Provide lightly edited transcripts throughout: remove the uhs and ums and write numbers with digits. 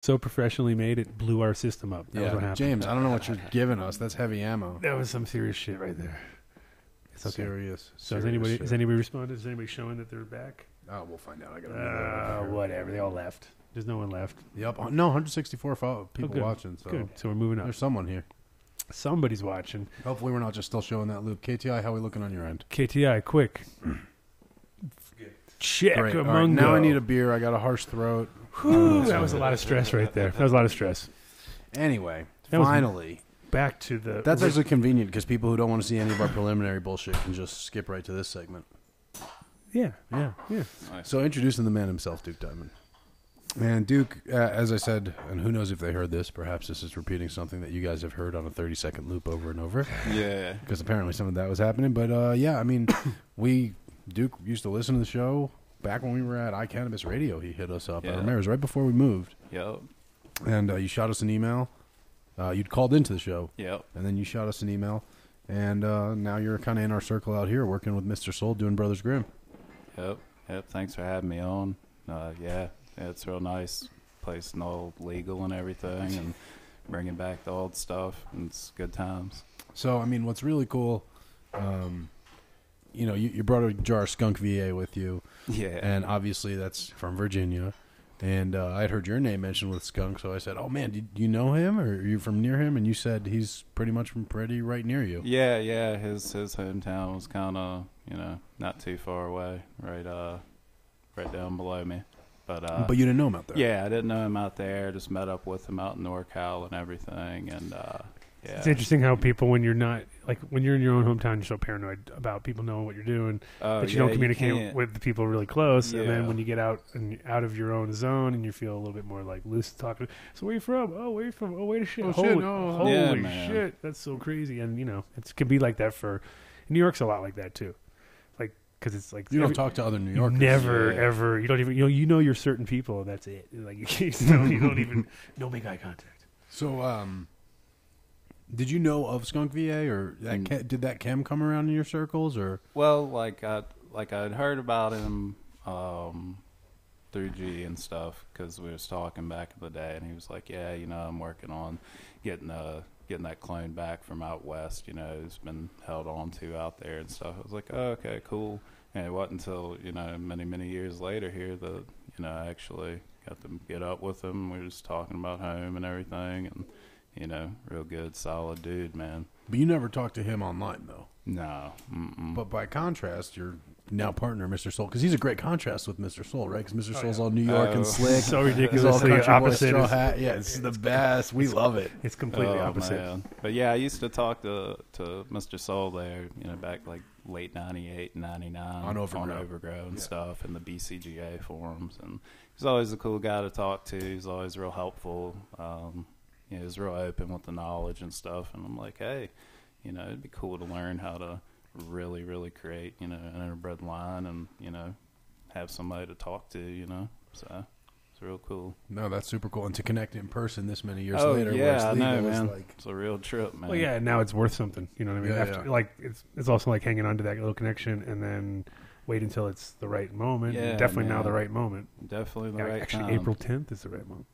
so professionally made it blew our system up. That was what happened. James, I don't know what you're giving us. That's heavy ammo. That was some serious shit right there. It's okay. Serious. So serious has anybody responded? Is anybody showing that they're back? Oh, we'll find out. I gotta whatever. They all left. There's no one left. Yep. No, 164 people watching. So good. So we're moving up. There's someone here. Somebody's watching. Hopefully, we're not just still showing that loop. KTI, how we looking on your end? KTI, quick. Check. Great. All right, now I need a beer. I got a harsh throat. Whew, that was a lot of stress right there. That was a lot of stress. Anyway, That was- finally. Back to the. That's actually convenient because people who don't want to see any of our preliminary bullshit can just skip right to this segment. Yeah. Nice. So introducing the man himself, Duke Diamond. And Duke, as I said, and who knows if they heard this, perhaps this is repeating something that you guys have heard on a 30-second loop over and over. Yeah. Because apparently some of that was happening. But yeah, I mean, Duke used to listen to the show back when we were at iCannabis Radio. He hit us up. I Yeah. remember it was right before we moved. Yep. And you shot us an email. You'd called into the show. Yep. And then you shot us an email. And now you're kind of in our circle out here working with Mr. Soul doing Brothers Grimm. Yep. Thanks for having me on. Yeah, it's real nice. Place and all legal and everything, and bringing back the old stuff. And it's good times. So, I mean, what's really cool, you brought a jar of Skunk VA with you. Yeah. And obviously that's from Virginia. And I had heard your name mentioned with Skunk, so I said, oh, man, do you know him, or are you from near him? And you said he's pretty much from pretty right near you. Yeah. His hometown was kind of, not too far away, right down below me. But you didn't know him out there. Yeah, I didn't know him out there. Just met up with him out in NorCal and everything. And yeah, It's interesting how people, when you're not, like, when you're in your own hometown, you're so paranoid about people knowing what you're doing that you don't communicate with the people really close. Yeah. And then when you get out of your own zone and you feel a little bit more like loose talking. So where you from? Oh, where you from? Oh, wait a shit. Oh, holy shit, no. holy Yeah, man. shit. That's so crazy. And, it can be like that for, New York's a lot like that too. Like, because it's like. You don't talk to other New Yorkers. Never, Yeah. ever. You don't even, you're certain people. That's it. Like, you don't even, don't make eye contact. So, did you know of Skunk VA, or did that chem come around in your circles, or? well, I'd heard about him through G and stuff because we was talking back in the day, and he was like, "Yeah, I'm working on getting that clone back from out west. It's been held on to out there and stuff." I was like, "Oh, okay, cool." And it wasn't until many years later here that I actually got to get up with him. We were just talking about home and everything, and real good, solid dude, man. But you never talked to him online, though. No. Mm-mm. But by contrast, your now partner, Mr. Soul, because he's a great contrast with Mr. Soul, right? Because Mr. Soul's all New York and slick. So He's all ridiculously country boy opposite. straw hat. Yeah, it's the best. We love it. It's completely opposite. Man. But yeah, I used to talk to Mr. Soul there, back like late 98, 99 On Overgrow. and stuff, and the BCGA forums. And he's always a cool guy to talk to. He's always real helpful. He's real open with the knowledge and stuff. And I'm like, hey, it'd be cool to learn how to really, really create, an interbred line and, have somebody to talk to, so it's real cool. No, that's super cool. And to connect in person this many years Oh, later, where yeah, it's I legal, know, it's man. like, It's a real trip, man. Well, yeah, and now it's worth something. You know what I mean? Yeah, After, yeah. Like it's also like hanging on to that little connection and then wait until it's the right moment. Yeah, Definitely now man. the right moment. Definitely the Yeah, right actually, time. April 10th is the right moment.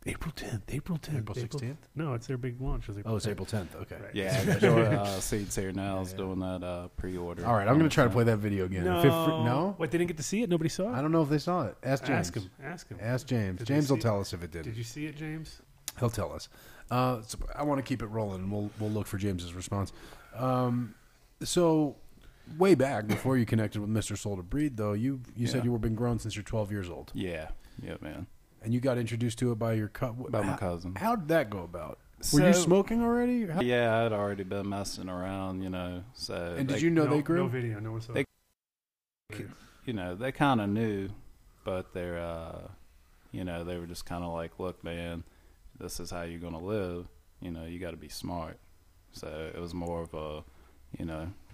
April 10th. April 16th? No, it's their big launch. Oh, it's April 10th. Okay. Right. Yeah, Seeds Here Now is doing that pre-order. All right, I'm going to try to play that video again. No. If it no? What, they didn't get to see it? Nobody saw it? I don't know if they saw it. Ask James. Ask him. Ask James. Did James they will see tell us if it did. Did you see it, James? He'll tell us. So I want to keep it rolling, and we'll look for James's response. So way back before you connected with Mr. Soul to Breed, though, you said you were been growing since you're 12 years old, Yeah, man. and you got introduced to it by your By my cousin. How did that go about? Were you So- smoking already? Yeah, I'd already been messing around, So And did you know they grew? No video. No one saw They- it. they kind of knew, but they're, they were just kind of like, look, man, this is how you're gonna live. You got to be smart. So it was more of a,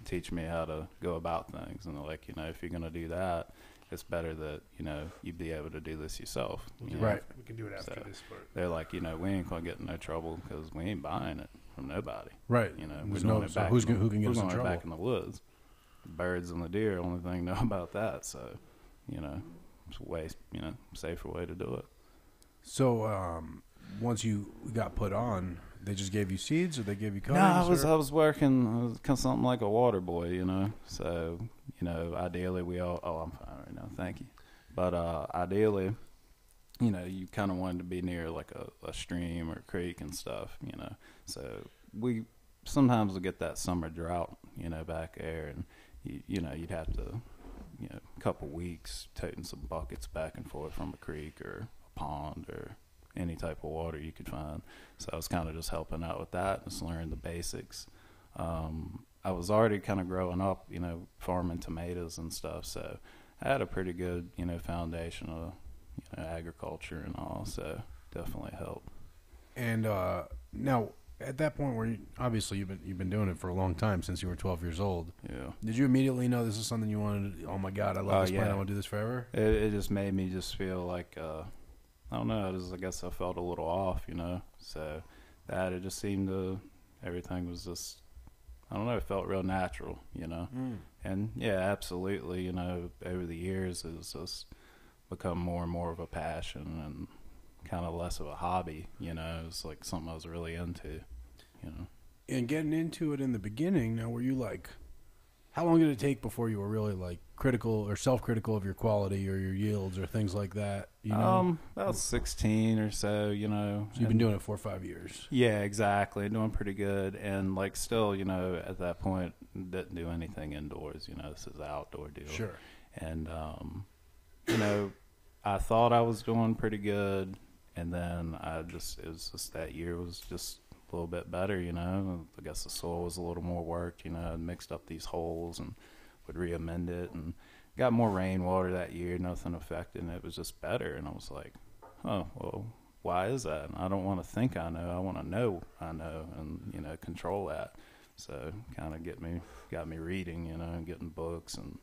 teach me how to go about things, and they're like, if you're gonna do that, it's better that you be able to do this yourself. you know? Right. We can do it after So- this part. They're like, we ain't gonna get in no trouble because we ain't buying it from nobody. Right. We're There's doing no. it So back who in can get we're us in doing it trouble? back in the woods. The birds and the deer, only thing know about that. So, it's a way, safer way to do it. So once you got put on, they just gave you seeds, or they gave you cuttings? No, I was working something like a water boy, you know. So, you know, ideally we all. Oh, I'm fine right now, thank you. But ideally, you know, you kind of wanted to be near like a stream or creek and stuff, you know. So we sometimes will get that summer drought, you know, back there, and you know, you'd have to, you know, a couple weeks toting some buckets back and forth from a creek or a pond or any type of water you could find. So I was kind of just helping out with that, just learning the basics. I was already kind of growing up, you know, farming tomatoes and stuff, so I had a pretty good, you know, foundation of, you know, agriculture and all, so definitely helped. And now, at that point where obviously you've been doing it for a long time, since you were 12 years old. Yeah. Did you immediately know this is something you wanted to, oh my God, I love this plant, I want to do this forever? It just made me just feel like, I don't know, I guess I felt a little off, you know, so that it just seemed to, everything was just, I don't know, it felt real natural, you know. And yeah, absolutely, you know, over the years it's just become more and more of a passion and kind of less of a hobby, you know. It's like something I was really into, you know. And getting into it in the beginning, now were you like, how long did it take before you were really like critical or self-critical of your quality or your yields or things like that? You know? About 16 or so, you know. So you've been doing it 4 or 5 years. Yeah, exactly. Doing pretty good. And like still, you know, at that point, didn't do anything indoors. You know, this is an outdoor deal. Sure. And, you know, I thought I was doing pretty good. And then it was just that year was just a little bit better, you know. I guess the soil was a little more worked, you know. I mixed up these holes and would re-amend it, and got more rainwater that year, nothing affected, and it was just better. And I was like, oh, well, why is that? And I don't want to think I know. I want to know I know, and, you know, control that. So kind of got me reading, you know, and getting books, and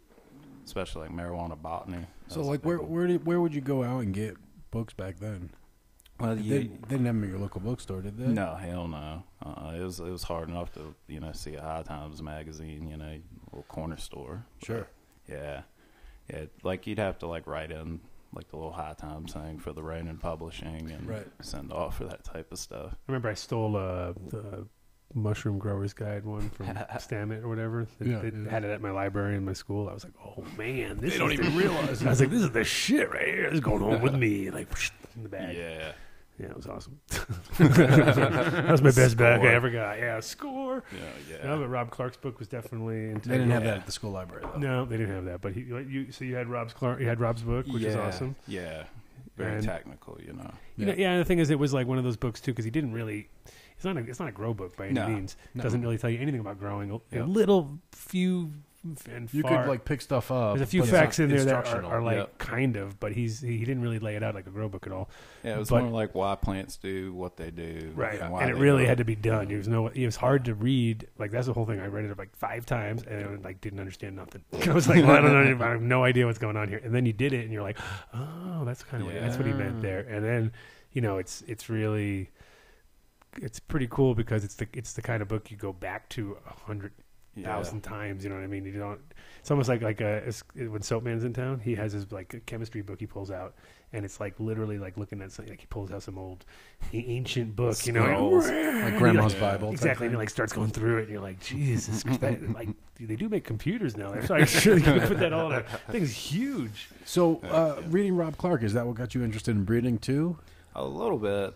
especially like marijuana botany. So like where would you go out and get books back then? Well, they didn't have them at your local bookstore, did they? No, hell no. It was hard enough to, you know, see a High Times magazine, you know, little corner store. Sure. But, yeah. Like you'd have to like write in like the little High Times thing for the Ronin Publishing and send off for that type of stuff. I remember I stole the Mushroom Grower's Guide one from Stammet or whatever. They had it at my library in my school. I was like, oh man, they don't even realize. I was like, this is the shit right here. This is going home with me, like in the bag. Yeah. Yeah, it was awesome. That was my best bag I ever got. Yeah, score. Yeah. No, but Rob Clark's book was definitely. They didn't have that at the school library, though. No, they didn't have that. But you had Rob's book, which is awesome. Yeah, very technical, you know. Yeah, and the thing is, it was like one of those books too, because he didn't really. It's not a grow book by any means. It doesn't really tell you anything about growing. A little few. And you could like pick stuff up. There's a few facts in there that are like kind of, but he didn't really lay it out like a grow book at all. Yeah, it was more like why plants do what they do, right? And it really had to be done. It was hard to read. Like that's the whole thing. I read it like 5 times and I like didn't understand nothing. I was like, well, I don't know. I have no idea what's going on here. And then you did it, and you're like, oh, that's kind of that's what he meant there. And then it's really pretty cool because it's the kind of book you go back to 100,000 times, you know what I mean? You don't. It's almost like when Soapman's in town, he has his like a chemistry book he pulls out, and it's like literally like looking at something. Like he pulls out some old ancient book, you know, like Grandma's Bible, exactly. And he like starts going through it, and you're like, Jesus, like they do make computers now. So I'm sure you can put that all in. That thing's huge. So reading Rob Clark, is that what got you interested in breeding too? A little bit.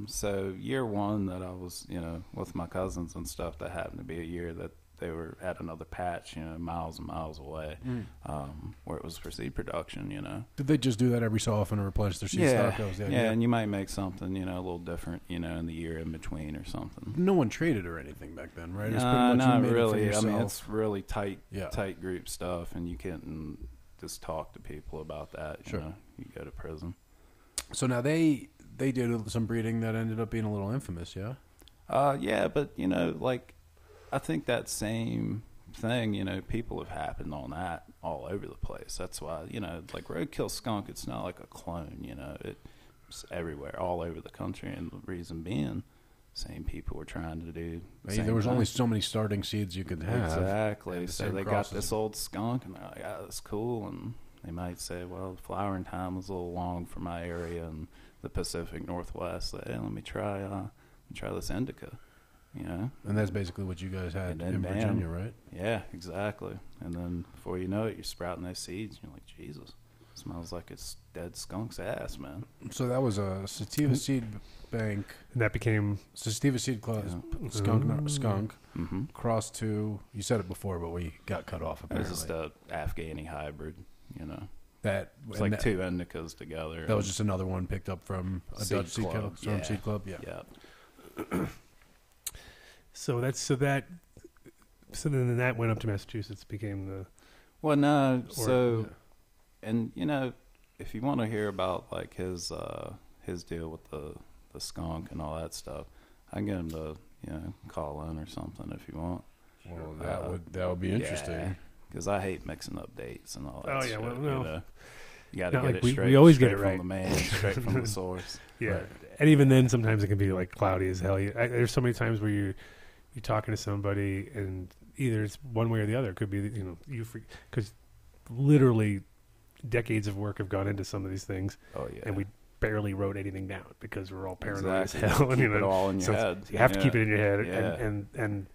So year one that I was, you know, with my cousins and stuff, that happened to be a year that they were at another patch, you know, miles and miles away, where it was for seed production, you know. Did they just do that every so often to replenish their seed stock? Yeah, and you might make something, you know, a little different, you know, in the year in between or something. No one traded or anything back then, right? Not really. I mean, it's really tight group stuff, and you can't just talk to people about that. You know, you go to prison. So now they did some breeding that ended up being a little infamous, yeah? Yeah, but, you know, like, I think that same thing, you know, people have happened on that all over the place. That's why, you know, like roadkill skunk, it's not like a clone, you know. It's everywhere, all over the country, and the reason being, same people were trying to do there was only so many starting seeds you could have. Exactly. So they got this old skunk, and they're like, that's cool, and they might say, well, flowering time was a little long for my area, and the Pacific Northwest. That, hey, let me try this indica. You know, And that's basically what you guys had And then in bam. Virginia, right? yeah, exactly. And then before you know it, you're sprouting those seeds. And you're like, Jesus, smells like it's dead skunk's ass, man. So that was a sativa seed bank, And that became sativa seed class, Yeah. skunk Mm-hmm. crossed to. You said it before, but we got cut off. It was Apparently, just a Afghani hybrid. You know, that it's and like that, two indicas together. that was just another one picked up from a Seed Dutch seed Club, club, from yeah. Seed Club. Yeah. yeah. so then that went up to Massachusetts, became the Well, no. or- So, and you know, if you want to hear about like his deal with the skunk and all that stuff, I can get him to call in or something if you want. Well, that would be interesting. Because I hate mixing up dates and all that. Oh, yeah, shit, well, no. you know? You got to Not get like it we straight. always get straight it right. from the man, straight from the source. Yeah, Right. and even then, sometimes it can be like cloudy as hell. There's so many times where you're talking to somebody, and either it's one way or the other. It could be because literally decades of work have gone into some of these things, Oh yeah, and we barely wrote anything down because we're all paranoid exactly. as hell. And, Keep it all in your so head. you have to keep it in your head, Yeah. and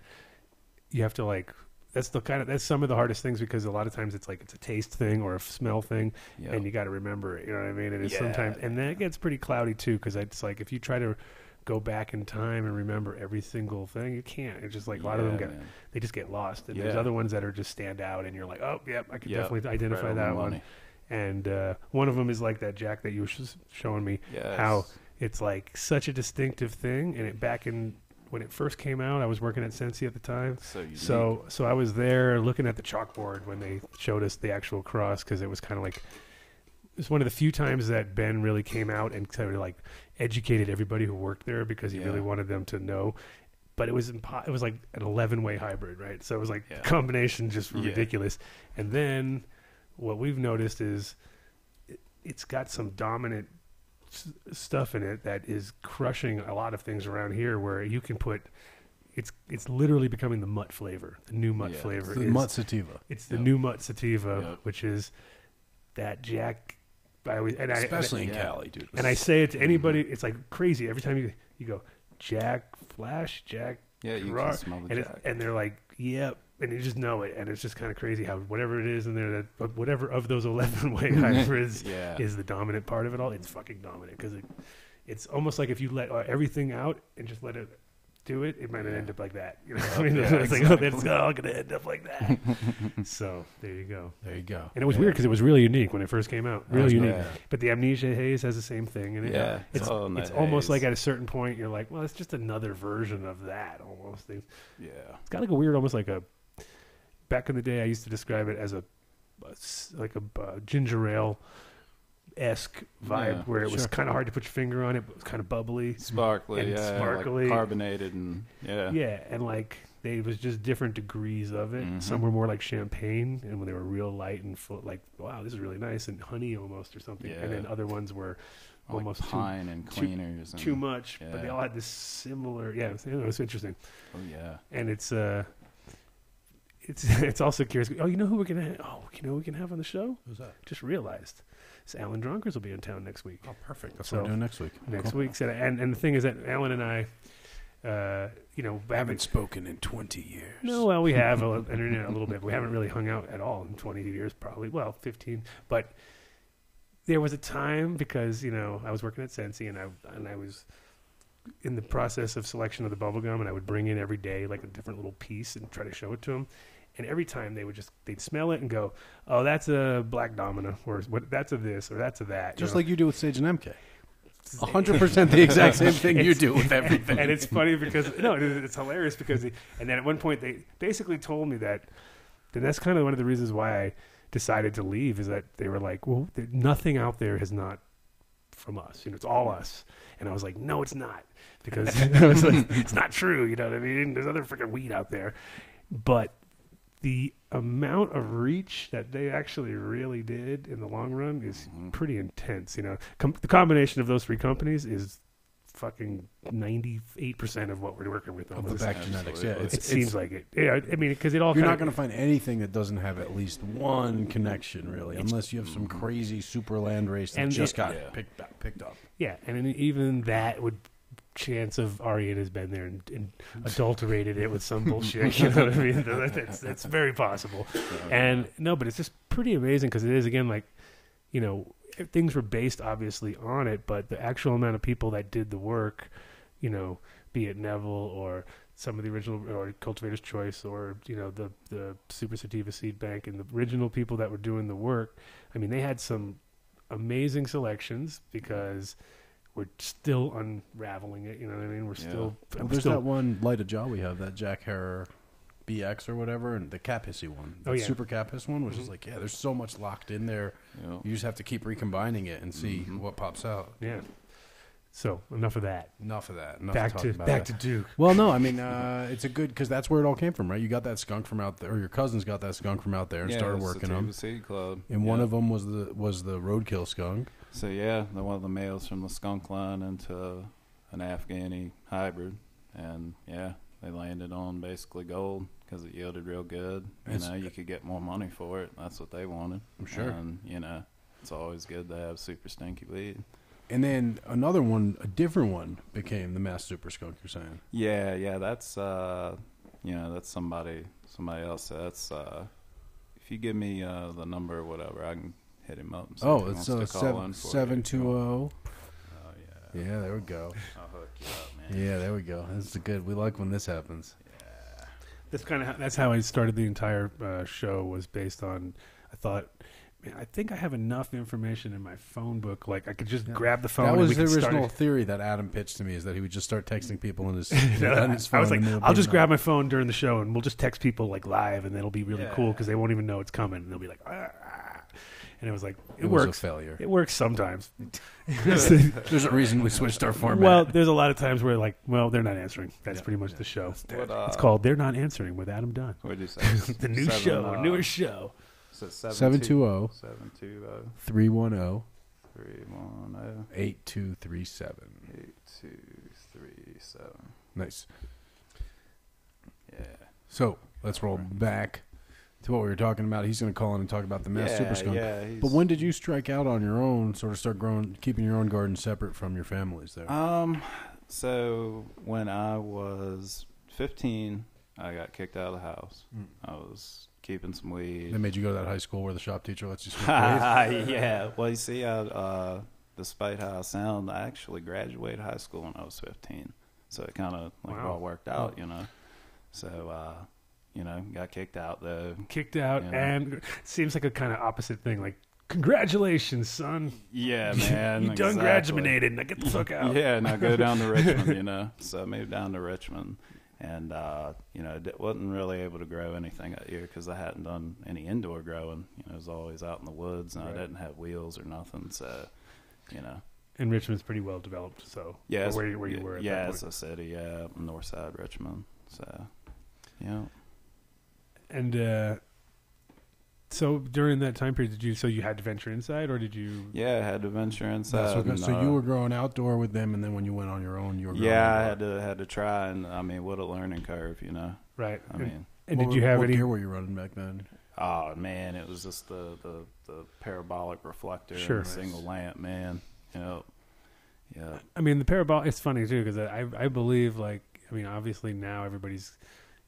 you have to like. That's some of the hardest things because a lot of times it's like it's a taste thing or a smell thing, Yeah. and you got to remember it. You know what I mean? And it's Yeah. sometimes, and then it gets pretty cloudy too because it's like if you try to go back in time and remember every single thing, you can't. It's just like a lot of them man. they just get lost, and there's Yeah. other ones that are just stand out, and you're like, oh, yep, I can Yep. definitely identify Right on the that one. money. And one of them is like that Jack that you were showing me. Yes. How it's like such a distinctive thing, and it back in when it first came out, I was working at Sensi at the time. So unique. So I was there looking at the chalkboard when they showed us the actual cross because it was kind of like it was one of the few times that Ben really came out and kind of like educated everybody who worked there because he Yeah. really wanted them to know. But it was it was like an 11-way hybrid, right? So it was like Yeah. combination just Yeah. ridiculous. And then what we've noticed is it's got some dominant stuff in it that is crushing a lot of things around here where you can put it's literally becoming the mutt flavor, the new mutt Yeah. flavor. The is- Mutt sativa, It's the Yep. new mutt sativa, Yep. which is that Jack. I always, especially in yeah. Cali, dude. and I say it to anybody. It's like crazy every time you go Jack Flash, Jack Yeah, you Gerard, can smell the and jack. and they're like, yep, and you just know it, and it's just kind of crazy how whatever it is in there, that whatever of those 11-way hybrids Yeah. is the dominant part of it all. It's fucking dominant because it's almost like if you let everything out and just let it do it, it might Yeah. end up like that. You know what I mean? Yeah, It's like, oh, that's all going to end up like that. So there you go. There you go. And it was weird because it was really unique when it first came out. Really unique. Yeah. But the Amnesia Haze has the same thing. And Yeah, it's all in that almost haze. like at a certain point, you're like, well, it's just another version of that almost. It's Yeah. got like a weird, almost like a, back in the day, I used to describe it as a ginger ale-esque vibe Yeah, where it was sure. kind of hard to put your finger on it, but it was kind of bubbly. Sparkly, And yeah. sparkly. Like carbonated and yeah. Yeah, and like they was just different degrees of it. Mhm. Some were more like champagne, and when they were real light and full, like wow, this is really nice and honey almost or something. And then Yeah. other ones were Like almost pine and cleaners. and, too much, but they yeah. all had this similar. Yeah, it's interesting, Oh yeah. and it's also curious. Oh, you know who we're gonna? We can have on the show? Who's that? Just realized, so Alan Dronkers will be in town next week. Oh, perfect. That's So, what we're doing next week. Next Cool. week, and the thing is that Alan and I, Haven't spoken in 20 years. No, well, we have internet a little bit. But we haven't really hung out at all in 20 years, probably. Well, 15. But there was a time because I was working at Sensi, and I was in the process of selection of the bubble gum, and I would bring in every day like a different little piece and try to show it to them. And every time they'd smell it and go, "Oh, that's a Black Domina," or "What? That's a this,or that's a that." Just like you do with Sage and MK. 100% the exact same thing you do with everything. And it's funny because it's hilarious because and then at one point they basically told me that. Then that's kind of one of the reasons why I decided to leave is that they were like, well, nothing out there is not from us. It's all us. And I was like, no, it's not, because I was like, it's not true. You know what I mean? There's other freaking weed out there, but the amount of reach that they actually really did in the long run is pretty intense. The combination of those three companies is fucking 98% of what we're working with. Of the almost. back genetics, yeah. Absolutely. It seems like it. Yeah, I mean, because it all. You're kinda, not going to find anything that doesn't have at least one connection, really, unless you have some crazy super land race that And just it- got Yeah. picked up. Yeah, and then even that would chance of Aryan has been there and adulterated it with some bullshit. You know what I mean? That's very possible. And no, but it's just pretty amazing because it is again like, you know, things were based obviously on it, but the actual amount of people that did the work, you know, be it Neville or some of the original or Cultivator's Choice or you know the Super Sativa Seed Bank and the original people that were doing the work. I mean, they had some amazing selections because we're still unraveling it. You know what I mean? We're still. Well, I'm there's still that one Light of Jaw we have, that Jack Harrer BX or whatever, and the Cap Hissy one. The Super Cap Hiss one, which is like, yeah, there's so much locked in there. Yeah. You just have to keep recombining it and see what pops out. yeah. So enough of that. Enough of that. Enough Back to to talk about back it. to Duke. Well, no, I mean, it's a good, because that's where it all came from, right? You got that skunk from out there, or your cousins got that skunk from out there and started working Sativa them. Seed Club. And Yeah. one of them was the Roadkill skunk. So yeah, they're one of the males from the skunk line into an Afghani hybrid, and yeah, they landed on basically gold because it yielded real good. You It's- know, you could get more money for it. That's what they wanted. I'm sure. And you know, it's always good to have super stinky weed. And then another one, a different one, became the Mass Super Skunk, you're saying? Yeah, that's you know, that's somebody else. That's if you give me the number or whatever, I can hit him up. And see if Oh, he it's wants to call in for you. 720. Oh yeah, Yeah, there we go. I'll hook you up, man. Yeah, there we go. This is good. We like when this happens. That's how I started the entire show. Was based on. I thought, man, I think I have enough information in my phone book. Like I could just grab the phone. That and was we the could start original it. theory that Adam pitched to me, is that he would just start texting people on his, on his phone. I was like, and they would I'll be just like, grab my phone during the show and we'll just text people like live, and it'll be really cool because they won't even know it's coming, and they'll be like, ah. And it was like, it was a works. failure. It works sometimes. There's a reason we switched our format. Well, there's a lot of times where like, well, they're not answering. That's pretty much the show. What, It's called "They're Not Answering" with Adam Dunn. What'd you say? The new show, newest show. So 720 720 310 310 8237. 8237. Nice. Yeah. So let's roll back to what we were talking about. He's going to call in and talk about the Mass Super Skunk. Yeah, But when did you strike out on your own, sort of start growing, keeping your own garden separate from your families there? So when I was 15, I got kicked out of the house. I was keeping some weed. They made you go to that high school where the shop teacher lets you smoke weed? Yeah. Well, you see, despite how I sound, I actually graduated high school when I was 15. So it kind of like Wow. all worked out, you know. So, you know, got kicked out though. Kicked out, Yeah. and it seems like a kind of opposite thing. Like, congratulations, son. Yeah, man. You done exactly. graduated. Now get the fuck out. Yeah, now go down to Richmond, you know. So I moved down to Richmond, and you know, wasn't really able to grow anything that year because I hadn't done any indoor growing. You know, I was always out in the woods, and I didn't have wheels or nothing. So, you know, And Richmond's pretty well developed. So yeah, where you were at yeah, that it's point. a city, yeah, north side Richmond. So, yeah. And so during that time period, you had to venture inside, or did you? Yeah, I had to venture inside. That's what, and, so you were growing outdoor with them, and then when you went on your own, you were growing yeah, I indoor. had to try, and I mean, what a learning curve, you know. Right. I mean, and What did you have what any? gear were you running back then? oh man, it was just the parabolic reflector, Sure. and the single lamp, man. Yep. Yeah. I mean, the parabolic. It's funny too because I believe obviously now everybody's,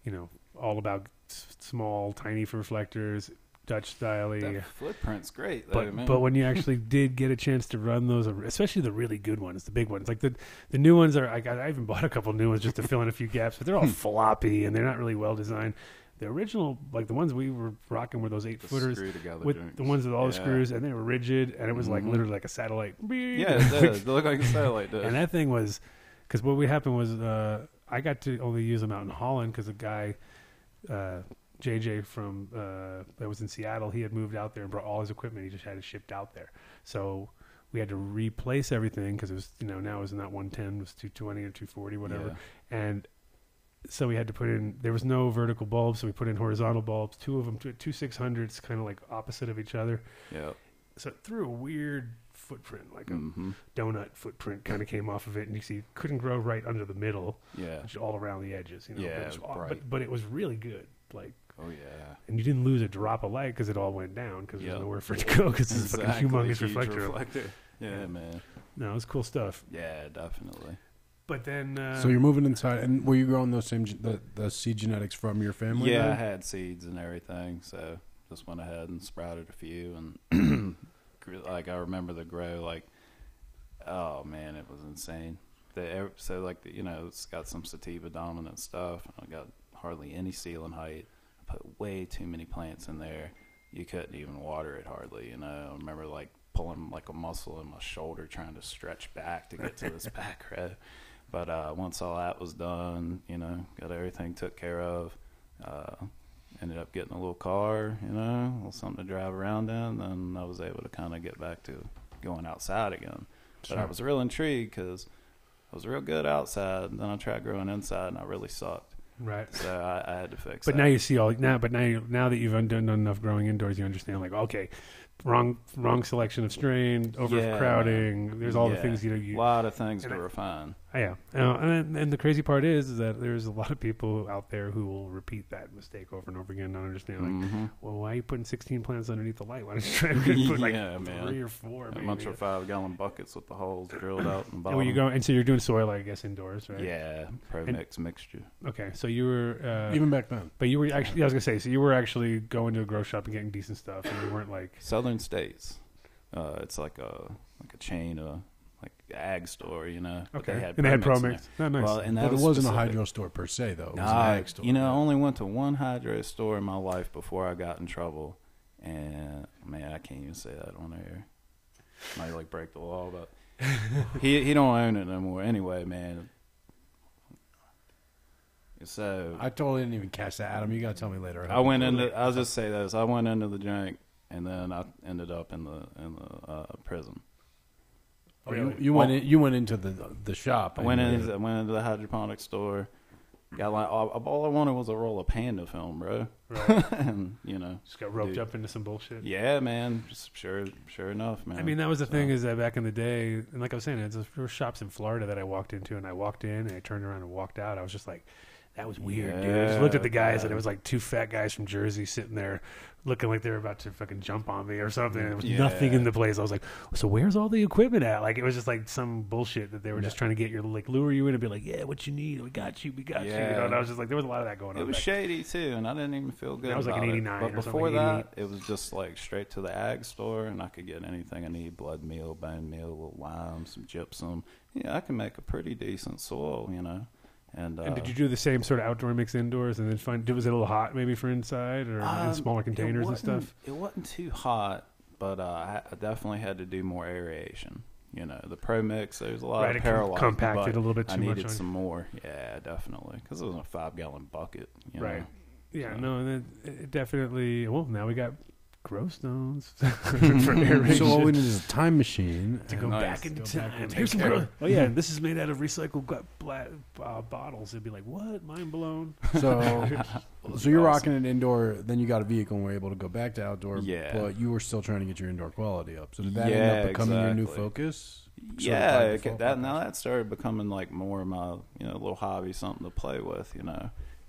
you know, all about small, tiny reflectors, Dutch style. That footprint's great, though, man. But when you actually did get a chance to run those, especially the really good ones, the big ones, like the new ones are. I even bought a couple new ones just to fill in a few gaps, but they're all floppy and they're not really well designed. The original, like the ones we were rocking, were those 8-footers screw together with joints. the ones with all the Yeah. screws, and they were rigid, and it was like literally like a satellite. Yeah, it does. They look like a satellite does. And that thing was, because what we happened was I got to only use them out in Holland because a guy, JJ from that was in Seattle, he had moved out there and brought all his equipment. He just had it shipped out there. So we had to replace everything because it was, you know, now it was not 110, it was 220 or 240, whatever. Yeah. And so we had to put in, there was no vertical bulbs, so we put in horizontal bulbs, two of them, two 600s, kind of like opposite of each other. Yeah. So it threw a weird footprint, like a donut footprint kind of came off of it, and you see it couldn't grow right under the middle, Yeah. just all around the edges. You know? Yeah, But it was, right. but it was really good. Like, Oh yeah. and you didn't lose a drop of light because it all went down because Yep. there's nowhere for it to go because it's a fucking humongous Huge reflector. Yeah, man. No, it was cool stuff. Yeah, definitely. But then, So you're moving inside, and were you growing those same the seed genetics from your family? Yeah, I then? had seeds and everything, so just went ahead and sprouted a few, and like I remember the grow, like, oh man, it was insane. So like it's got some sativa dominant stuff. And I got hardly any ceiling height. I put way too many plants in there. You couldn't even water it hardly. I remember like pulling like a muscle in my shoulder trying to stretch back to get to this back row. But once all that was done, got everything took care of. Ended up getting a little car, a little something to drive around in. Then I was able to kind of get back to going outside again. But I was real intrigued because I was real good outside. And then I tried growing inside, and I really sucked. right. So I had to fix But that. now you see now that you've done enough growing indoors, you understand, like, okay, wrong selection of strain, overcrowding. There's all the things a you. lot of things and to I- refine. Yeah, and the crazy part is that there's a lot of people out there who will repeat that mistake over and over again. Not understand, like, Mhm. well, why are you putting 16 plants underneath the light? Why don't you try to put like Yeah, man. 3 or 4? A Maybe. bunch of 5-gallon buckets with the holes drilled out in the And bottom. when you go, and so you're doing soil, I guess, indoors, right? Yeah, pro-mix mixture. Okay, so you were, Even back then. but you were actually, I was gonna say, so you were actually going to a grow shop and getting decent stuff, and you weren't like, Southern States. It's like a chain of like ag store, But okay, and they had pro-mix Pro in Mix. Oh, nice. Well, and that But it was wasn't a specific. hydro store per se, though. It was an Nah, ag store. I only went to one hydro store in my life before I got in trouble, and man, I can't even say that on air. Might like break the law, but he don't own it no more. Anyway, man. So I totally didn't even catch that, Adam. You got to tell me later. I went into. I'll just say this: I went into the drink, and then I ended up in the prison. Oh, you went into the shop. I went into the hydroponic store. Got like all I wanted was a roll of Panda film, bro. right. And Just got roped Dude. up into some bullshit. yeah, man. Just sure enough, man. I mean, that was the So- thing is that back in the day, and like I was saying, there were shops in Florida that I walked into, and I walked in, and I turned around and walked out. I was just like, that was weird, dude. I just looked at the guys, and it was like 2 fat guys from Jersey sitting there looking like they were about to fucking jump on me or something. And there was nothing in the place. I was like, so where's all the equipment at? Like, it was just like some bullshit that they were just trying to get your, like, lure you in and be like, yeah, what you need? We got you. Yeah. And I was just like, there was a lot of that going on. It was back shady too, and I didn't even feel good. That was like about an it. 89 But or something, before 88. that, it was just like straight to the ag store, and I could get anything I need: blood meal, bone meal, a little lime, some gypsum. Yeah, I can make a pretty decent soil, And did you do the same sort of outdoor mix indoors and then was it a little hot maybe for inside or in smaller containers and stuff? It wasn't too hot, but I definitely had to do more aeration. The Pro Mix, there's a lot Right, of it parallel. compacted a little bit I too much needed on some more. Yeah, definitely, because it was a 5-gallon bucket. Right. Yeah, So- no, and it definitely. Well, now we got grow stones for aeration. So all we need is a time machine to go Nice. back into Go back time. and Here's take some care grow. Oh yeah, this is made out of recycled bottles. It'd be like, what? Mind blown. So you're rocking it indoor. Then you got a vehicle and were able to go back to outdoor. Yeah. But you were still trying to get your indoor quality up. So did that Yeah, end up becoming your new exactly. focus? Sort of Yeah, by default, now that started becoming like more of my little hobby, something to play with,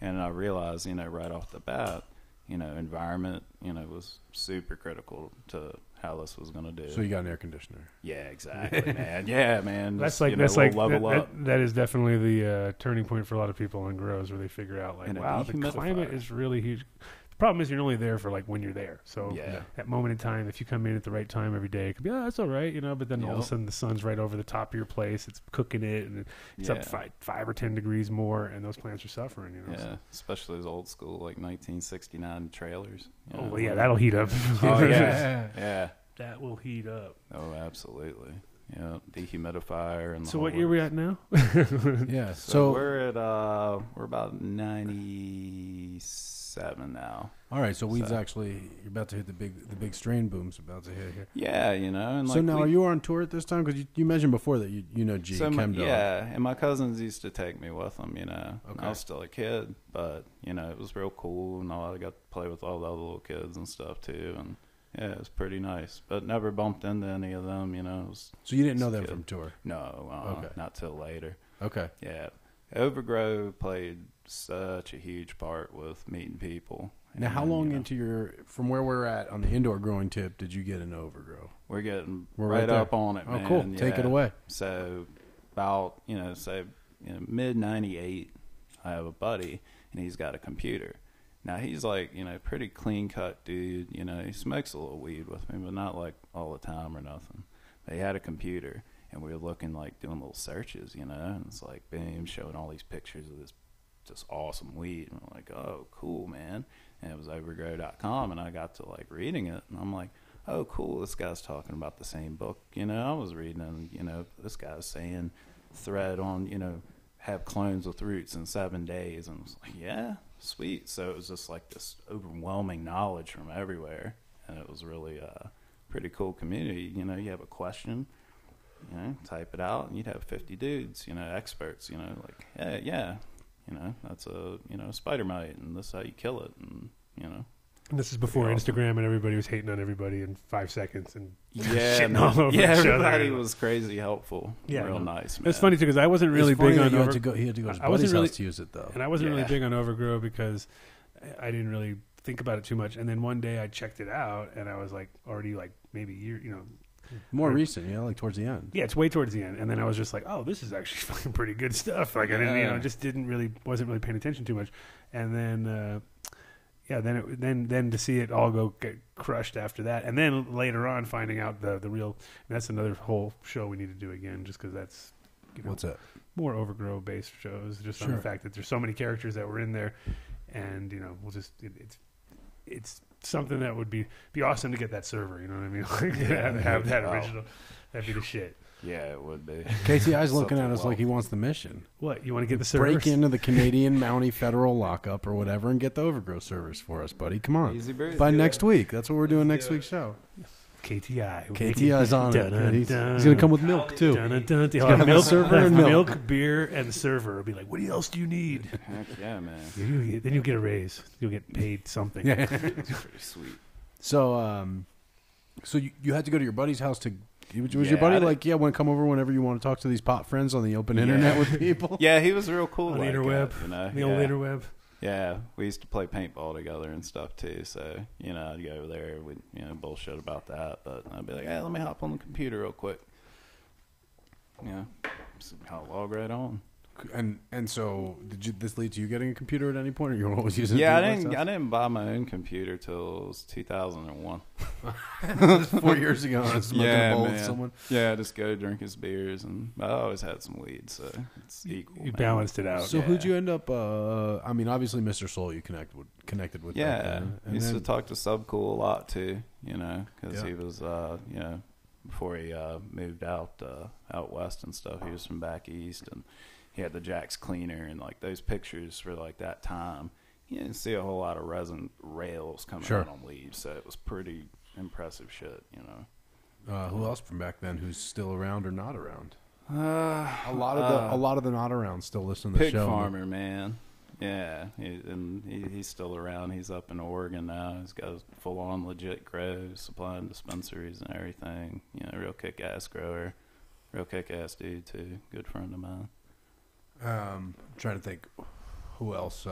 And I realized right off the bat, environment was super critical to how this was going to do. So you got an air conditioner. Yeah, exactly, man. Yeah, man. That's Just, like level up. that is definitely the turning point for a lot of people on grows where they figure out like, And a wow, the dehumidifier. climate is really huge. The problem is you're only there for like when you're there. So Yeah. that moment in time, if you come in at the right time every day, it could be, oh, that's all right, But then all of a Yep. sudden the sun's right over the top of your place. It's cooking it, and it's up Yeah. 5 or 10 degrees more, and those plants are suffering. Yeah, especially those old school like 1969 trailers. Oh well, yeah, that'll heat up. Oh yeah, yeah. That will heat up. Oh, absolutely. Yeah, dehumidifier and. The So whole what year we at now? Yeah. So So we're at we're about 97 now. all right. So weeds So- actually you're about to hit the big strain boom's about to hit here. Yeah, and So like now are you on tour at this time? Because you mentioned before that you know G So Chem Dog. yeah, and my cousins used to take me with them. Okay. I was still a kid, but it was real cool, and I got to play with all the other little kids and stuff too, and Yeah, it was pretty nice, but never bumped into any of them. You know, it was, So you didn't know them good. from tour? No, Okay. not till later. Okay. Yeah, Overgrow played such a huge part with meeting people. Now, how And, long you know, into from where we're at on the indoor growing tip did you get an Overgrow? we're getting We're right, right there. up on it, Oh, man. cool. Take it Yeah. away. So about mid '98, I have a buddy and he's got a computer. Now he's like pretty clean cut dude. You know, he smokes a little weed with me, but not like all the time or nothing. But he had a computer and we were looking like doing little searches, and it's like boom, showing all these pictures of this just awesome weed, and we're like, oh, cool, man. And it was overgrow.com, and I got to like reading it, and I'm like, oh, cool, this guy's talking about the same book. I was reading, and this guy's saying thread on, have clones with roots in 7 days, and I was like, yeah, sweet. So it was just like this overwhelming knowledge from everywhere, and it was really a pretty cool community. You have a question, type it out, and you'd have 50 dudes, experts, like, hey, yeah. That's a spider mite, and this is how you kill it, and And this is before Pretty awesome. Instagram and everybody was hating on everybody in 5 seconds and yeah, shitting man. all over yeah, each other. everybody was crazy helpful, Yeah, real no. nice. Man. It's funny too because I wasn't really It's funny big that on you had Over- to go. He had to go to his I wasn't buddy's really- house to use it though. and I wasn't really Yeah. big on Overgrow because I didn't really think about it too much. And then one day I checked it out and I was like already like maybe a year, More recent, like towards the end. yeah, it's way towards the end. And then I was just like, oh, this is actually fucking pretty good stuff. Like I didn't, Yeah. wasn't really paying attention too much. And then, then to see it all get crushed after that, and then later on finding out the real. That's another whole show we need to do again, just because that's What's that? more Overgrow based shows, just on Sure. the fact that there's so many characters that were in there, and we'll just it's something that would be awesome to get that server. You know what I mean? Like, have that Wow. original. That'd be the shit. Yeah, it would be. KTI's looking at Something us like he wants the mission. What you want to get the server? Break into the Canadian Mountie Federal lockup or whatever and get the Overgrow servers for us, buddy. Come on. Easy breezy. By next week. That's what we're doing next week's show. KTI. KTI's on it. Dun, He's dun. going to come with milk, too. Dun, dun, dun. He'll gonna have have a milk, server and milk. beer, and server. It'll be like, what else do you need? Heck yeah, man. Then you'll get a raise. You'll get paid something. Yeah. It's pretty sweet. So, so you had to go to your buddy's house to. Was your Yeah, buddy I like, yeah, want to come over whenever you want to talk to these pot friends on the open internet with people? Yeah, he was real cool. On the like interweb. that, The old yeah. interweb. Yeah, we used to play paintball together and stuff too. So I'd go over there, we'd bullshit about that, but I'd be like, hey, let me hop on the computer real quick. Yeah, just I'll log right on. And so, did this lead to you getting a computer at any point, or you were always using? Yeah, it I didn't buy my own computer till it was 2001. 4 years ago. I was smoking a bowl with someone. Yeah, just go drink his beers, and I always had some weed, so it's equal. You man. balanced it out. So Yeah. who'd you end up? I mean, obviously, Mr. Soul, you connected with. back Yeah, then. I used to talk to Subcool a lot too, because Yeah. he was, before he moved out west and stuff, he was from back east, and he had the Jack's Cleaner, and like those pictures for like that time, you didn't see a whole lot of resin rails coming Sure. out on leaves, so it was pretty impressive shit, Who else from back then who's still around or not around? A A lot of the not around still listen to the Pig show. Farmer, man. Yeah, he's still around. He's up in Oregon now. He's got a full-on legit grow, supplying dispensaries and everything. Real kick-ass grower. Real kick-ass dude, too. Good friend of mine. Trying to think who else.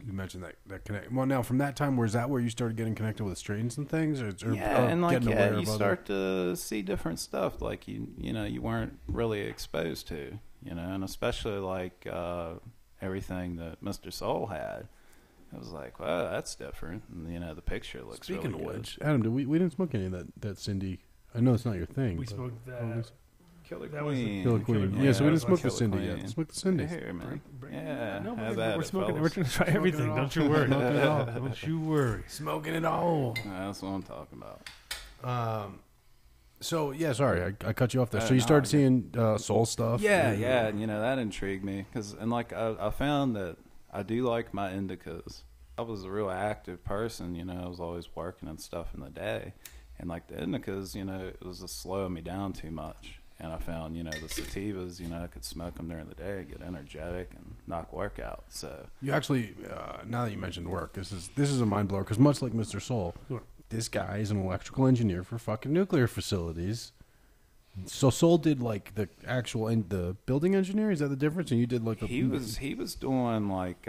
You mentioned that connect. Well, now from that time, was that where you started getting connected with strains and things, or And like, getting aware you of other- start to see different stuff like you weren't really exposed to, and especially like everything that Mr. Soul had. It was like, wow, that's different, and the picture looks Speaking really of good. which, Adam, we didn't smoke any of that Cindy. I know it's not your thing. We but- smoked that. Oh, Killer That was the Queen. Killer Queen. Killer Yeah, so we Queen. didn't smoke the Killer Cindy Queen. yet. Smoke the Cindy. Here, man. Yeah, no, have we're at it, smoking. fellas. We're going to try Smoking everything. it all. Don't you worry. Smoking it all. Don't you worry. Smoking it all. That's what I'm talking about. So yeah, sorry, I cut you off there. So you No, started you're seeing soul stuff. Yeah, and, that intrigued me because, I found that I do like my indicas. I was a real active person, I was always working and stuff in the day, and like the indicas, it was just slowing me down too much. and I found, the sativas, I could smoke them during the day, get energetic, and knock work out. So You actually, now that you mentioned work, this is a mind blower because much like Mr. Soul, Sure. this guy is an electrical engineer for fucking nuclear facilities. So Soul did like the actual the building engineer. Is that the difference? And you did like he was doing like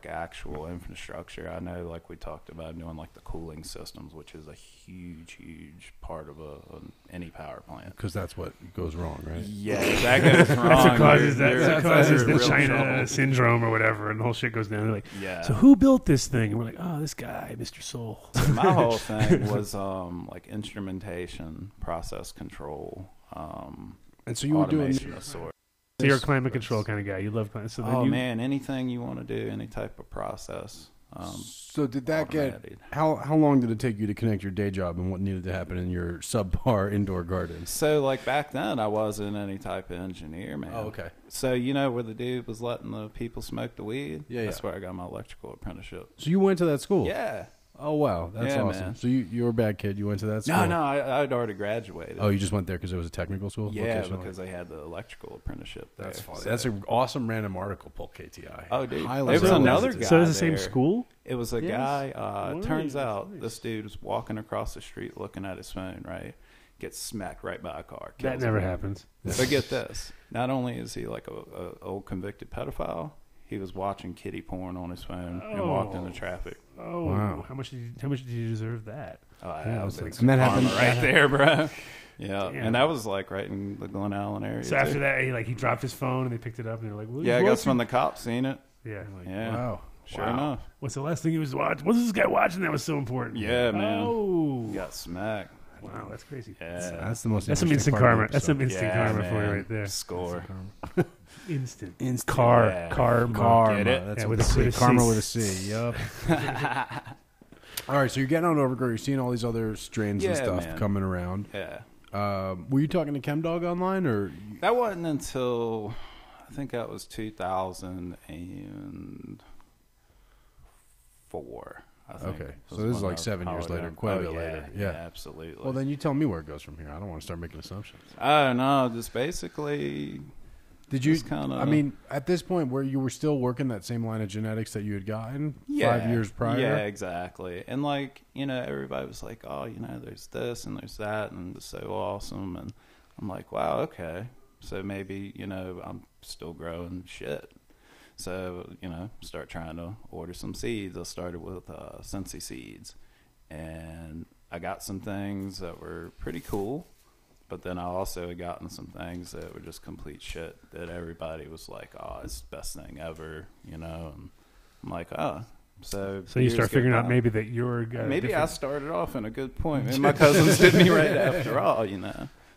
actual infrastructure. I know, like we talked about doing like the cooling systems, which is a huge part of any power plant. because that's what goes wrong, right? Yeah, if that goes wrong. That's what causes you're- that. That causes you're the in real China trouble. syndrome or whatever, and the whole shit goes down. They're like, Yeah. so who built this thing? And we're like, oh, this guy, Mr. Soul. My whole thing was like instrumentation, process control, And so you were doing. automation of sorts. So you're a climate control kind of guy. You love climate. So then Oh you, man, anything you want to do, any type of process. So did that get automated. how long did it take you to connect your day job and what needed to happen in your subpar indoor garden? So like back then, I wasn't any type of engineer, man. Oh, okay. So where the dude was letting the people smoke the weed? Yeah, That's yeah. where I got my electrical apprenticeship. So you went to that school? Yeah. Oh wow, that's Yeah, awesome. man. So you were a bad kid. You went to that school? No, I'd already graduated. Oh, you just went there because it was a technical school? yeah, Vocational? because they had the electrical apprenticeship there. That's funny. So- That's an awesome random article, Pull KTI. Oh, dude. Highly There was recommend another it. guy. so it's the same there. school? It was a Yes. guy. Turns Nice, out nice. this dude was walking across the street looking at his phone, right? Gets smacked right by a car. That kills never him. happens. But get this. Not only is he like a old convicted pedophile, he was watching kitty porn on his phone and walked into Oh. traffic. Oh, Wow. How much did you deserve that? Oh, Yeah, I was that's like- And that karma happened- right there, bro. Yeah, Damn. and that was like right in the Glen Allen area. So too. after that, he dropped his phone and they picked it up and they're like, well, yeah, I he's guess watching- when the cops seen it. Yeah. Yeah, Wow. sure Wow. enough. What's the last thing he was watching? What's this guy watching that was so important? Yeah, man. Oh. He got smacked. Wow, that's crazy. Yeah, That's the most. That's some interesting instant part of karma. the That's some episode. instant Yeah, karma for you man. right there. Score. Instant. Instant. Yeah. Karma. Karma. Get it? That's Yeah, what with the a C. C. Karma with a C. Yup. All right, so you're getting on Overgrow. You're seeing all these other strains and Yeah, stuff man. coming around. Yeah. Were you talking to ChemDog online, or That wasn't until I think that was 2004. I think. Okay. So was this is when like I 7 years hollered later, in. quite a Oh, bit yeah, later. Yeah, Yeah. absolutely. well, then you tell me where it goes from here. I don't want to start making assumptions. I don't know. Just basically, Did you? Just kinda- I mean, at this point, where you were still working that same line of genetics that you had gotten yeah, 5 years prior. Yeah, exactly. And like, everybody was like, "Oh, there's this and there's that, and it's so awesome." And I'm like, "Wow, okay." So maybe I'm still growing shit. So start trying to order some seeds. I started with Sensi Seeds, and I got some things that were pretty cool. But then I also had gotten some things that were just complete shit that everybody was like, "Oh, it's the best thing ever," And I'm like, "Oh." So So you years start go figuring out by. maybe that you're Maybe I different- started off in a good point. Maybe my cousins did me right after all,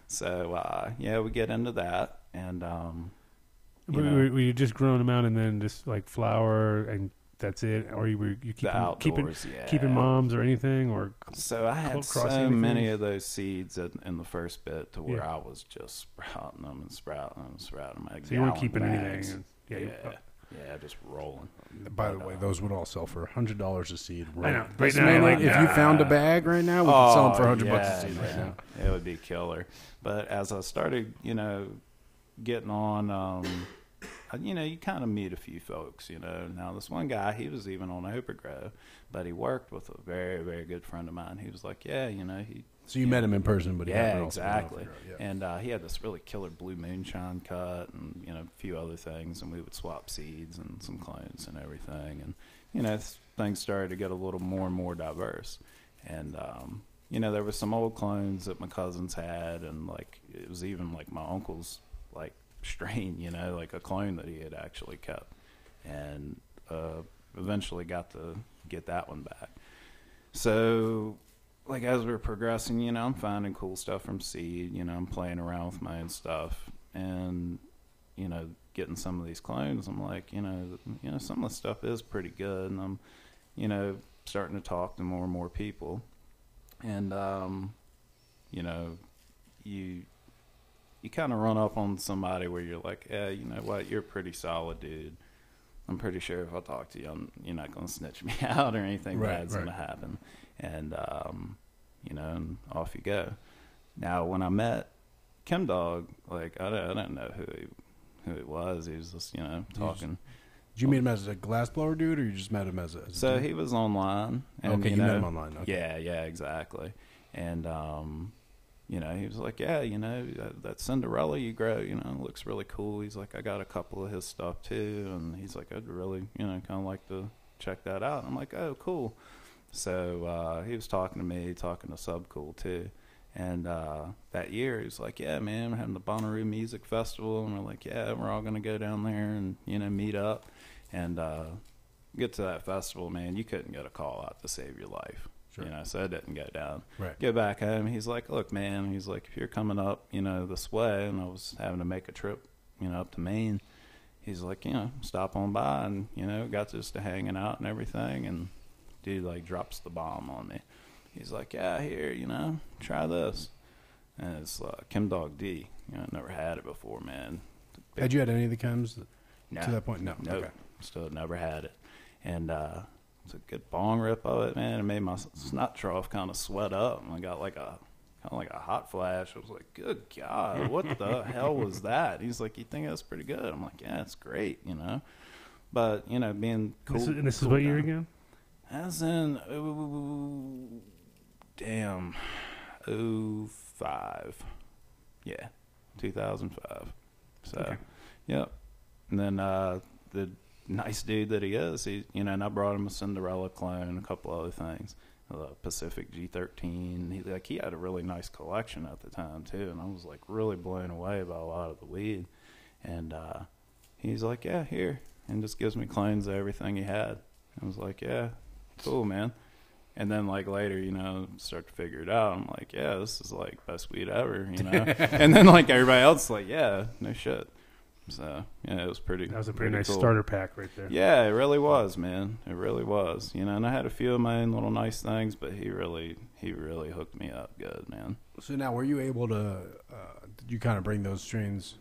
So we get into that, and Were you just growing them out and then just like flower and that's it, or you the keeping outdoors, yeah. keeping moms or anything, or So I had crossing so anything? many of those seeds in the first bit to where Yeah. I was just sprouting them and sprouting them and sprouting them. so you weren't gallon keeping bags. anything. Yeah, you- just rolling. By the way, those would all sell for $100 a seed. I know. Right This now, minute, like, if you found a bag right now, we could sell them for $100 yeah, a seed right man. now. It would be killer. But as I started, getting on, you kind of meet a few folks, Now, this one guy, he was even on Overgrow, but he worked with a very, very good friend of mine. He was like, yeah, he... So you met him in person, but he Yeah, happened also to know exactly. Overgrow, yeah. And he had this really killer blue moonshine cut and, a few other things. And we would swap seeds and some clones and everything. And, things started to get a little more and more diverse. And, there were some old clones that my cousins had. And, like, it was even, like, my uncle's, like, strain, like a clone that he had actually kept. And eventually got to get that one back. So... like as we're progressing, I'm finding cool stuff from seed. I'm playing around with my own stuff, and getting some of these clones. I'm like, some of the stuff is pretty good, and I'm, starting to talk to more and more people, and you kind of run up on somebody where you're like, yeah, you know what, you're a pretty solid dude. I'm pretty sure if I talk to you, you're not going to snitch me out or anything bad's going to happen. And, and off you go. Now, when I met Kim Dog, like I didn't know who he was. He was just talking. Did you meet him as a glassblower dude, or you just met him as a So dude? he was online. And, Okay, you met him online. Okay. Yeah, exactly. And he was like, yeah, that Cinderella you grow, looks really cool. He's like, I got a couple of his stuff too, and he's like, I'd really, kind of like to check that out. And I'm like, oh, cool. So he was talking to me, talking to Subcool too. And that year, he was like, yeah, man, we're having the Bonnaroo Music Festival. And we're like, yeah, we're all going to go down there and, meet up. And get to that festival, man, you couldn't get a call out to save your life. Sure. So it didn't go down. Right. Get back home. He's like, look, man, he's like, if you're coming up, this way, and I was having to make a trip, up to Maine, he's like, stop on by. And, got just to hanging out and everything. And dude, like, drops the bomb on me. He's like, yeah, here, try this. And it's Kim Dog D. I never had it before, man. Had you had any of the chems No. to that point? No. Nope. Okay. Still never had it. And it's a good bong rip of it, man. It made my snot trough kind of sweat up. And I got like a hot flash. I was like, good God, what the hell was that? He's like, you think that's pretty good? I'm like, yeah, it's great, But, being cool. This is cool what year down. again? As in, 05. Yeah, 2005. So, Okay. Yep. And then the nice dude that he is, and I brought him a Cinderella clone, a couple other things, Pacific G13. He had a really nice collection at the time too, and I was like really blown away by a lot of the weed. And he's like, yeah, here, and just gives me clones of everything he had. I was like, yeah, cool, man. And then like later, start to figure it out. I'm like, yeah, this is like best weed ever, And then like everybody else is like, yeah, no shit. So yeah, it was pretty. That was a pretty nice cool. starter pack right there. Yeah, it really was, man. It really was. And I had a few of my own little nice things, but he really hooked me up good, man. So now, were you able to? Did you kind of bring those strains?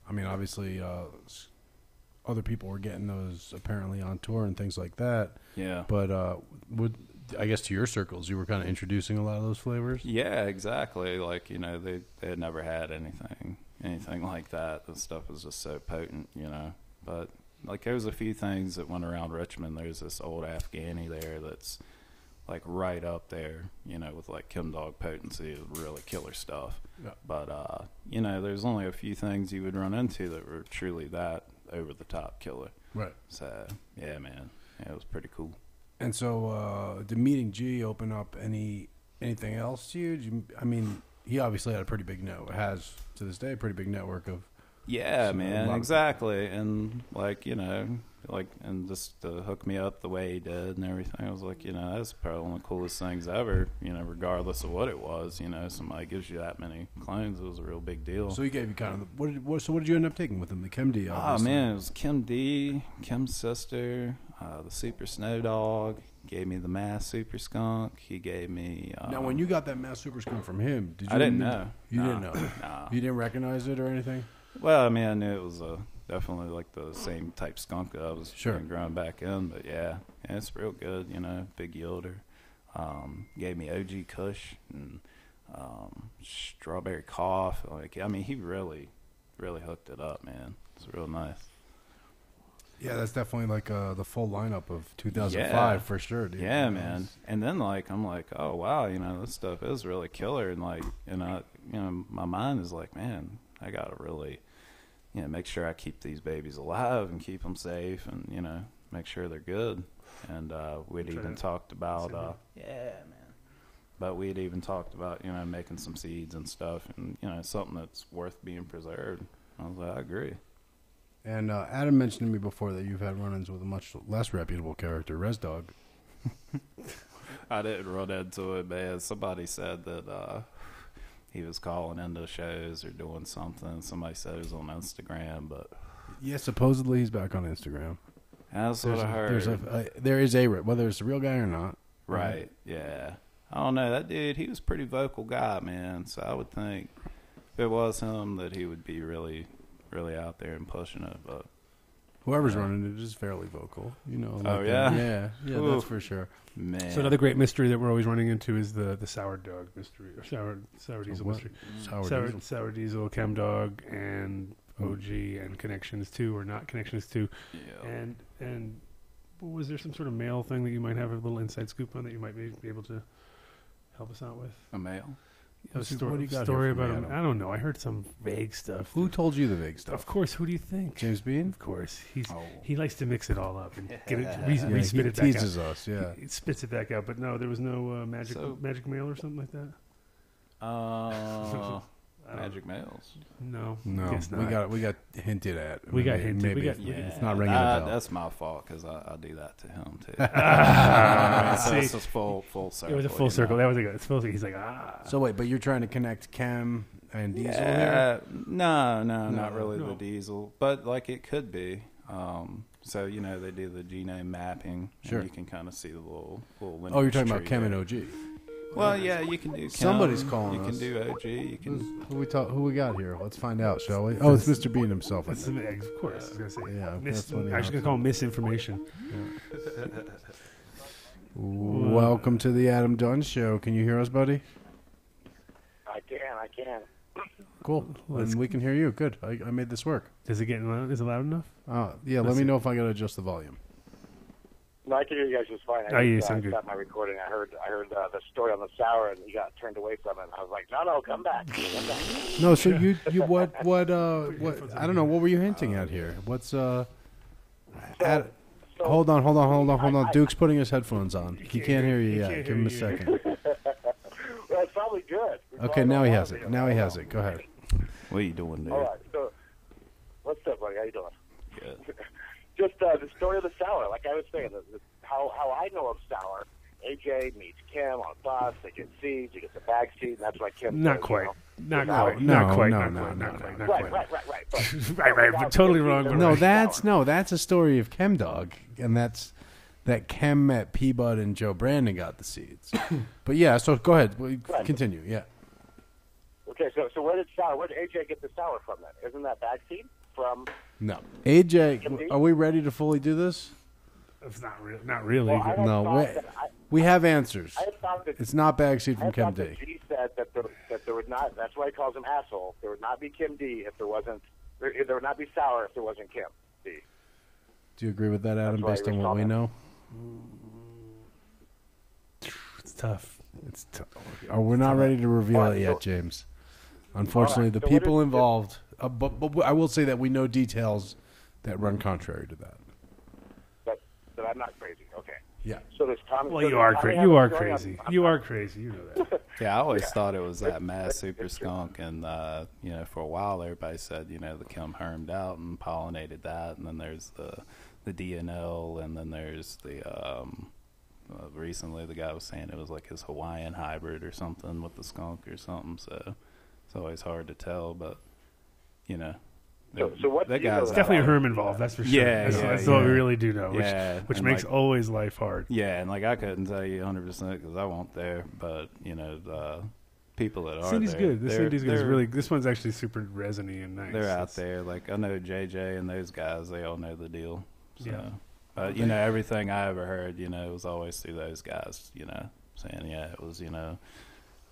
I mean, obviously, other people were getting those apparently on tour and things like that. Yeah. But I guess to your circles, you were kind of introducing a lot of those flavors. Yeah, exactly. Like they had never had anything like that. The stuff was just so potent, But like there was a few things that went around Richmond. There's this old Afghani there that's like right up there, with like Kim Dog potency, really killer stuff. Yeah. But there's only a few things you would run into that were truly that over the top killer. Right. So yeah, man, it was pretty cool. And so, did Meeting G open up anything else to you? I mean, he obviously had a pretty big network, has to this day a pretty big network of. Yeah, So, man, exactly. And and just to hook me up the way he did and everything, I was like, that's probably one of the coolest things ever, regardless of what it was, somebody gives you that many clones, it was a real big deal. So he gave you kind of what did you end up taking with him? The Kim D, Oh, obviously. man, it was Kim D, Kim's sister, the Super Snow Dog, gave me the Mass Super Skunk, he gave me... Now, when you got that Mass Super Skunk from him, did you? I didn't know. You Nah. didn't know? Nah. You didn't recognize it or anything? Well, I mean, I knew it was definitely like the same type skunk that I was Sure. growing back in, but yeah, it's real good, big yielder. Gave me OG Kush and Strawberry Cough. He really, really hooked it up, man. It's real nice. Yeah, that's definitely like the full lineup of 2005 Yeah. for sure, dude. Yeah, man. And then I'm like, oh wow, this stuff is really killer, and my mind is like, man, I gotta really, make sure I keep these babies alive and keep them safe, and make sure they're good. And we'd even talked about, yeah, man. But we'd even talked about, making some seeds and stuff, and something that's worth being preserved. I was like, I agree. And Adam mentioned to me before that you've had run-ins with a much less reputable character, Res Dog. I didn't run into it, man. Somebody said that he was calling into shows or doing something. Somebody said he was on Instagram, but Yeah, supposedly he's back on Instagram. that's what I heard. There is a whether it's a real guy or not. Right, yeah. I don't know. That dude, he was a pretty vocal guy, man. So I would think if it was him that he would be really, really out there and pushing it. But Whoever's running it is fairly vocal. Oh, yeah? Yeah, that's Ooh. for sure. Man. So another great mystery that we're always running into is the sour dog mystery, or sour diesel What? mystery. Sour diesel. Sour diesel, Chem Dog, and OG, and Connections 2 or not Connections 2. Yeah. And was there some sort of mail thing that you might have a little inside scoop on that you might be able to help us out with? A male? A What do story, you got story here from about him. Adam? I don't know. I heard some vague stuff. Who told you the vague stuff? Of course. Who do you think? James Bean? Of course. Oh. He likes to mix it all up and get it, Yeah, re-spit he it back out. teases us. Yeah. He spits it back out. But no, there was no magic mail or something like that. Magic males. No, No, guess we not. got hinted at. We got hinted. Maybe We got- it's not ringing a bell. That's my fault because I do that to him too. So See, it's just full circle. it was a full you circle. know? That was a good. It's supposed to. He's like So wait, but you're trying to connect Chem and Diesel here? Yeah, no, not really no. the diesel, but like it could be. So they do the genome mapping. Sure. And you can kind of see the little. Oh, you're talking about tree Chem there. and OG. Well, yeah, you can do. Chem, Somebody's calling You us. can do OG. You can. Who we got here? Let's find out, shall we? Oh, it's Mr. Bean himself. I That's think. of course. I was gonna say. Yeah, Mis- that's what he I was gonna call him misinformation. Welcome to the Adam Dunn Show. Can you hear us, buddy? I can. Cool. Let's- And we can hear you. Good. I made this work. Is it getting loud? Is it loud enough? Yeah, let Let's me see. know if I got to adjust the volume. No, I can hear you guys just fine. Oh, you sound good. Got my recording. I heard the story on the sour, and you got turned away from it. And I was like, no, come back. Come back. No, so you what I don't know, what were you hinting at here? What's hold on. Duke's putting his headphones on. He can't hear you yet. Give him a second. Well, it's probably good. Okay, now he has it. Now he has it. Go ahead. What are you doing there? All right. So, what's up, buddy? How you doing? Good. Just the story of the sour. Like I was saying, how I know of sour. AJ meets Kim on a bus. They get seeds. He gets a bag seed, and that's why Kim. Not says, quite. Not No, quite. no, Not quite. no, Not no, quite. no, Not no. quite. Not Right. quite. But, Right, but totally wrong. That's a story of ChemDog, and that's that Chem met Peabud and Joe Brandon got the seeds. But yeah, so go ahead. Continue. Yeah. Okay, so where did AJ get the sour from then? Isn't that bag seed from? No. AJ, are we ready to fully do this? It's not real. Not really. Well, I had No, thought we- that We have answers. I had thought that It's not bag seed from I Chem thought D. that G said that there would not. That's why he calls him asshole. There would not be Kim D if there wasn't. There would not be sour if there wasn't Kim D. Do you agree with that, Adam, That's why based he on was what we talking. know? It's tough. It's oh, we're not ready to reveal All right, it yet, so- James. Unfortunately, All right, the so what people is- involved. But I will say that we know details that run contrary to that. That I'm not crazy. Okay. Yeah. So there's Tommy. Well, so you does are Tommy crazy. have You a are story on- crazy. You are crazy. You know that. Yeah, I always thought it was that mass super skunk, and for a while everybody said the Kim hermed out and pollinated that, and then there's the DNL, and then there's the recently the guy was saying it was like his Hawaiian hybrid or something with the skunk or something. So it's always hard to tell, but So what that do you know guy's about Definitely a out herm involved. That's for sure. Yeah, that's yeah, what we yeah. really do know. Yeah, Which and makes like- always life hard. Yeah, and I couldn't tell you 100% because I won't there, but the people that are Cindy's there, good. This Cindy's good. Is they're- really. This one's actually super resiny and nice. They're out It's- there. Like I know JJ and those guys. They all know the deal. So, Yeah. but everything I ever heard, was always through those guys. Saying it was.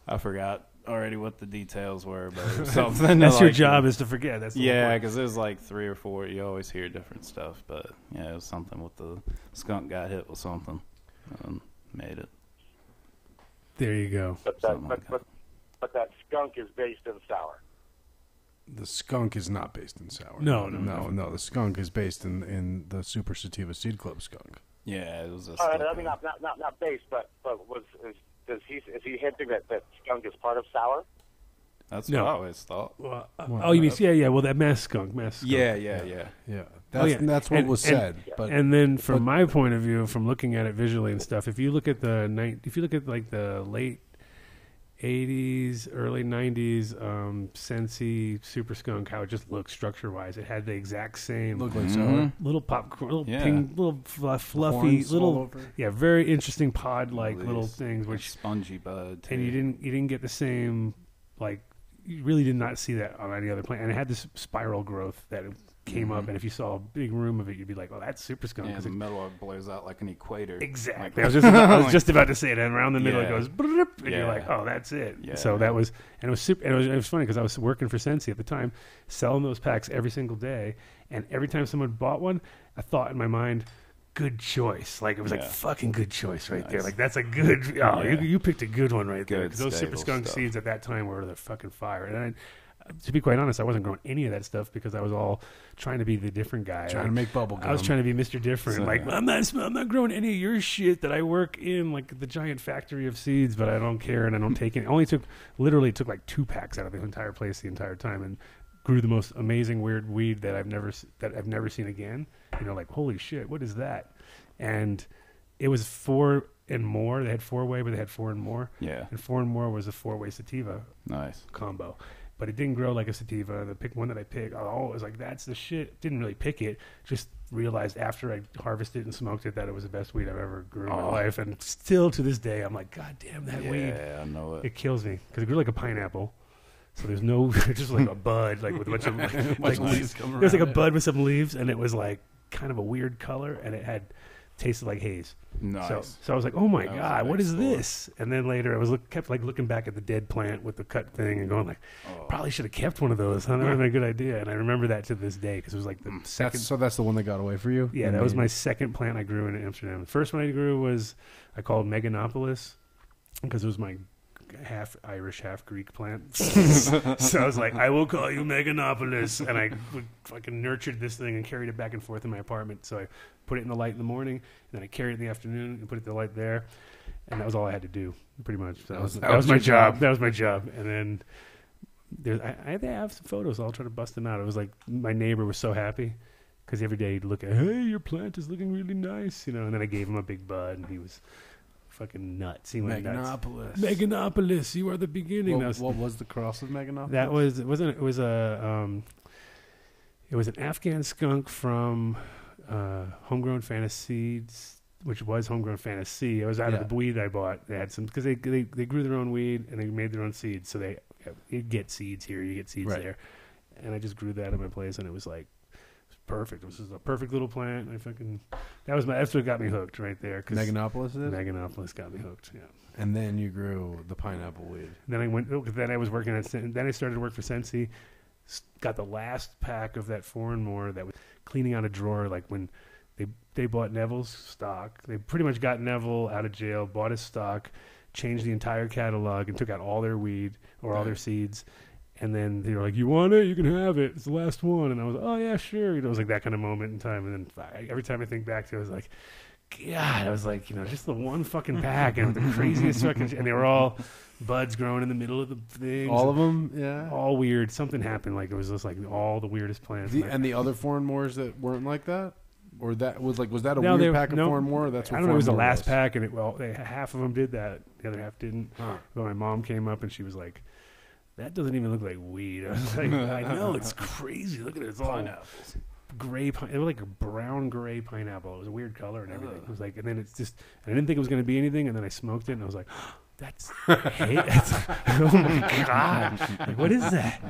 I forgot already what the details were, but it was something. That's your like- job is to forget. That's the whole Yeah, point. because there's like 3 or 4. You always hear different stuff, but it was something with the skunk got hit with something and made it. There you go. But Something like that. but that skunk is based in sour. The skunk is not based in sour. No. The skunk is based in the Super Sativa Seed Club skunk. Yeah, it was. All right, I mean not based, but is he hinting that skunk is part of sour? That's No. what I always thought. Well, What? oh, you mean yeah. Well, that mass skunk. Yeah. Yeah. Oh, That's what And- was and- said. But And then, from my point of view, from looking at it visually and stuff, if you look at like the late '80s, early '90s Sensi Super Skunk, how it just looked structure wise, it had the exact same look like Mhm. sour. little popcorn, little Yeah. pink, little fluffy, Horns all little over. very interesting pod like These little things, which spongy bud. and you too. didn't get the same, like, you really did not see that on any other plant, and it had this spiral growth that came up, and if you saw a big room of it, you'd be like, "Oh, that's super skunk." Yeah, 'Cause the middle of it blows out like an equator. exactly. Like, I was just about to say it. And around the middle, it Yeah. goes, "Brrrp," and you're Yeah. like, "Oh, that's it." Yeah. So that was, and it was super. And it was funny because I was working for Sensi at the time, selling those packs every single day, and every time someone bought one, I thought in my mind, "Good choice." Like it was like Yeah. fucking good choice right there. Nice. Like that's a good. Oh, Yeah. you picked a good one right there. Good, 'Cause those super stable skunk stuff. seeds at that time were the fucking fire. And to be quite honest, I wasn't growing any of that stuff because I was all trying to be the different guy. Trying to make bubble gum. I was trying to be Mr. Different. So, Like yeah. I'm not growing any of your shit that I work in, like the giant factory of seeds, but I don't care and I don't take it. It only took like 2 packs out of the entire place the entire time, and grew the most amazing weird weed that I've never seen again. You know, like holy shit, what is that? And it was 4 and more. They had 4-way, but they had 4 and more. Yeah, And 4 and more was a 4-way sativa nice. combo, but it didn't grow like a sativa. The one that I picked, oh, it was like that's the shit. Didn't really pick it. Just realized after I harvested and smoked it that it was the best weed I've ever grew in my Oh. life. And still to this day, I'm like, God damn that Yeah, weed! I know it. It kills me because it grew like a pineapple. So there's no just like a bud, like with a bunch of like leaves coming there's like a around it. bud with some leaves, and it was like kind of a weird color, and it tasted like haze. Nice. So I was like, oh my That was God, what next is door. this? And then later I was kept looking back at the dead plant with the cut thing and going like, Oh. probably should have kept one of those. Huh? That would have been a good idea. And I remember that to this day because it was like the second. That's the one that got away for you. Yeah, that was my second plant I grew in Amsterdam. The first one I grew was I called Meganopolis because it was my half Irish, half Greek plant. So I was like, I will call you Meganopolis. And I fucking nurtured this thing and carried it back and forth in my apartment. So I put it in the light in the morning, and then I carried it in the afternoon and put it in the light there. And that was all I had to do, pretty much. So that was my your job. That was my job. And then I have some photos. I'll try to bust them out. It was like my neighbor was so happy because every day he'd look at, hey, your plant is looking really nice, you know. And then I gave him a big bud, and he was fucking nuts. He went nuts. Meganopolis. Meganopolis, you are the beginning. What was the cross of Meganopolis? That was it was an Afghan skunk from Homegrown Fantasies, which was Homegrown Fantasy. It was out of the weed I bought. They had some because they grew their own weed and they made their own seeds. So you get seeds here, you get seeds there, and I just grew that in my place, and it was like perfect. It was just a perfect little plant. That's what got me hooked right there. Meganopolis did? Meganopolis got me hooked. Yeah. And then you grew the pineapple weed. Then I was working then I started to work for Sensi. Got the last pack of that 4 and more that was cleaning out a drawer. Like when they bought Neville's stock, they pretty much got Neville out of jail, bought his stock, changed the entire catalog, and took out all their weed or all their seeds. And then they were like, "You want it? You can have it. It's the last one." And I was like, "Oh yeah, sure." You know, it was like that kind of moment in time. And then every time I think back to it, I was like, God, I was like, just the one fucking pack and the craziest fucking, and they were all buds growing in the middle of the things. All of them, yeah. All weird. Something happened. Like it was just like all the weirdest plants. And the other foreign moors that weren't like that, or that was that a No, weird pack of foreign more? That's what I don't know. It was the foreign more last pack, and half of them did that. The other half didn't. Huh. But my mom came up and she was like, "That doesn't even look like weed." I was like, "I know, it's crazy. Look at it. It's all Pineapples. gray. It was like a brown gray pineapple. It was a weird color and everything. It was like, and then it's just. And I didn't think it was going to be anything, and then I smoked it, and I was like, "That's, oh my God! Like, what is that?"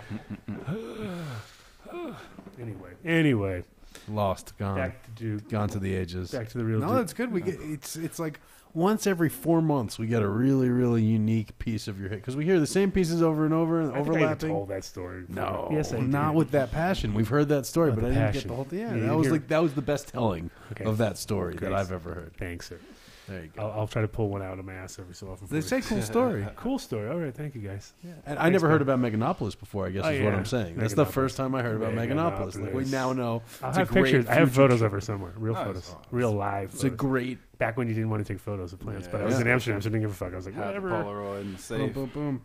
Anyway, Lost, gone, back to Duke. gone to the ages. Back to the real. No, Duke. that's good. We get it's like once every 4 months we get a really really unique piece of your hit because we hear the same pieces over and over and I think I overlapping. even told that story. No, yes, I not did. with that passion. We've heard that story, Not but the I didn't passion. get the whole thing. Yeah, Yeah, that you was hear- that was the best telling Okay. of that story that Thanks. I've ever heard. Thanks, sir. There you go. I'll try to pull one out of my ass every so often. They say cool story. Cool story. All right, thank you guys. And I never heard about Meganopolis before, I guess Oh, is what yeah. I'm saying. That's the Meganopolis. first time I heard about Meganopolis. Like, we Meganopolis. now know I'll it's a have great pictures. I have future photos trip. of her somewhere. Real Nice. photos. Real live. It's a photos. great Back when you didn't want to take photos of plants, but I was Yeah. in Amsterdam, so I didn't give a fuck. I was like, Have the whatever. Polaroid and boom, safe. boom, boom.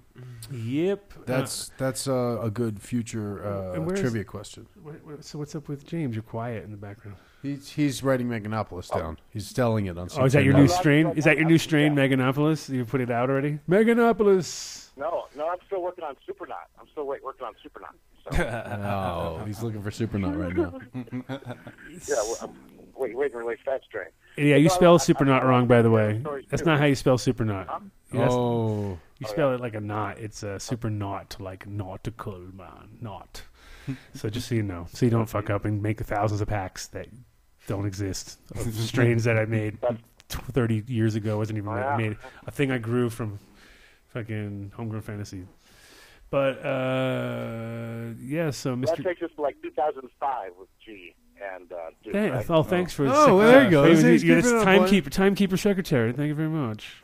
Yep. That's a good future and where's- trivia question. So what's up with James? You're quiet in the background. He's writing Meganopolis down. He's selling it on. Oh, is that your new Superman. strain? Is that your new strain, Meganopolis? You put it out already? Meganopolis. No, I'm still working on Supernaut. I'm still working on Supernaut. So, Oh, he's looking for Supernut right now. I'm waiting for Fat Strain. Yeah, you No, spell I- Supernut I- wrong, by the way. stories That's too. not how you spell Supernut. Huh? Yes. Oh, You spell it like a knot. It's a super knot, like nautical man. Knot. So just so you know, so you don't fuck up and make thousands of packs that don't exist of strains that I made 30 years ago. Wasn't even I made a thing I grew from fucking Homegrown Fantasy. But yeah, so Mr. That takes us to like 2005 with G and Duke, Hey, right? oh, thanks for there you go. You're the timekeeper secretary. Thank you very much.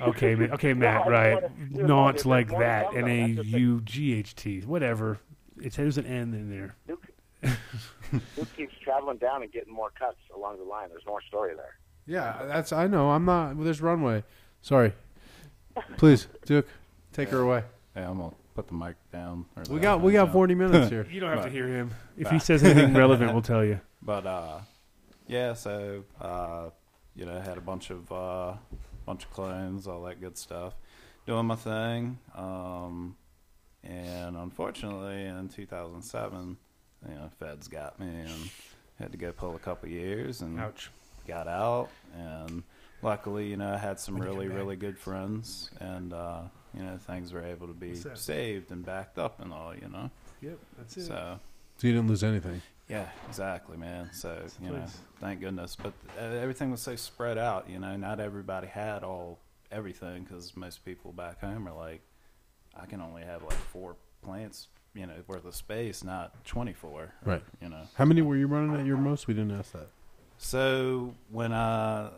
Okay, Matt. Right, not like that. NAUGHT, whatever. There's an N in there. Duke keeps traveling down and getting more cuts along the line. There's more story there. Yeah, I know. I'm not. There's runway. Sorry. Please, Duke, take her away. Yeah, I'm gonna put the mic down. We got 40 minutes here. You don't have to hear him. If he says anything relevant, we'll tell you. But yeah. So I had a bunch of clones, all that good stuff, doing my thing. And unfortunately, in 2007, feds got me and had to go pull a couple years and Ouch. got out. And luckily, I had some really good friends, and things were able to be saved and backed up and all. Yep, that's it. So you didn't lose anything. yeah, exactly, man. So thank goodness. But everything was so spread out. Not everybody had everything, because most people back home are like, I can only have like 4 plants, worth of space, not 24. Right. How many were you running at your most? We didn't ask that. So when I'd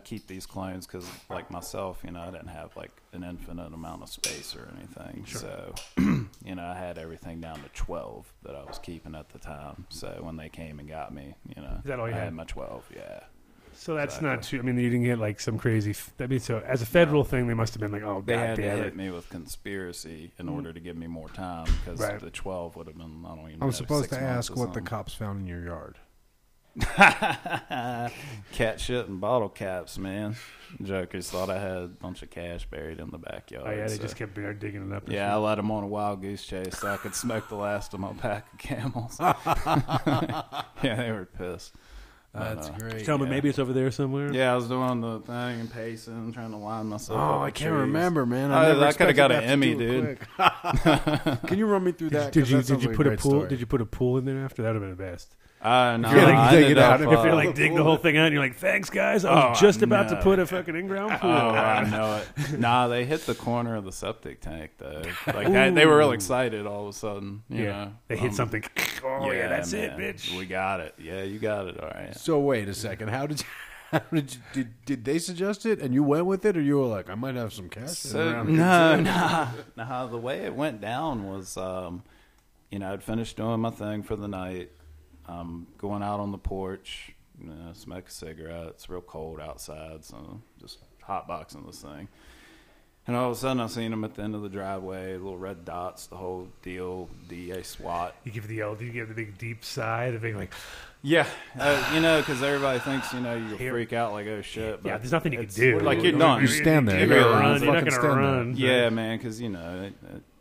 keep these clones because, like myself, I didn't have like an infinite amount of space or anything. Sure. So, I had everything down to 12 that I was keeping at the time. So when they came and got me, Is that all you I had? had my 12. Yeah. So that's not too. I mean, you didn't get like some crazy. So as a federal thing, they must have been like, oh, They god had to damn hit it. me with conspiracy in order to give me more time, because Right. the 12 would have been, I don't even know, I'm supposed 6 to months ask or what the something. cops found in your yard. Cat shit and bottle caps, man. Jokers thought I had a bunch of cash buried in the backyard. Oh yeah, they so- just kept digging it up. and Yeah, I let them on a wild goose chase so I could smoke the last of my pack of camels. Yeah, they were pissed. That's shit. great. Tell me, maybe it's over there somewhere. Yeah, I was doing the thing and pacing, trying to line myself up. Oh, I with can't trees. remember, man. I never coulda got expected an that to Emmy, do it dude. quick. Can you run me through that? Did 'Cause you that sounds like a put a great pool? story. Did you put a pool in there after? That would have been the best. No, If you're like, I dig ended it out, up, If you're Oh, like dig the whole thing out, and you're like, "Thanks, guys, I was Oh, just about to no. put a fucking in-ground pool." Oh, I know it. Nah, they hit the corner of the septic tank though. Like they were real excited all of a sudden. You know, they hit something. Oh yeah, that's it, man. bitch. We got it. Yeah, you got it. All right. So wait a second. How did did they suggest it and you went with it, or you were like, I might have some cash So, around? no. The way it went down was, I'd finished doing my thing for the night, going out on the porch, smoke a cigarette. It's real cold outside, so just hotboxing this thing. And all of a sudden, I seen him at the end of the driveway, little red dots, the whole deal, DEA SWAT. You give the do you give the big deep sigh, the big like, Yeah, because everybody thinks, you'll freak out like, oh shit. But yeah, there's nothing you can it's- do. Like, you're done. You stand there. You're You're gonna gonna run. You're not fucking gonna stand there. run. Yeah, man, because,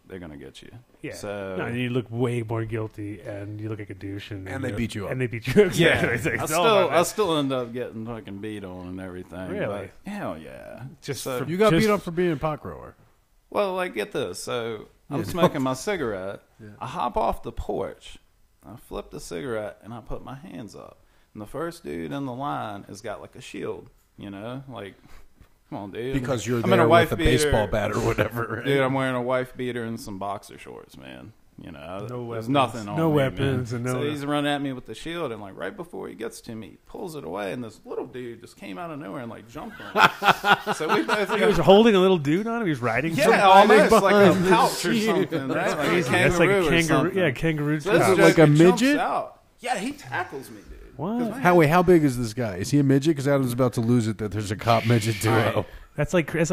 they're going to get you. Yeah. So, No, and you look way more guilty, and you look like a douche, and they beat you up. And they beat you up. yeah, It's like, I oh, my still end up getting fucking beat on and everything. Really? But, hell yeah. Just So- for- You got Just- beat up for being a pot grower. Well, like, get this. So I'm smoking my cigarette. I hop off the porch. I flip the cigarette, and I put my hands up. And the first dude in the line has got, like, a shield, like, come on, dude. Because you're I'm in there a with wife a beater. baseball bat or whatever. Right? Dude, I'm wearing a wife beater and some boxer shorts, man. No there's weapons. nothing on No me, weapons man. and no- So he's running at me with the shield, and like right before he gets to me, he pulls it away, and this little dude just came out of nowhere and like jumped on me. So we both He was holding a little dude on him. He was riding. yeah, something. almost like a behind the pouch or shield. something, right? Like a Crazy. That's like a kangaroo or kangaroo. something. Yeah, kangaroo. So this style. like a joker jumps midget? out. Yeah, he tackles me, dude. What? How big is this guy? Is he a midget? Because Adam's about to lose it that there's a cop midget duo. That's like a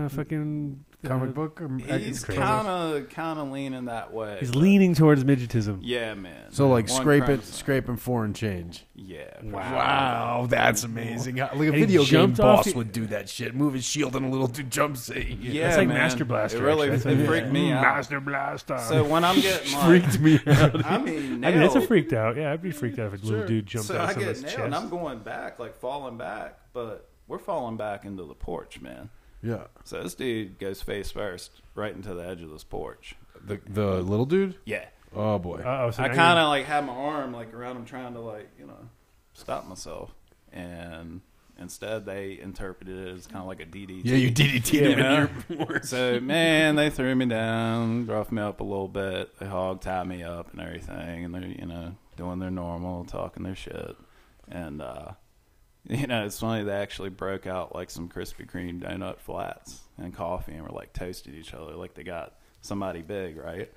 fucking Comic book? Or He's kind of leaning that way. He's but- leaning towards midgetism. Yeah, man. So like One scraping crime. foreign change. Yeah. Wow, that's amazing. Like a he video game jumped off boss the- would do that shit. Move his shield and a little dude jumps in. Yeah, That's like man. Master Blaster. It really actually. it freaked me out. Master Blaster. So when I'm getting like, Freaked me out. I mean, nailed. I mean, that's a freaked out. Yeah, I'd be freaked out if a little dude jumped So out I of get someone's nailed, chest. and I'm going back, like falling back, but we're falling back into the porch, man. Yeah. So this dude goes face first right into the edge of this porch. The little dude? Yeah. Oh, boy. Uh-oh, so I now kind of like had my arm like around him trying to like, stop myself. And instead they interpreted it as kind of like a DDT. Yeah, you DDT'd him in your porch. So, man, they threw me down, roughed me up a little bit. They hog-tied me up and everything. And they're, doing their normal, talking their shit. And, it's funny, they actually broke out like some Krispy Kreme donut flats and coffee and were like toasted each other like they got somebody big, right?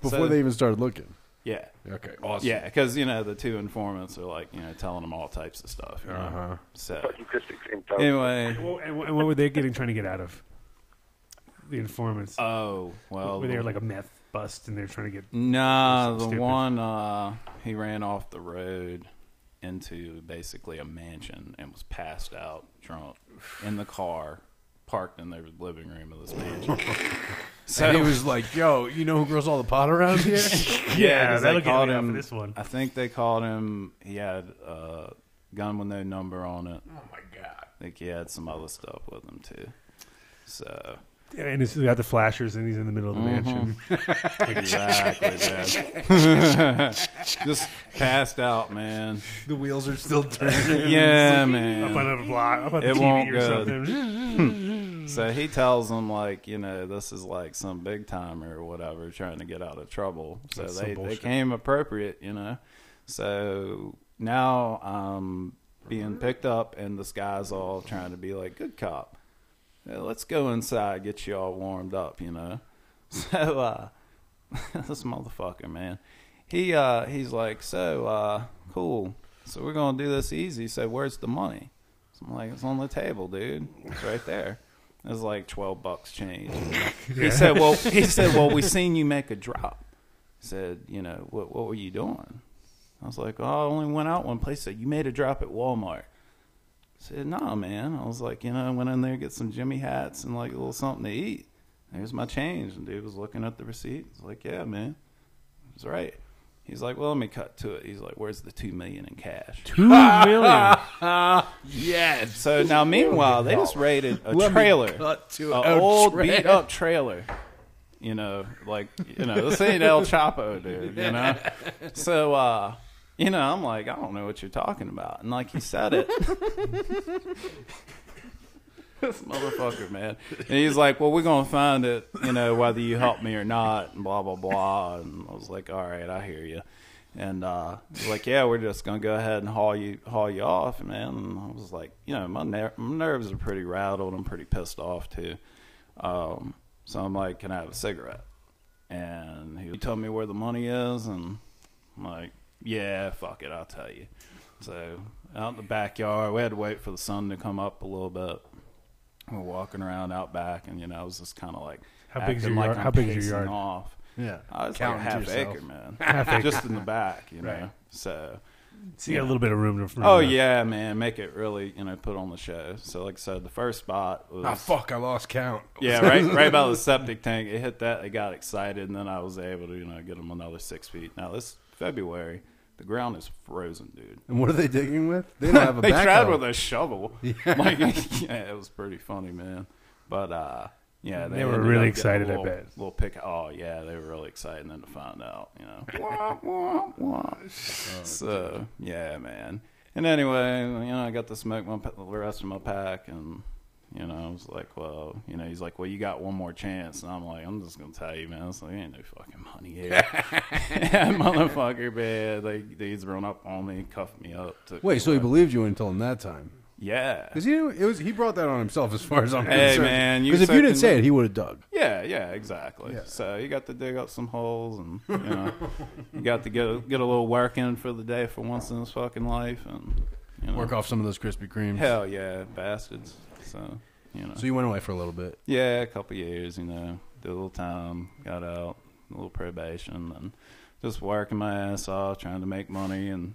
Before they even started looking. Yeah. Okay, awesome. Yeah, because, the two informants are like, telling them all types of stuff. Uh-huh. So, Fucking Krispy Kreme toast. anyway. Well, and what were they trying to get out of the informants? Oh, well. were they like a meth bust and they're trying to get? Nah, the Stupid. one, he ran off the road into basically a mansion and was passed out drunk in the car parked in their living room of this mansion. So he was like, yo, you know who grows all the pot around here? Yeah, 'cause that'll they get called me off him of this one. I think they called him, he had a gun with no number on it. Oh, my God. I think he had some other stuff with him too. So Yeah, and he's got the flashers and he's in the middle of the mansion. exactly, man. Just passed out, man. The wheels are still turning. Yeah, Up man. on a block, up on the It TV won't or go. something. So he tells them like, this is like some big timer or whatever trying to get out of trouble. So That's some they bullshit. came appropriate, So now I'm being picked up and this guy's all trying to be like good cop. Let's go inside, get you all warmed up, So this motherfucker, man. He's like, so cool. So we're gonna do this easy. So where's the money? So I'm like, it's on the table, dude. It's right there. It was like $12 change. He said, well, we seen you make a drop. He said, what were you doing? I was like, oh, I only went out one place. He said, you made a drop at Walmart. I said, no, man. I was like, I went in there to get some Jimmy hats and like a little something to eat. Here's my change. And dude was looking at the receipt. I was like, yeah, man. That's right. He's like, well, let me cut to it. He's like, where's the $2 million in cash? $2 million. Yes. So now, meanwhile, they just raided a trailer, Cut to an old beat up trailer. This ain't El Chapo, dude. So, I'm like, I don't know what you're talking about. And like he said it. This motherfucker, man. And he's like, well, we're going to find it, whether you help me or not, and blah, blah, blah. And I was like, all right, I hear you. And he's like, yeah, we're just going to go ahead and haul you off, man. And I was like, my nerves are pretty rattled. I'm pretty pissed off, too. So I'm like, can I have a cigarette? And he told me where the money is, and I'm like, yeah, fuck it, I'll tell you. So out in the backyard, we had to wait for the sun to come up a little bit. We're walking around out back, and I was just kind of like, How big is acting your like yard? I'm How big is your pacing yard? Off. Yeah. I was Counting like to half yourself. acre, man. Half acre. Just in the back, Right. So. So you got a little bit of room to. Oh yeah, man, make it really, put on the show. So like I said, the first spot was. Ah, fuck, I lost count. Yeah, right about the septic tank. It hit that. They got excited, and then I was able to, get them another 6 feet. Now this February, the ground is frozen, dude. And what are they digging with? They don't have a They tried backhoe. with a shovel. Yeah. It was pretty funny, man. But yeah, They were ended really up getting excited, a I little, bet. Little pick. Oh yeah, they were really excited. And then to find out, Wah, wah, wah. So yeah, man. And anyway, I got to smoke the rest of my pack, and I was like, well, he's like, well, you got one more chance, and I'm like, I'm just gonna tell you, man, it's like, ain't no fucking money here. That motherfucker, man, these run up on me, cuffed me up. Wait, so he believed you until in that time? Yeah. Because he brought that on himself as far as I'm Hey, concerned. man, you Because if you didn't second- say it, he would have dug. Yeah, exactly. Yeah. So you got to dig up some holes, and you got to get a little work in for the day for once in his fucking life, and Work off some of those Krispy Kremes. Hell yeah, bastards. So So you went away for a little bit. yeah, a couple years, did a little time, got out, a little probation, and just working my ass off, trying to make money, and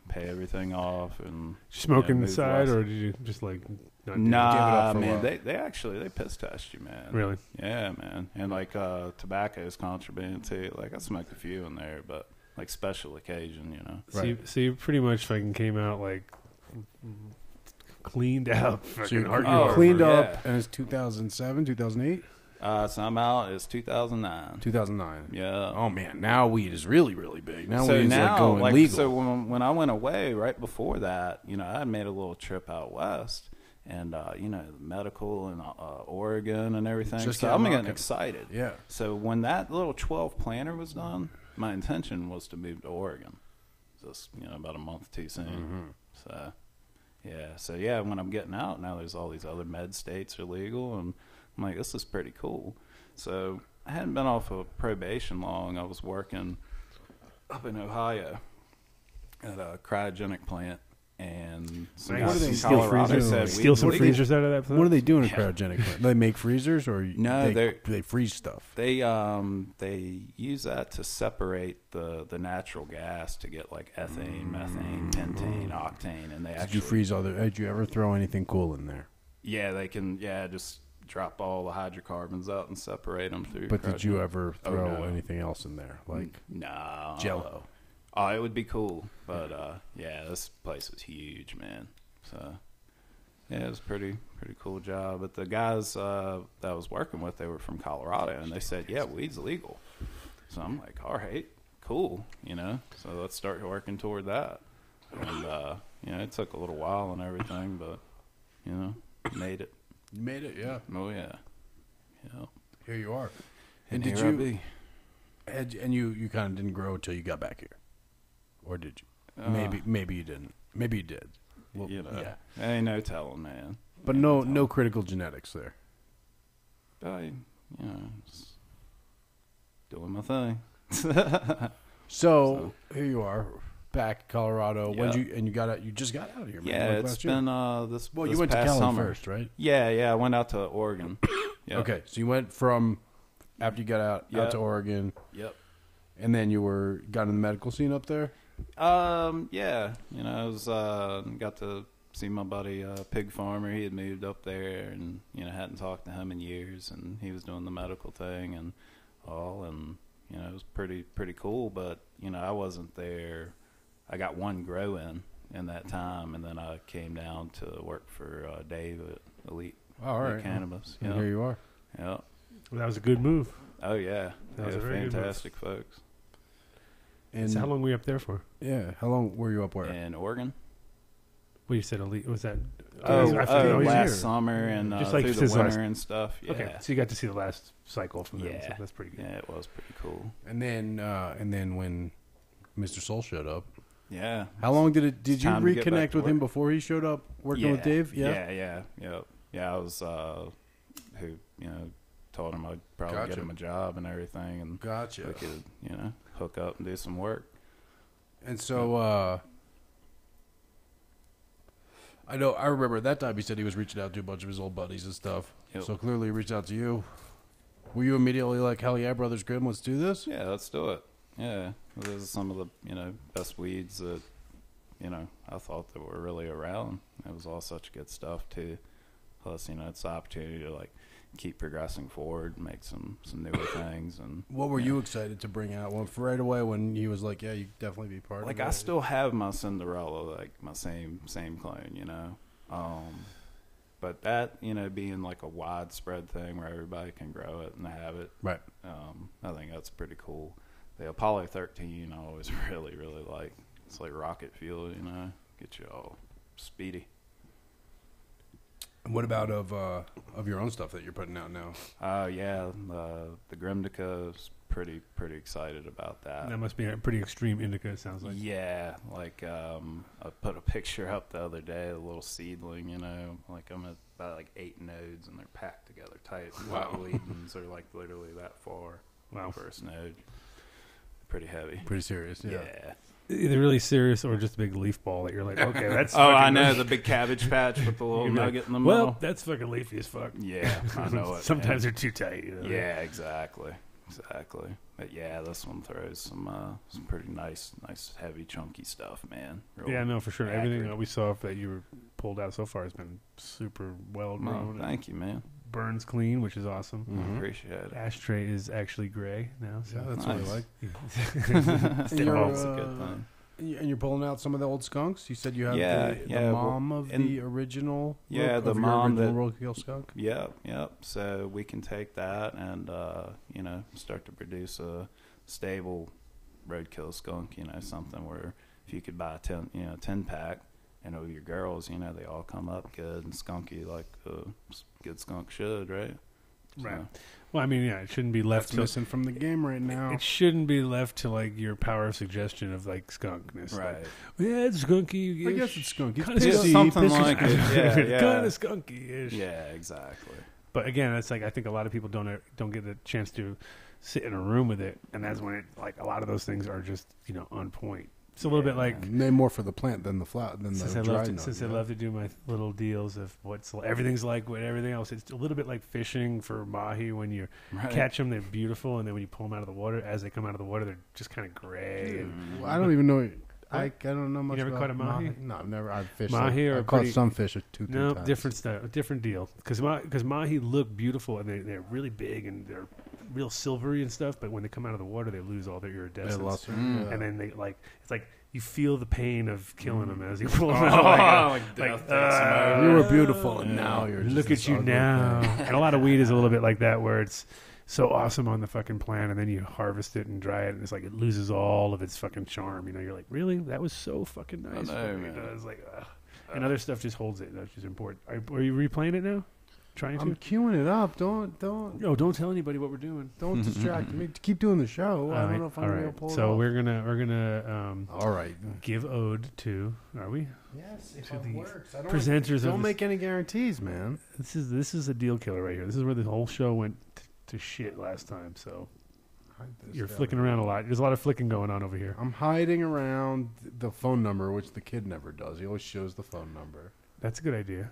pay everything off, and Smoking move inside, west. or did you just like? Not do Nah, for a man, while. they piss test you, man. Really? Yeah, man. And like tobacco is contraband too. Like I smoked a few in there, but like special occasion, So you pretty much fucking came out cleaned out. So Fucking you hardcore. cleaned yeah. up, and it's 2007, 2008, So I'm out. It's 2009. 2009. Yeah. Oh man, now weed is really, really big. Now So weed is now, like going like, legal. so when I went away right before that, you know, I had made a little trip out west, and you know, medical and Oregon and everything. Just So getting I'm getting rocking. excited. Yeah. So when that little 12 planter was done, my intention was to move to Oregon. Just, you know, about a month too soon. Mm-hmm. So yeah. When I'm getting out now, there's all these other med states are legal, and I'm like, this is pretty cool. So I hadn't been off of probation long. I was working up in Ohio at a cryogenic plant, and some Nice. guys What are they- from steal Colorado freezers? said, Steal some "We- freezers out of that place? What are they doing in Yeah. cryogenic plant? They make freezers, or No, they freeze stuff. They use that to separate the natural gas to get like ethane, methane, pentane, octane, and they Did actually you freeze other? Did you ever throw anything cool in there? Yeah, they can. Yeah, just drop all the hydrocarbons out and separate them through. But did you cryogenic. ever Oh, throw no. anything else in there, like No Jello? Oh, it would be cool, but yeah, this place was huge, man. So yeah, it was pretty cool job. But the guys that I was working with, they were from Colorado, and they said, "Yeah, weed's legal." So I'm like, "All right, cool," you know. So let's start working toward that. And you know, it took a little while and everything, but you know, made it. You made it, yeah. Oh yeah, yeah. Here you are. And did here I you? be. And you kind of didn't grow until you got back here, or did you? Uh, Maybe you didn't. Maybe you did. Well, You know, yeah. ain't no telling, man. But Ain't no telling. critical genetics there. I, you know, just doing my thing. So here you are, back in Colorado. When Yeah. you got out? You just got out of here, man. Yeah, like it's last year. been this. Well, this you went to past Cali summer. first, right? Yeah, I went out to Oregon. Yep. Okay, so you went from after you got out Yep. to Oregon, Yep. and then you got in the medical scene up there. Yeah, you know, I was got to see my buddy Pig Farmer. He had moved up there, and you know, hadn't talked to him in years, and he was doing the medical thing and all, and you know, it was pretty cool. But you know, I wasn't there. I got one grow in that time, and then I came down to work for Dave at Elite All right, Cannabis. and Yeah, here you are. yeah. That was a good move. Oh yeah, That was yeah, a very good move. fantastic folks And So how long were you up there for? Yeah, how long were you up where? in Oregon. Well, you said elite. Was that? Oh, I forget. he's last here. summer and Just like through the since winter last- and stuff. Yeah. Okay, so you got to see the last cycle from them. So Yeah. that's pretty good. Yeah, it was pretty cool. And then when Mr. Soul showed up, Yeah. how long did you time to get back reconnect to with him work. before he showed up working with Dave? Yeah. I was who, you know, told him I'd probably Gotcha. get him a job and everything, and Gotcha. we could, you know, hook up and do some work. And so I remember at that time he said he was reaching out to a bunch of his old buddies and stuff. Yep. So clearly he reached out to you. Were you immediately like, hell yeah, Brothers Grimm, let's do this? Yeah, let's do it. Yeah, those are some of the, you know, best weeds that, you know, I thought that were really around. It was all such good stuff too. Plus, you know, it's the opportunity to like keep progressing forward, make some newer things, and What were yeah. you excited to bring out? Well, right away when he was like, yeah, you definitely be part like of it. I still have my Cinderella, like my same clone, you know. But that, you know, being like a widespread thing where everybody can grow it and have it, Right. I think that's pretty cool. The Apollo 13, I always really like. It's like rocket fuel, you know, get you all speedy. And what about of your own stuff that you're putting out now? Yeah, the Grimdica is pretty excited about that. That must be a pretty extreme indica. It sounds like. Yeah, like I put a picture up the other day, a little seedling, you know, like I'm at about like 8 nodes and they're packed together tight. Wow. Wow. Leadings are like literally that far. Wow. First node. Pretty heavy. Pretty serious, yeah. Yeah. Either really serious or just a big leaf ball that you're like, okay, that's. Oh, fucking I know, the big cabbage patch with the little You'd be like, nugget in the well, middle. that's fucking leafy as fuck. Yeah, I know it. Sometimes man. they're too tight. You know? Yeah, exactly. But yeah, this one throws some pretty nice, heavy, chunky stuff, man. Real Yeah, no, for sure. accurate. Everything that we saw that you were pulled out so far has been super well Well, grown. thank you, man. Burns clean, which is awesome. Mhm. Appreciate it. Ashtray is actually gray now. So Yeah, that's Nice. what I like. Stay You're, home. That's a good thing. And you're pulling out some of the old skunks. You said you have the mom of the original. Yeah, look the of your mom original that roadkill skunk. Yep. So we can take that and start to produce a stable roadkill skunk. Something where if you could buy a 10 pack, and over your girls, they all come up good and skunky like a good skunk should, right? Right. So, Well, I mean, yeah, it shouldn't be left That's to missing from the game right now. It shouldn't be left to like your power of suggestion of like skunkness. right. Like, yeah, it's skunky. I guess it's skunky. It's Kinda pissy, something pissy like skunk. it. Yeah. kind of skunky-ish. Yeah, exactly. But again, it's like I think a lot of people don't get the chance to sit in a room with it, and that's when it like a lot of those things are just on point. It's a little bit like Name more for the plant than the flower than since the I dry love to, nut, since you I know? love to do my little deals of everything's like with everything else. It's a little bit like fishing for mahi when you Right. catch them, they're beautiful, and then when you pull them out of the water, as they come out of the water, they're just kind of gray. And Well, I don't even know. I don't know much. never about caught a mahi? No, I've never. I've fished. Mahi are I've caught pretty- some fish two, three no, times. different style, different deal. Because mahi look beautiful and they're really big and they're real silvery and stuff. But when they come out of the water, they lose all their They're iridescence, luster, Mm. yeah. and then it's like you feel the pain of killing them as you pull them out. like death takes uh, You were beautiful, and now you're just look this at you ugly now. thing. And a lot of weed is a little bit like that, where it's so awesome on the fucking plant, and then you harvest it and dry it, and it's like it loses all of its fucking charm. You're like, really? That was so fucking nice. know, for me. man. It's like, and other stuff just holds it. That's just important. Are you replaying it now? Trying to? I'm queuing it up. Don't No, don't tell anybody what we're doing. distract me. Keep doing the show. I All don't know if I'm all gonna right. pull it So off. we're gonna All right. give ode to. Are we? Yes, To the works. I presenters of Don't this- make any guarantees, man. This is a deal killer right here. This is where the whole show went to shit last time. So you're flicking around a lot. There's a lot of flicking going on over here. I'm hiding around the phone number, which the kid never does. He always shows the phone number. That's a good idea.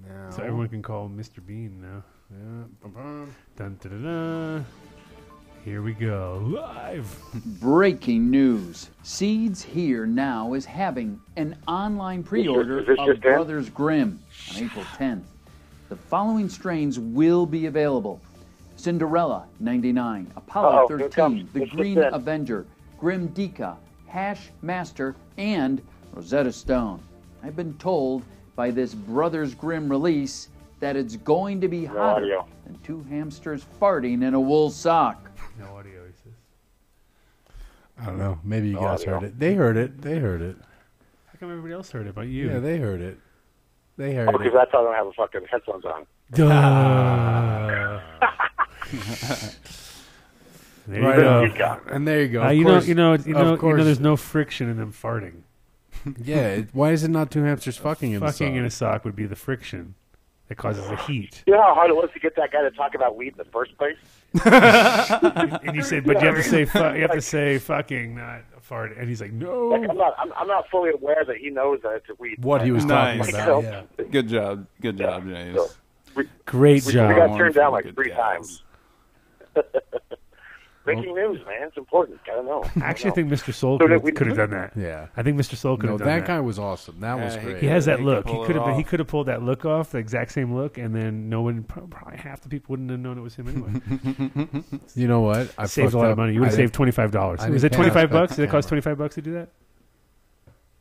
Now, So everyone can call Mr. Bean now. Yeah. Bum-bum. Dun, da, da, da. Here we go. Live. Breaking news. Seeds Here Now is having an online pre-order Is this of just in? Brothers Grimm on April 10th. The following strains will be available. Cinderella, 99. Apollo, Uh-oh, here it 13. comes. The It's just Green in. Avenger. Grim Dika. Hash Master. And Rosetta Stone. I've been told by this Brothers Grimm release that it's going to be hotter audio. than two hamsters farting in a wool sock. No audio, he says. I don't know. Maybe you guys audio. heard it. They heard it. They heard it. How come everybody else heard it but you? Yeah, they heard it. They heard Because it. that's how I don't have the fucking headphones on. Duh. There Right you go. on. You got it. And there you go. You know, there's no friction in them farting. Yeah. Why is it not two hamsters fucking in the Fucking in a sock? sock would be the friction that causes the heat. You know how hard it was to get that guy to talk about weed in the first place? And you say, but you have to say, you have to say fucking, not fart. And he's like, no. Like, I'm not fully aware that he knows that it's a weed. What he was Nice. talking about. Yeah. Good job, James. So, Great we job. got turned down like Good 3 guys. times. Breaking news, man. It's important. Gotta know. Actually, I think Mr. Soul So could that we- have done that. Yeah. I think Mr. Soul could No, have done that that. guy was awesome. That was Yeah, great. He has that He look. could He pull could it have. He off. could have pulled that look off, the exact same look, and then no one, probably half the people wouldn't have known it was him anyway. You know what? I Saved a fucked lot up. of money. You would have I saved didn't- $25. I Was it didn't pay $25? respect Did it cost to $25 to do that?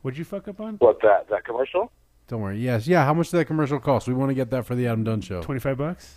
What'd you fuck up on? What, that commercial? Don't worry. Yes. Yeah. How much did that commercial cost? We want to get that for the Adam Dunn show. $25?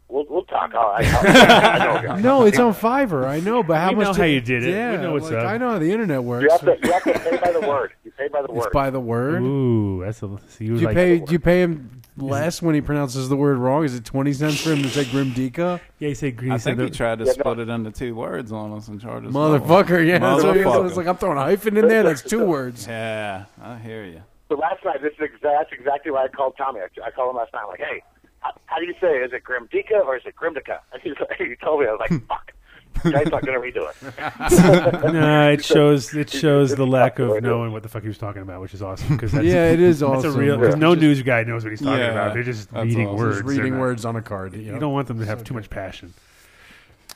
We'll talk. I know, guys. No, it's on Fiverr. I know, but how We much? know did- how you did it. Yeah, We know what's like, up. I know how the internet works. You have to pay by the word. You pay by the It's word. by the word. Ooh, that's a. So you Do was you like, pay? Do you pay him less when he pronounces the word wrong? Is it 20 cents for him to say Grim Dika? Yeah, you say green. I think he tried to Yeah, no. split it into 2 words on us and charge us. Motherfucker, yeah. That's what he Motherfucker. was like, I'm throwing a hyphen in there. That's 2 words. Yeah, I hear you. So last night, that's exactly why I called Tommy. I called him last night. I'm like, hey, how do you say it? Is it Grim Dika or is it Grimdica? And he told me. I was like, fuck. The guy's not going to redo it. No, it shows the lack of knowing what the fuck he was talking about, which is awesome. Because Yeah, it is That's awesome. a real. Because no news guy knows what he's talking Yeah, about. They're just that's reading awesome. words. Just They're reading not- words on a card. You don't want them to have too much passion.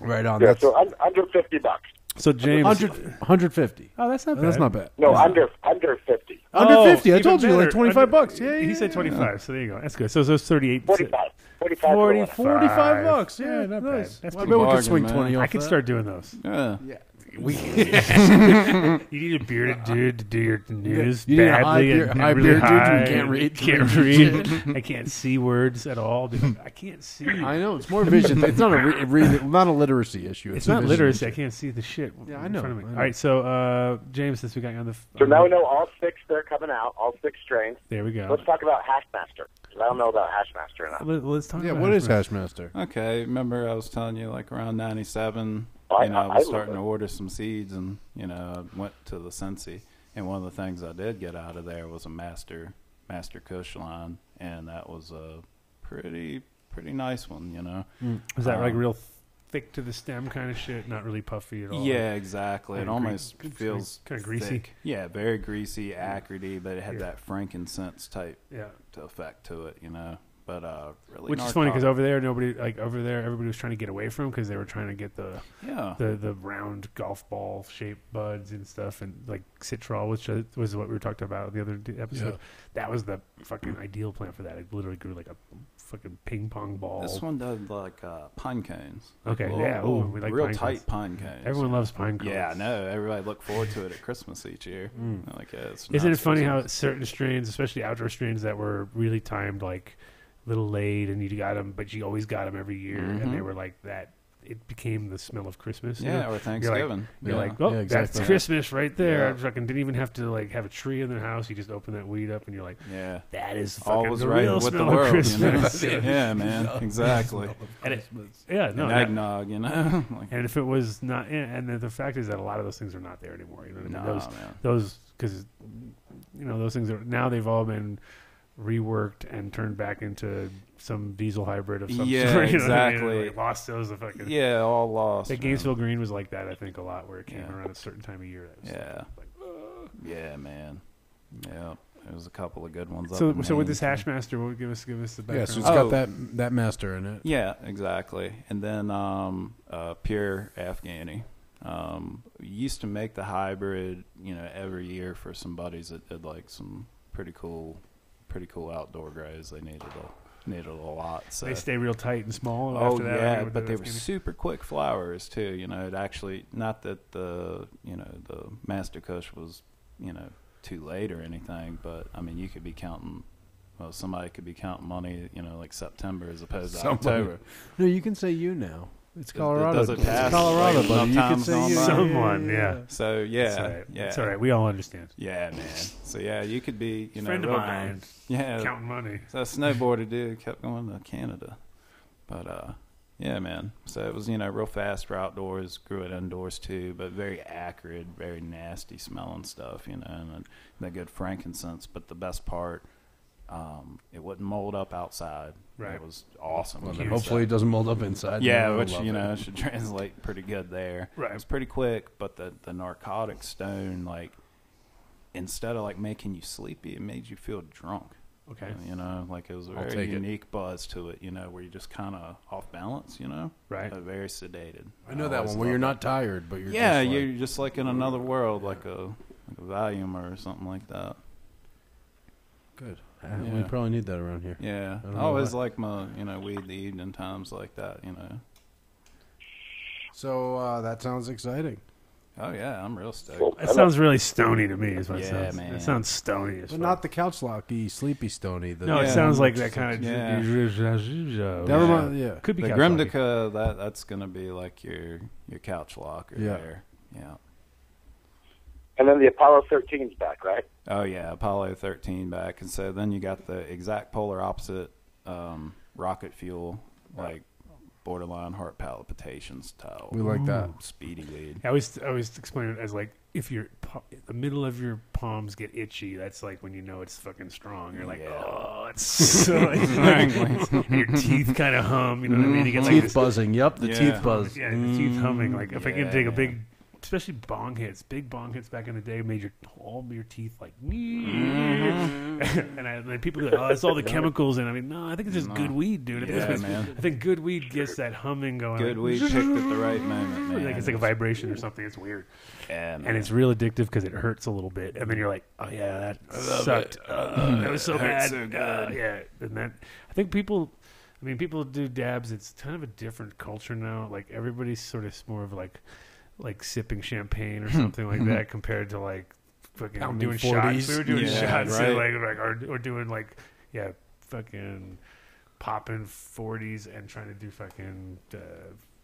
Right on. Yeah, That's so under $50. So James, 150. oh, that's not bad. That's not bad. No, under 50. Under Oh, 50. I even told you, like better. $25. Yeah, He said 25. So there you go. That's good. So those 38. 45. 45. 40, for the winner. $45. Yeah, not nice. bad. That's Well, I pretty bet we bargain, could swing man. 20 off I could that. start doing those. Yeah. Yeah. We You need a bearded dude to do your news You need a badly. high and really bearded dude who high can't read. Can't read. I can't see words at all. Dude. I can't see. I know it's more vision. It's not not a literacy issue. It's a not vision literacy. I issue. can't see the shit. Yeah, I in know, front of me. I know. All right, so James, since we got you on the. So now we know all 6 they're coming out, all 6 strains. There we go. Let's talk about Hashmaster. 'Cause I don't know about Hashmaster enough. Let's talk. Yeah, about what is Hashmaster. Hashmaster? Okay, remember I was telling you like around 97, I I love was starting it. to order some seeds, and I went to the Cincy, and one of the things I did get out of there was a Master Kush line, and that was a pretty nice one. Is that like real thick to the stem kind of shit? Not really puffy at all. Yeah, exactly. It Kinda almost gre- feels kinda greasy. thick. Yeah, very greasy, acidy, but it had that frankincense type Yeah. effect to it. But really, Which is funny because narcotic. over there, everybody was trying to get away from because they were trying to get the round golf ball shaped buds and stuff, and like citral, which was what we were talking about the other episode. Yeah. That was the fucking ideal plant for that. It literally grew like a fucking ping pong ball. This one does like pine cones. Okay, Little- yeah, ooh, little we like real pine tight cones. pine cones. Everyone loves pine cones. Yeah, I know. Everybody look forward to it at Christmas each year. Like, yeah, it's Isn't it nuts. funny how certain strains, especially outdoor strains that were really timed, like a little late, and you got them, but you always got them every year, and they were like that. It became the smell of Christmas. Yeah, or Thanksgiving. You're Yeah. like, oh, Yeah, exactly. that's Christmas right there. Yeah. Fucking didn't even have to like have a tree in their house. You just open that weed up, and you're like, Yeah. that is All fucking was the right real with the smell of world. Christmas. Yeah, man. Exactly. And yeah, no, And that- eggnog, like, and if it was not, yeah, and the fact is that a lot of those things are not there anymore. You know what I mean? Nah, man. Those because those things are now they've all been reworked and turned back into some diesel hybrid of some Yeah, sort. You know what I mean? exactly. Like lost those the fucking Yeah, all lost. That man. Gainesville Green was like that. I think a lot where it came Yeah. around a certain time of year. That was Yeah. like, Yeah, man. Yeah. There was a couple of good ones. so up in with Maine, this too. Hashmaster, what would give us the background? Yeah, so it's Oh. got that master in it. Yeah, exactly. And then pure Afghani. We used to make the hybrid, every year for some buddies that did like some pretty cool outdoor grows. They needed a lot. So They stay real tight and small. oh after that, yeah, right, with but the they were skinny- super quick flowers too. It actually not that the Master Kush was too late or anything, but I mean you could be counting. Well, somebody could be counting money, like September as opposed to October. No, you can say you now. It's Colorado. Does it It's pass, Colorado, like, buddy. enough You can times say gone you. by? Someone, yeah. So yeah, It's all right. yeah, It's all right. We all understand. Yeah, man. So yeah, you could be, Friend of real mine, dumb. Yeah, counting money. so that snowboarder dude kept going to Canada, but yeah, man. So it was real fast for outdoors. Grew it indoors too, but very acrid, very nasty smelling stuff, and that good frankincense. But the best part, it wouldn't mold up outside. Right. It was awesome. Well, then hopefully it doesn't mold up inside. Yeah, You'll which love it. should translate pretty good there. Right. It's pretty quick, but the narcotic stone, like, instead of like making you sleepy, it made you feel drunk. Okay. Like it was a I'll very take it. unique buzz to it. Where you're just kind of off balance. Right. Very sedated. I know that always one where you're loved not tired, but you're Yeah, just like, you're just like in another world, like a Valium or something like that. good. Yeah. We probably need that around here. Yeah, don't I know always why. like my weed the evening times like that. So that sounds exciting. Oh yeah, I'm real stoked. Well, That sounds really stony to me. Is what it Yeah, sounds. man. It sounds stony as But fuck. not the couch locky, sleepy stony. The, No, it Yeah. sounds like that kind of. Yeah. Never mind. Yeah. Could be The couch Grimdica, that's gonna be like your couch locker Yeah. there. Yeah. And then the Apollo 13's back, right? Oh yeah, Apollo 13 back, and so then you got the exact polar opposite rocket fuel, like borderline heart palpitation style. We like that. Speedy weed. I always explain it as like if the middle of your palms get itchy, that's like when you know it's fucking strong. You're like, Yeah. oh, it's so. And your teeth kind of hum. You know what I mean? You get like Teeth this, buzzing. Yep, the Yeah. teeth buzz. yeah, the teeth humming. Like if I can Yeah, take a man. big, especially bong hits, big bong hits back in the day made all your teeth like. And people go, oh, it's all the chemicals. And I mean, no, I think it's just good weed, dude. Yeah, man. I think good weed gets that humming going. Good like, weed picked at the right moment, man. Like it's like a vibration or something. It's weird. Yeah, man. And it's real addictive because it hurts a little bit, and then you're like, "Oh yeah, that sucked. That was so bad." so good. Yeah, and that I think people do dabs. It's kind of a different culture now. Like everybody's sort of more of like like sipping champagne or something like that compared to like fucking Pounding doing 40s. shots. We were doing Yeah, shots right. and or doing like fucking popping 40s and trying to do fucking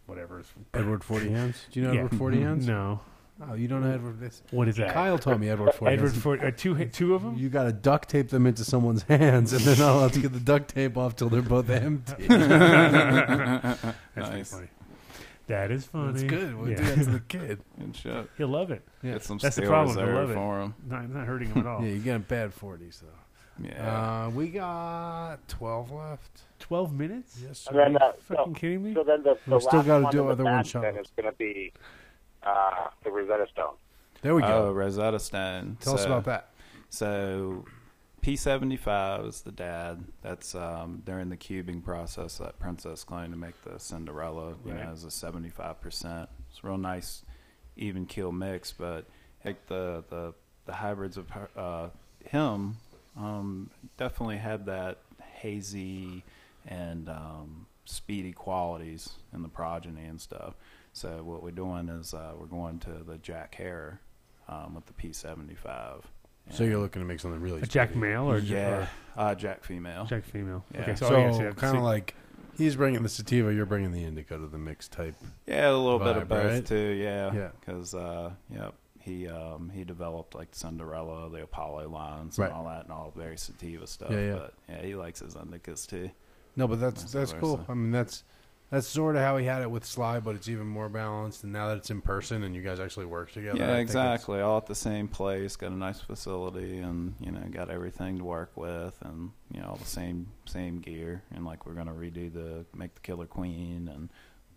whatever. Edward 40 Hands. Do you know Yeah. Edward 40 Hands? No. Oh, you don't know Edward. This. What is that? Kyle told me Edward 40 Edward Hands. 40, two of them? You got to duct tape them into someone's hands, and they're not allowed to get the duct tape off till they're both empty. That's pretty Nice. funny. That is funny. That's good. We'll Yeah. do that to the kid. Good shit. He'll love it. Get some That's the steel problem. I reserve love it. for him. Not hurting him at all. Yeah, you get bad 40s, though. Yeah. We got 12 left. 12 minutes? Yes, And then, Fucking kidding me? so then the We've still last gotta one do in the other one batch shot. then is going to be the Rosetta Stone. There we Oh, go. Rosetta Stone. Tell us about that. So, P75 is the dad. That's during the cubing process that Princess cloned to make the Cinderella. You Right. know, as a 75%. It's a real nice, even keel mix. But like the hybrids of him definitely had that hazy and speedy qualities in the progeny and stuff. So what we're doing is we're going to the Jack Hare with the P75. So you're looking to make something really A Jack speedy. male or Yeah, Jack female. Jack female? Yeah. Okay, So, so, I guess, kind of like he's bringing the sativa, you're bringing the indica to the mix type. Yeah, a little bit vibe, of both right? too. Yeah, Yeah. because he developed like Cinderella, the Apollo lines, Right. and all that, and all very sativa stuff. Yeah, yeah. But yeah, he likes his indicas too. No, but that's Vice cool. versa. I mean, that's sort of how he had it with Sly, but it's even more balanced. And now that it's in person and you guys actually work together, I Yeah, think exactly. All at the same place. Got a nice facility, and got everything to work with, and all the same gear. And like we're gonna make the Killer Queen, and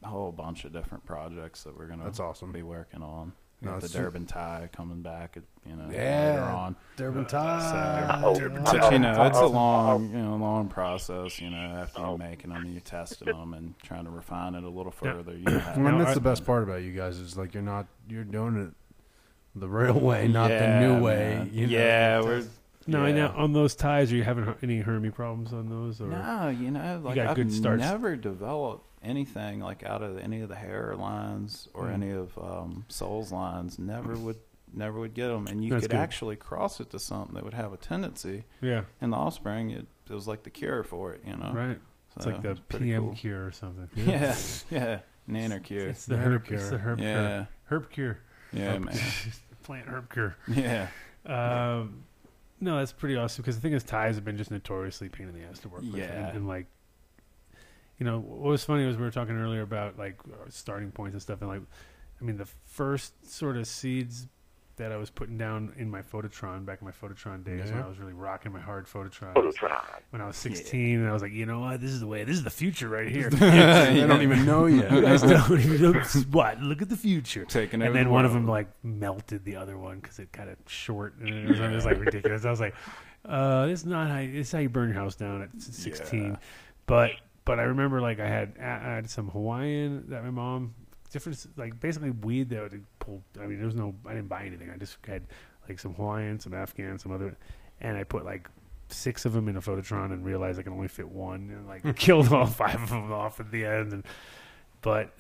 a whole bunch of different projects that we're gonna That's awesome. be working on. No, Got the it's Durban tie coming back, later Yeah. on. Durban tie. Oh, Durban But tie. it's a long process. After you're making them, you're testing them and trying to refine it a little further. You have I mean, No, that's I- the best part about you guys is like you're doing it the real way, not the Yeah, new way. man. You know? Yeah, we're No, yeah. now on those ties, are you having any Hermie problems on those? Or? No, like got I've good starts. never developed anything like out of any of the hair lines or any of Soul's lines. Never would get them, and you That's could good. actually cross it to something that would have a tendency Yeah, in the offspring. It was like the cure for it, right. It's So like the pretty PM cool. cure or something. Yeah, nanner cure. It's the Nanner herb cure. It's the herb Yeah. cure. Herb cure. Yeah, man. Plant herb cure. Yeah. No, that's pretty awesome because the thing is, ties have been just notoriously a pain in the ass to work with. Yeah. And like, what was funny was we were talking earlier about like our starting points and stuff, and like, I mean, the first sort of seeds that I was putting down in my Phototron back in my Phototron days when Yeah. I was really rocking my hard Phototron. Phototron. When I was 16, and I was like, you know what, this is the way. This is the future right here. They don't even know yet. You guys don't even know what. Look at the future. Taking And over then the one of world. them like melted the other one because it kind of short and it was like ridiculous. I was like, "This is not how. This is how you burn your house down at 16." Yeah. But I remember like I had some Hawaiian that my mom different like basically weed that would pull. I mean, I didn't buy anything. I just had like some Hawaiian, some Afghan, some other, and I put like 6 of them in a Phototron and realized I can only fit one and like killed all 5 of them off at the end. But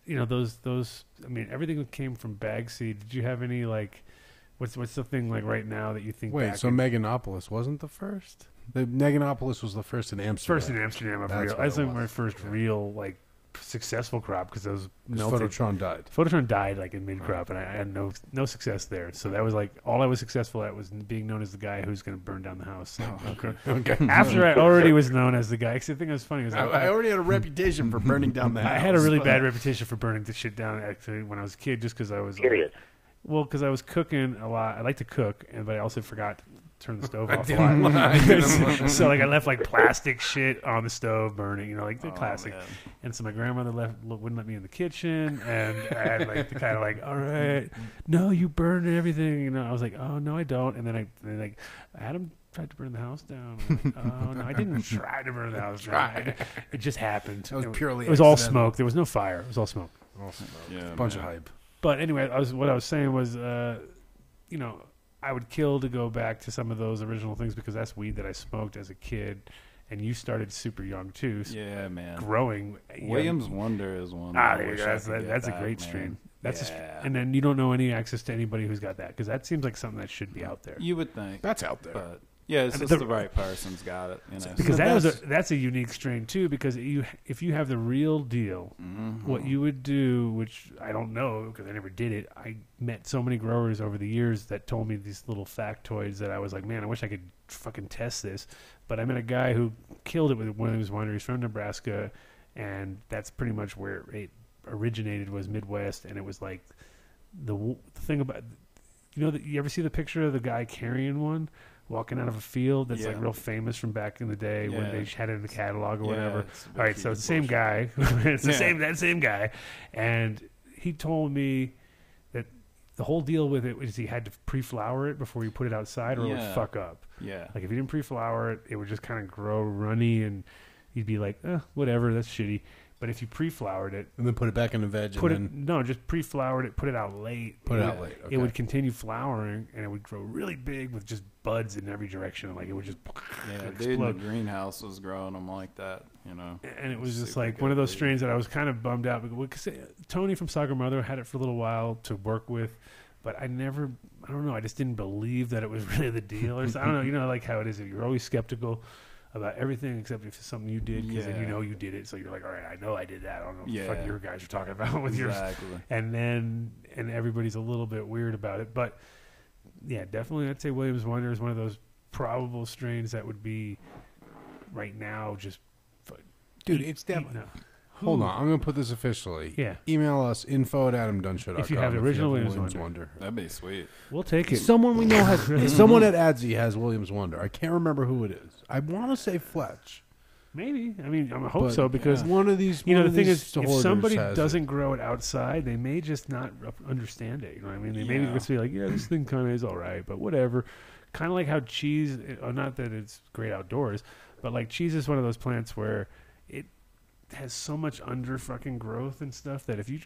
those I mean everything that came from bag seed. Did you have any like what's the thing like right now that you think Wait, back so in- Meganopolis wasn't the first? The Meganopolis was the first in Amsterdam. first in Amsterdam of That's real what that's it like my was. first Yeah. real like successful crop because those 'Cause melted. Phototron died. Phototron died like in mid crop and I had no success there. So that was like all I was successful at was being known as the guy who's going to burn down the house. Okay. After I already was known as the guy. Actually, the thing that was funny was I already had a reputation for burning down the house. I had a really bad reputation for burning the shit down actually when I was a kid, just because I was Period. Well, because I was cooking a lot. I like to cook, but I also forgot to turn the stove off a didn't lot. lie. So like I left like plastic shit on the stove burning, like the Oh, classic. man. And so my grandmother wouldn't let me in the kitchen, and I had like to kind of like, all right, no, you burned everything. I was like, oh no, I don't. And then Adam tried to burn the house down. I'm like, oh no, I didn't try to burn the house down. It just happened. That was purely It was all accidental. smoke. There was no fire. It was all smoke. Yeah, Bunch man. of hype. But anyway, what I was saying was, I would kill to go back to some of those original things because that's weed that I smoked as a kid, and you started super young too. Yeah, man. Growing. Williams Wonder is one. Ah, I wish I that's could get that's a back, great man. strain. That's yeah. and then you don't know any access to anybody who's got that, because that seems like something that should be out there. You would think, That's out there. but yeah, it's I mean, just the right person's got it. You know, Because The that's a unique strain too. Because if you have the real deal, what you would do, which I don't know because I never did it. I met so many growers over the years that told me these little factoids that I was like, man, I wish I could fucking test this. But I met a guy who killed it with one of his wineries from Nebraska, and that's pretty much where it originated, was Midwest, and it was like the thing about, you ever see the picture of the guy carrying one walking out of a field that's like real famous from back in the day when they had it in the catalog or whatever. All right, so it's the same guy. It's that same guy, and he told me that the whole deal with it was he had to pre-flower it before you put it outside, or it would fuck up. Yeah, like if you didn't pre-flower it, it would just kind of grow runny, and you'd be like, whatever, that's shitty. But if you pre-flowered it, and then put it back in the veg, just pre-flowered it, put it out late. Okay. It would continue flowering, and it would grow really big with just buds in every direction. Like it would just dude in the greenhouse was growing them like that, And it was just like one of those strains that I was kind of bummed out because Tony from Soccer Mother had it for a little while to work with, but I don't know, I just didn't believe that it was really the deal. Or I don't know, like how it is. You're always skeptical about everything except if it's something you did, because then you did it, so you're like, all right, I know I did that. I don't know what the fuck your guys are talking about with yours. And everybody's a little bit weird about it. But yeah, definitely I'd say Williams Wonder is one of those probable strains that would be right now just dude, it's definitely. Hold on, I'm going to put this officially. Yeah. Email us, info@adamdunshow.com. If you have the original Williams Wonder. That'd be sweet. We'll take it. Someone we know has, someone at ADSI has Williams Wonder. I can't remember who it is. I want to say Fletch. Maybe. I mean, I hope so, because one of these. The thing is, if somebody doesn't grow it outside, they may just not understand it. You know what I mean? They may just be like, yeah, this thing kind of is all right, but whatever. Kind of like how cheese, not that it's great outdoors, but like cheese is one of those plants where it has so much under fucking growth and stuff that if you,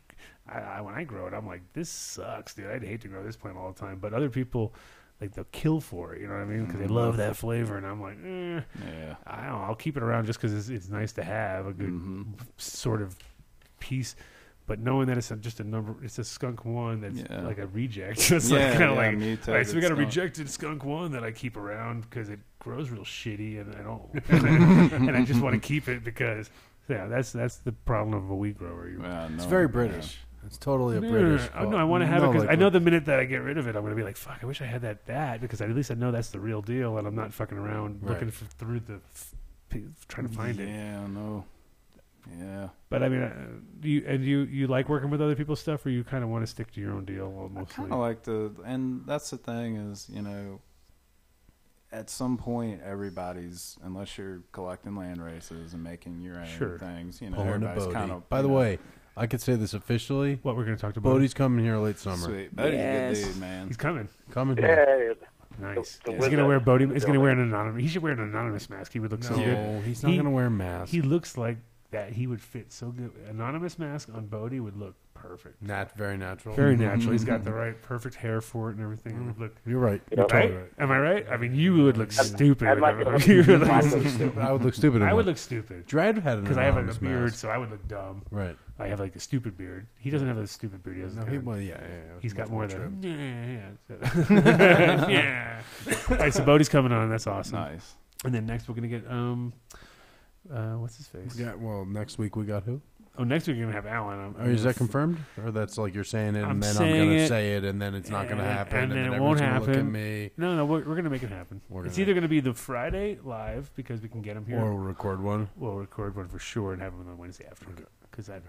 when I grow it, I'm like, this sucks, dude. I'd hate to grow this plant all the time. But other people, like, they'll kill for it, you know what I mean? Because they love that flavor, and I'm like, I don't know, I'll keep it around just because it's nice to have a good sort of piece. But knowing that it's just a number, it's a skunk one that's like a reject. It's like kind of like, all right, so we got a rejected skunk one that I keep around because it grows real shitty, and I don't, and I just want to keep it because. Yeah, that's the problem of a wheat grower. It's very British. It's totally a British. No, I want to have it because I know the minute that I get rid of it, I'm going to be like, fuck, I wish I had that bad, because at least I know that's the real deal, and I'm not fucking around looking through trying to find it. Yeah, no. Yeah. But I mean, you like working with other people's stuff, or you kind of want to stick to your own deal almost? I kind of like to, and that's the thing is, at some point, everybody's, unless you're collecting land races and making your own things, everybody's kind of. By the way, I could say this officially. What we're going to talk about? Bodie's coming here late summer. Sweet. Bodie's a good dude, man. He's coming. Here. Nice. He's going to wear Bodie. He's going to wear an anonymous. He should wear an anonymous mask. He would look so good. No, he's not going to wear a mask. He looks like that. He would fit so good. Anonymous mask on Bodie would look perfect. Very natural. Very natural. He's got the right, perfect hair for it and everything. It would look. You're right. You're right. Am I right? I mean, you would look stupid. I would look stupid. I would look stupid. Dread had an because I have like a beard, mask. so I would look dumb. Right. I have like a stupid beard. He doesn't have a stupid beard. He has He's got more than. Yeah. All right, so Bodie's coming on. That's awesome. Nice. And then next we're gonna get what's his face? Yeah. Well, next week we got who? Oh, next week we're gonna have Alan. Is that confirmed, or that's like you're saying it, and then I'm gonna say it, and then it's not gonna happen, and then it won't happen. Look at me. No, we're gonna make it happen. It's either gonna be the Friday live because we can get him here, or we'll record one. We'll record one for sure and have him on the Wednesday after because I've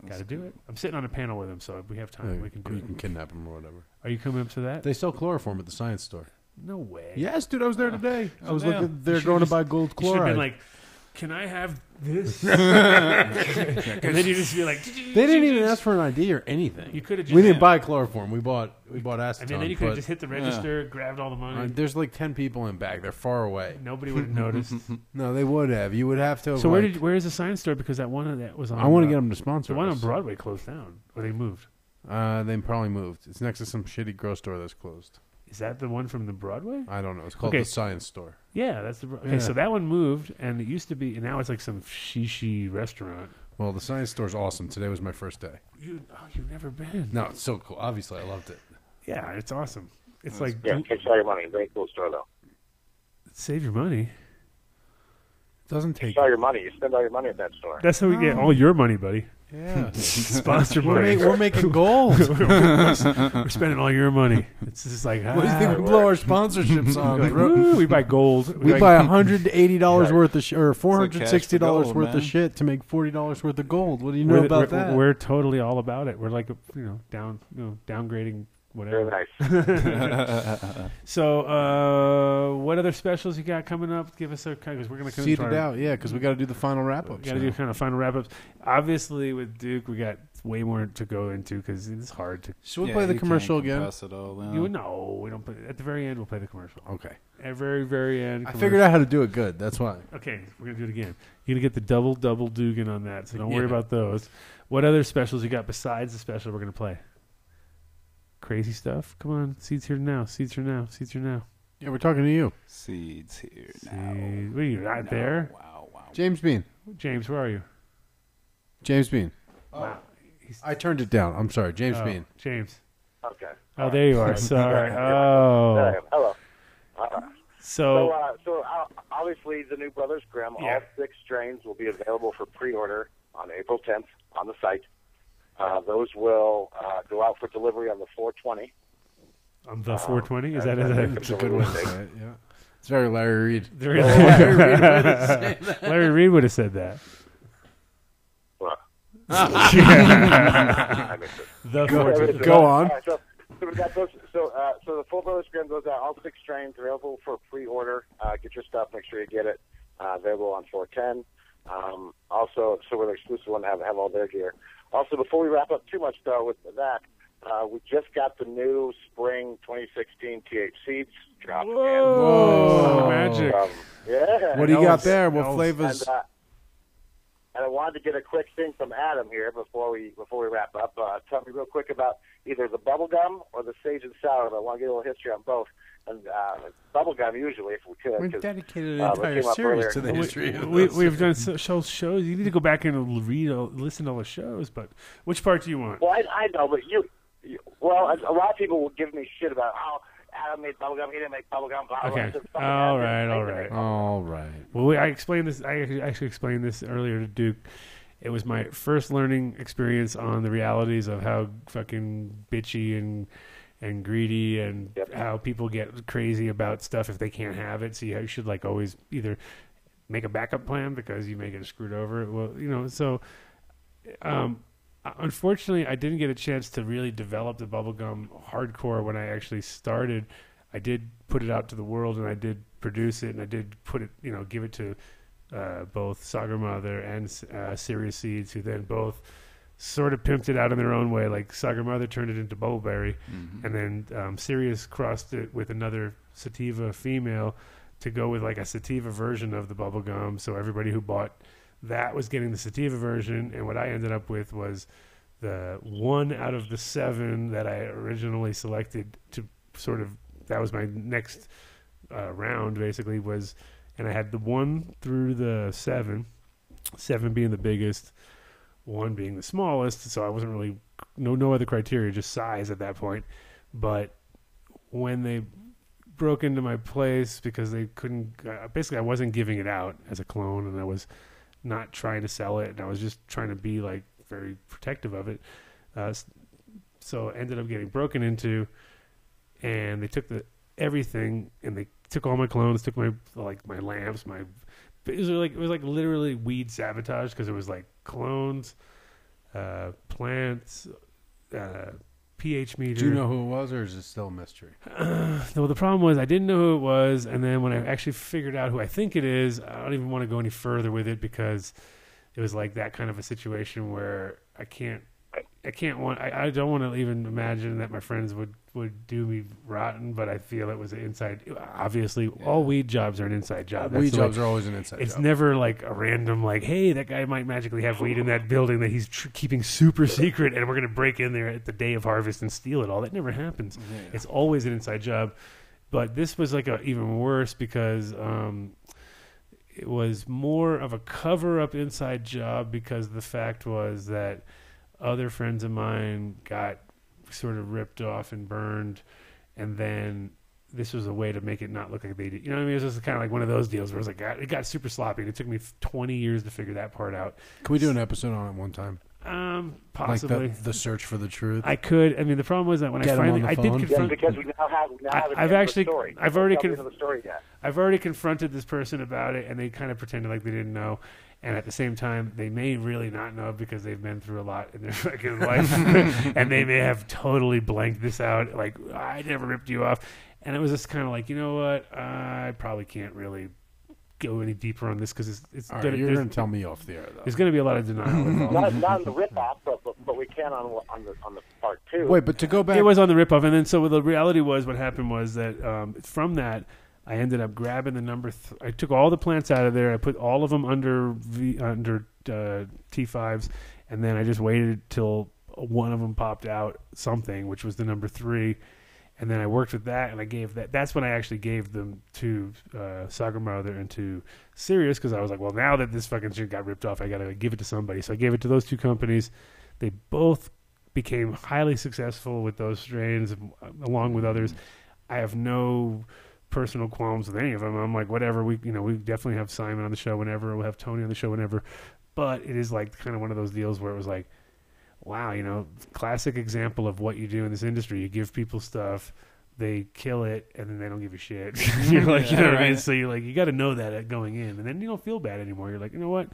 got to do it. I'm sitting on a panel with him, so if we have time, we can do it. You can kidnap him or whatever. Are you coming up to that? They sell chloroform at the science store. No way. Yes, dude, I was there today. I was looking. They're going to buy gold chloride. You should have been like, can I have this? And then you just be like, they didn't even ask for an ID or anything. You could have. We didn't buy chloroform. We bought acetone. And then you could have just hit the register, grabbed all the money. There's like 10 people in back. They're far away. Nobody would have noticed. No, they would have. You would have to. So where is the science store? Because that one that was on. I want to get them to sponsor. The one on Broadway closed down, or they moved. They probably moved. It's next to some shitty grocery store that's closed. Is that the one from the Broadway? I don't know. It's called Okay. the Science Store. Yeah, that's the. Okay, Yeah. so that one moved, and it used to be, and now it's like some shishi restaurant. Well, the Science Store is awesome. Today was my first day. You've never been? No, it's so cool. Obviously, I loved it. Yeah, it's awesome. It's like Yeah, takes all your money. Very cool store, though. save your money. It doesn't take. Takes all your money. You spend all your money at that store. That's how we get all your money, buddy. Yeah, Sponsor we're, money. we're making gold. We're spending all your money. It's just like What do you think we blow our sponsorships on? Like, woo, we buy gold. We buy $180 worth of or It's like cash for $460 gold, worth man. of shit to make $40 worth of gold. What do you know about that? We're totally all about it. We're like downgrading Very whatever. nice. So, what other specials you got coming up? Give us a kind because we're gonna Seed it out, yeah, because we got to do the final wrap up. Got to do kind of final wrap ups. Obviously, with Duke, we got way more to go into because it's hard to. Should we play the commercial again? You know, we don't. At the very end, we'll play the commercial. Okay. At the very, very end. I figured out how to do it good. That's why. Okay, we're gonna do it again. You're gonna get the double Dugan on that, so don't worry Yeah. about those. What other specials you got besides the special we're gonna play? Crazy stuff. Come on, seeds here now. Seeds here now. Seeds here now. Yeah, we're talking to you. Seeds here Seeds. now. What are you not there? Wow. James Bean. James, where are you? James Bean. Wow. I turned it down. I'm sorry. James Oh, Bean. James. Okay. Oh, there you are. Sorry. There I Oh. am. Hello. So, Obviously, the new Brothers Grimm, Yeah. all 6 strains will be available for pre-order on April 10th on the site. Those will go out for delivery on the 420. on the 420? Is that It's a good one to say it, yeah. It's very Larry Reed. Larry Reed would have said that. Well, Yeah. I missed it. The Go 420. Go on. All right, so we got those. So the full Brothers Grimm goes out. All 6 strains available for pre-order. Get your stuff. Make sure you get it. Available on 410. Also, so we're the exclusive one to have all their gear. Also, before we wrap up too much though with that, we just got the new spring 2016 TH seeds dropped. Whoa, magic. Yeah. What do you got Elves. there? What Elves. flavors? And I wanted to get a quick thing from Adam here before we wrap up. Tell me real quick about either the bubblegum or the sage and sour. But I want to get a little history on both. And bubblegum usually, if we could. We 'cause, dedicated an it entire came up series earlier. to the history of We've done shows. You need to go back and listen to all the shows. But which part do you want? Well, I know, but well, a lot of people will give me shit about Adam made bubblegum. He didn't make bubblegum. Blah, blah, Okay. blah. Fucking All Adam right. didn't All right. Well, I explained this. I actually explained this earlier to Duke. It was my first learning experience on the realities of how fucking bitchy and greedy and Yep. how people get crazy about stuff if they can't have it. So you should like always either make a backup plan because you may get screwed over. Well, so unfortunately, I didn't get a chance to really develop the bubblegum hardcore when I actually started. I did put it out to the world and I did produce it and I did put it, give it to both Sagar Mother and Sirius Seeds, who then both sort of pimped it out in their own way. Like Sagar Mother turned it into Bubbleberry, and then Sirius crossed it with another sativa female to go with like a sativa version of the bubblegum. So everybody who bought that was getting the sativa version, and what I ended up with was the 1 out of the 7 that I originally selected to sort of, that was my next round basically was, and I had the 1 through the 7 being the biggest, 1 being the smallest, so I wasn't really, no other criteria, just size at that point. But when they broke into my place because they couldn't, basically I wasn't giving it out as a clone, and I was not trying to sell it, and I was just trying to be like very protective of it. So I ended up getting broken into, and they took everything, and they took all my clones, took my lamps, it was like literally weed sabotage, because it was like clones, plants, pH meter. Do you know who it was, or is it still a mystery? Well, the problem was I didn't know who it was, and then when I actually figured out who I think it is, I don't even want to go any further with it, because it was like that kind of a situation where I can't. I don't want to even imagine that my friends would do me rotten, but I feel it was an inside. Obviously, all weed jobs are an inside job. Weed jobs are always an inside It's job. never like a random like, hey, that guy might magically have weed in that building that he's keeping super secret, and we're going to break in there at the day of harvest and steal it all. That never happens. Yeah. It's always an inside job. But this was like even worse because it was more of a cover-up inside job because the fact was that other friends of mine got sort of ripped off and burned, and then this was a way to make it not look like they did. You know what I mean? It was just kind of like one of those deals where it was like it got super sloppy. And it took me 20 years to figure that part out. Can we do an episode on it one time? Possibly. Like the search for the truth. I could. I mean, the problem was that when Get 'em on the I did phone? Yes, confront. because we now have I've actually, story. I've already, Tell me the story yet. I've already confronted this person about it, and they kind of pretended like they didn't know. And at the same time, they may really not know because they've been through a lot in their fucking life, and they may have totally blanked this out. Like, I never ripped you off, and it was just kind of like, you know what? I probably can't really go any deeper on this because it's All right, gonna, you're there's, going to tell me off the air, though. there's going to be a lot of denial involved. Not on the rip off, but we can on the part two. Wait, but to go back... It was on the ripoff, and then so the reality was what happened was that from that I ended up grabbing the number. I took all the plants out of there. I put all of them under T5s, and then I just waited till one of them popped out something, which was the number 3. And then I worked with that, and I gave that. That's when I actually gave them to Sagamother and to Sirius because I was like, well, now that this fucking shit got ripped off, I got to give it to somebody. So I gave it to those 2 companies. They both became highly successful with those strains, along with others. I have no personal qualms with any of them. I'm like, whatever. We definitely have Simon on the show whenever. We'll have Tony on the show whenever. But it is like kind of one of those deals where it was like, wow, classic example of what you do in this industry. You give people stuff, they kill it, and then they don't give a shit. You're like, you know what I mean? So you're like, you got to know that going in, and then you don't feel bad anymore. You're like, you know what?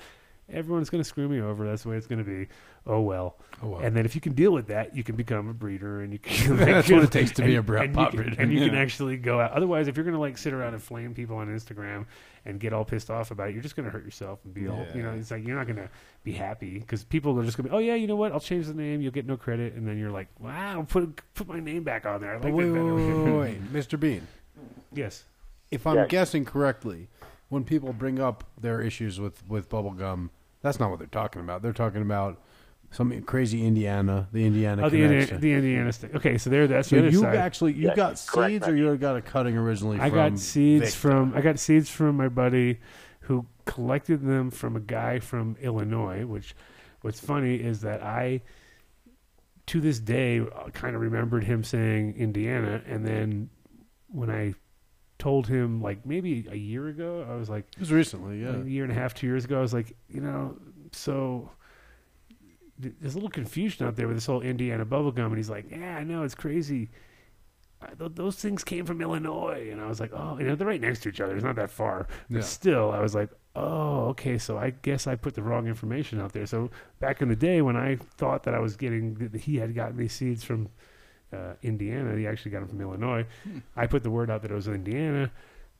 Everyone's going to screw me over. That's the way it's going to be. Oh well. And then if you can deal with that, you can become a breeder, and you can. That's what it takes to be a pot breeder. And you can actually go out. Otherwise, if you're going to like sit around and flame people on Instagram and get all pissed off about it, you're just going to hurt yourself and be all. It's like you're not going to be happy because people are just going to be. Oh yeah, you know what? I'll change the name. You'll get no credit, and then you're like, wow, put my name back on there. I like wait, that better. wait, Mr. Bean. Yes. If I'm guessing correctly, when people bring up their issues with bubblegum, that's not what they're talking about. They're talking about some crazy Indiana, the Indiana connection. The Indiana thing. Okay, so that's So the other you side. actually got correct, seeds, or you got a cutting originally? I from got seeds Victor? I got seeds from my buddy who collected them from a guy from Illinois. Which, what's funny is that I, to this day, kind of remembered him saying Indiana, and then when I told him like maybe a year ago, I was like, It was recently, yeah. a year and a half, 2 years ago, I was like, so there's a little confusion out there with this whole Indiana bubblegum, and he's like, yeah, I know, it's crazy. Those things came from Illinois, and I was like, oh, they're right next to each other. It's not that far, but Yeah. still, I was like, oh, okay. So I guess I put the wrong information out there. So back in the day when I thought that I was he had gotten these seeds from Indiana, he actually got them from Illinois. I put the word out that it was Indiana.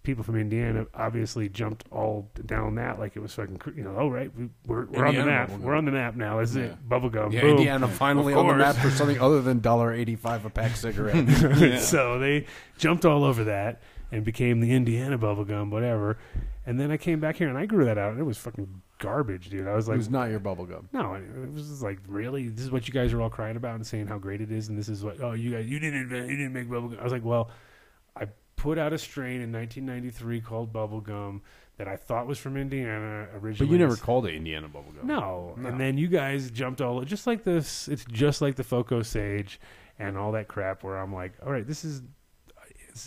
People from Indiana obviously jumped all down that like it was fucking, oh right, we're on the Indiana map. bubblegum. We're on the map now. That's it. Bubblegum. Yeah, Boom. Indiana finally Of on the course. map for something other than $1.85 a pack cigarette. So they jumped all over that and became the Indiana bubblegum, whatever. And then I came back here and I grew that out, and it was fucking garbage, dude. I was It like, was not your bubblegum. no, it was just like, really? This is what you guys are all crying about and saying how great it is, and this is what, you didn't make bubblegum. I was like, well, I put out a strain in 1993 called Bubblegum that I thought was from Indiana originally. But you never called it Indiana bubblegum. No. No. And then you guys jumped all just like this. It's just like the Foco Sage and all that crap where I'm like, all right, this is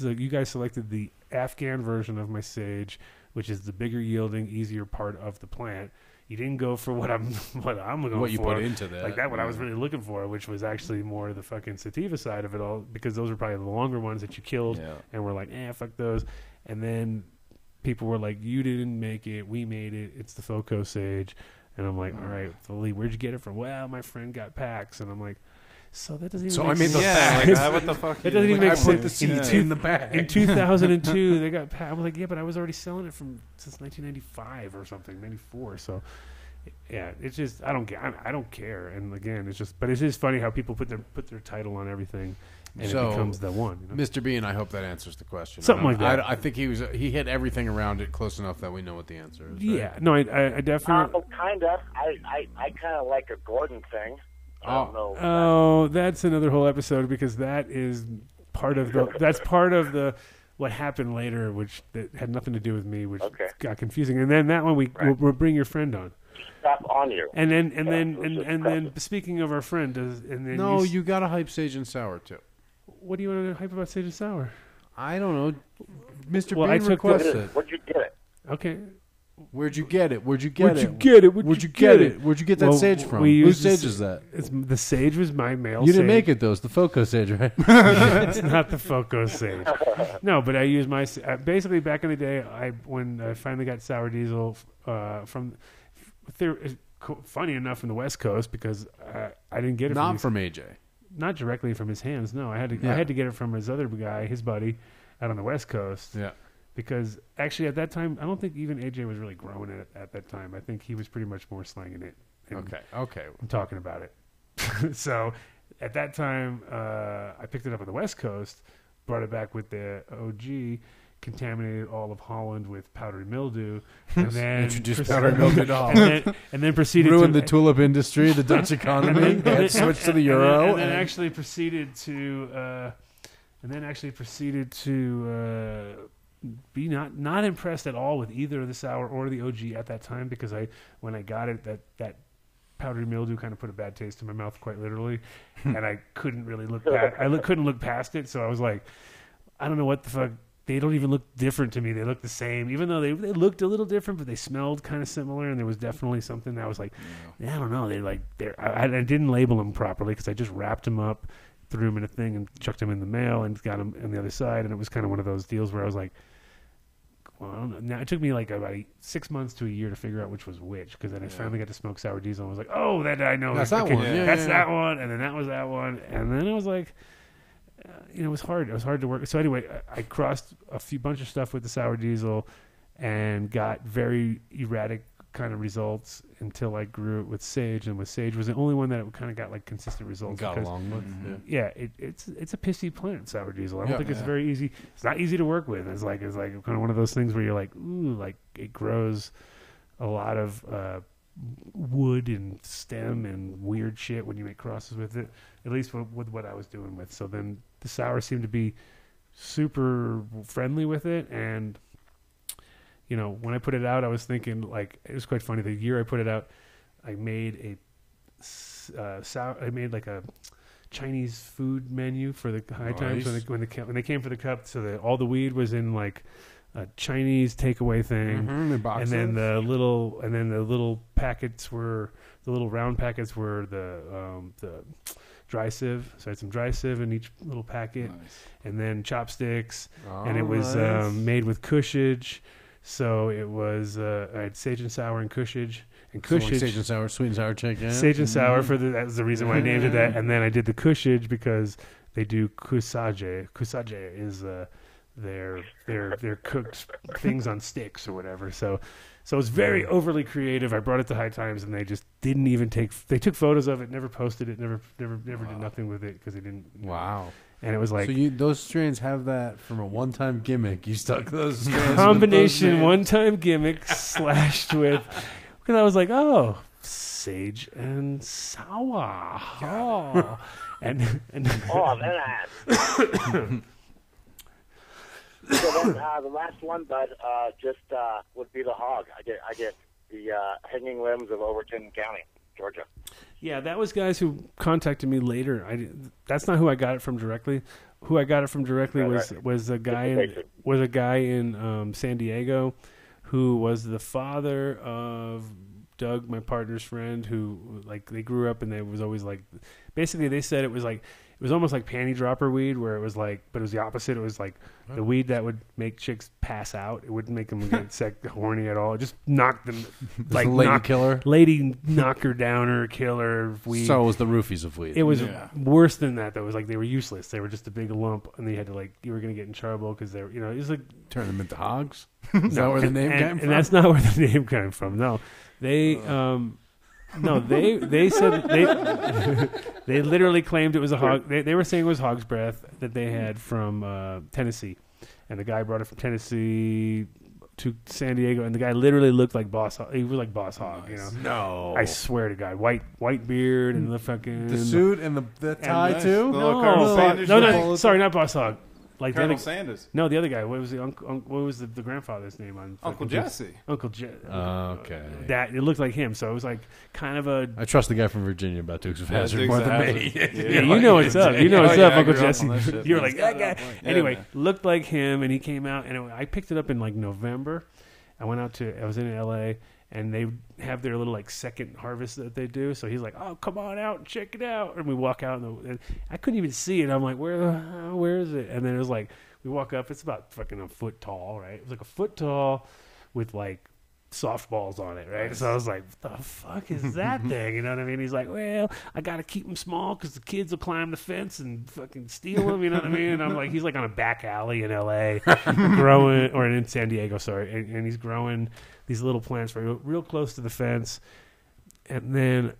you guys selected the Afghan version of my sage, which is the bigger yielding, easier part of the plant. You didn't go for what I'm going for. What you put into that. Like that, what I was really looking for, which was actually more the fucking sativa side of it all, because those were probably the longer ones that you killed, Yeah. and we're like, fuck those. And then people were like, you didn't make it, we made it. It's the Foco Sage. And I'm like, all right, so Lee, where'd you get it from? Well, my friend got packs. And I'm like, so that doesn't even So make I made those sense. Yeah, like, what the fuck? It doesn't even I make put the sense. seeds in the bag. In 2002, they got packed. I was like, yeah, but I was already selling it since 1995 or something, 94. So Yeah, it's just I don't care. And again, it's just, but it's just funny how people put their title on everything, and So, it becomes the one. You know? Mr. Bean, I hope that answers the question. Something like that. I think he hit everything around it close enough that we know what the answer is. Right? Yeah, no, I definitely. Kind of. I kind of like a Gordon thing. I don't know. Oh, that's another whole episode because that is part of the what happened later, which that had nothing to do with me, which got confusing. And then that one we'll bring your friend on. Stuff on you. And then speaking of our friend, you got to hype Sage and Sour too. What do you want to hype about Sage and Sour? I don't know. Mr. Well, Bean requested. Where'd you get it? Okay. Where'd you get it? Where'd you get it? Where'd you get that sage from? Whose sage is that? The sage was my male. You didn't make it though. It's the Foco sage, right? It's not the Foco sage. No, but I used my basically back in the day. When I finally got Sour Diesel from. Funny enough, from the West Coast because I didn't get it. Not from AJ. Not directly from his hands. No, I had to get it from his other guy, his buddy, out on the West Coast. Yeah. Because actually, at that time, I don't think even AJ was really growing it at that time. I think he was pretty much more slanging it. Okay. I'm talking about it. So at that time, I picked it up on the West Coast, brought it back with the OG, contaminated all of Holland with powdery mildew, and then introduced powdery mildew to Holland, and then proceeded ruined to the tulip industry, the Dutch economy, switched to the euro, and then actually proceeded to be not impressed at all with either the sour or the OG at that time because when I got it that powdery mildew kind of put a bad taste in my mouth quite literally, and I couldn't really couldn't look past it. So I was like, I don't know what the fuck. They don't even look different to me. They look the same, even though they looked a little different, but they smelled kind of similar. And there was definitely something that I was like, I don't know. I didn't label them properly because I just wrapped them up, threw them in a thing, and chucked them in the mail, and got them on the other side. And it was kind of one of those deals where I was like, well, I don't know. Now it took me like about 6 months to a year to figure out which was which, because then I finally got to smoke Sour Diesel and was like, oh, that I know. That's that one. Yeah, that's that one, and then that was that one, and then I was like. It was hard. It was hard to work. So anyway, I crossed a bunch of stuff with the Sour Diesel, and got very erratic kind of results until I grew it with Sage. And with Sage was the only one that kind of got like consistent results. Got along with. Yeah, it's a pissy plant, Sour Diesel. I don't think it's very easy. It's not easy to work with. It's like kind of one of those things where you're like, ooh, like it grows a lot of wood and stem and weird shit when you make crosses with it, at least with what I was doing with. So then the sour seemed to be super friendly with it. And when I put it out, I was thinking like, it was quite funny. The year I put it out, I made I made like a Chinese food menu for the High Times when they came for the cup. So that all the weed was in like a Chinese takeaway thing, and then the little packets were the little round packets were the dry sieve. So I had some dry sieve in each little packet, and then chopsticks, and it was made with cushage. So it was I had Sage and Sour and cushage. And cushage, Sage and Sour, sweet and sour chicken. Sage and Sour that's the reason why I named it that. And then I did the cushage because they do kusage. Kusage is their cooked things on sticks or whatever. So it was very overly creative. I brought it to High Times, and they just didn't even they took photos of it, never posted it, never did nothing with it because they didn't. Wow. And it was like, so those strains have that from a one-time gimmick. You stuck those strains combination one-time gimmick slashed with. Because I was like, oh, Sage and Sour. Oh, and oh, man. So then, the last one, bud, would be the hog. I get the hanging limbs of Overton County, Georgia. Yeah, that was guys who contacted me later. That's not who I got it from directly. Who I got it from directly was a guy in San Diego, who was the father of Doug, my partner's friend, who like they grew up and they was always like, basically they said it was was almost like panty dropper weed, where it was like, but it was the opposite. It was like the weed that would make chicks pass out. It wouldn't make them get horny at all. It just knocked them, like lady knocker downer killer weed. So it was the roofies of weed. It was worse than that though. It was like they were useless. They were just a big lump, and they had to like, you were going to get in trouble because they were, it was like turn them into hogs. Is that where the name came from? And that's not where the name came from. No, they they said they literally claimed it was a hog. They were saying it was hog's breath that they had from Tennessee, and the guy brought it from Tennessee to San Diego, and the guy literally looked like Boss Hog. He was like Boss Hog, No, I swear to God, white beard and the fucking the suit and the tie too. No, sorry, not Boss Hog. Like Colonel Sanders. No, the other guy. What was the what was the grandfather's name on Uncle Jesse? Uncle Jesse. Okay. That it looked like him, so it was like kind of a. I trust the guy from Virginia about Dukes of Hazzard more than me. Yeah, you know what's up. You know what's up, Uncle Jesse. You were like that guy. Anyway, looked like him, and he came out, and I picked it up in like November. I was in LA, and they have their little like second harvest that they do. So he's like, "Oh, come on out and check it out." And we walk out, and I couldn't even see it. I'm like, "Where is it?" And then it was like, we walk up. It's about fucking a foot tall, right? It was like a foot tall with like softballs on it, right? So I was like, "What the fuck is that thing?" You know what I mean? He's like, "Well, I got to keep them small because the kids will climb the fence and fucking steal them." You know what I mean? And I'm like, he's like on a back alley in LA, growing, or in San Diego, sorry, and he's growing these little plants real close to the fence. And then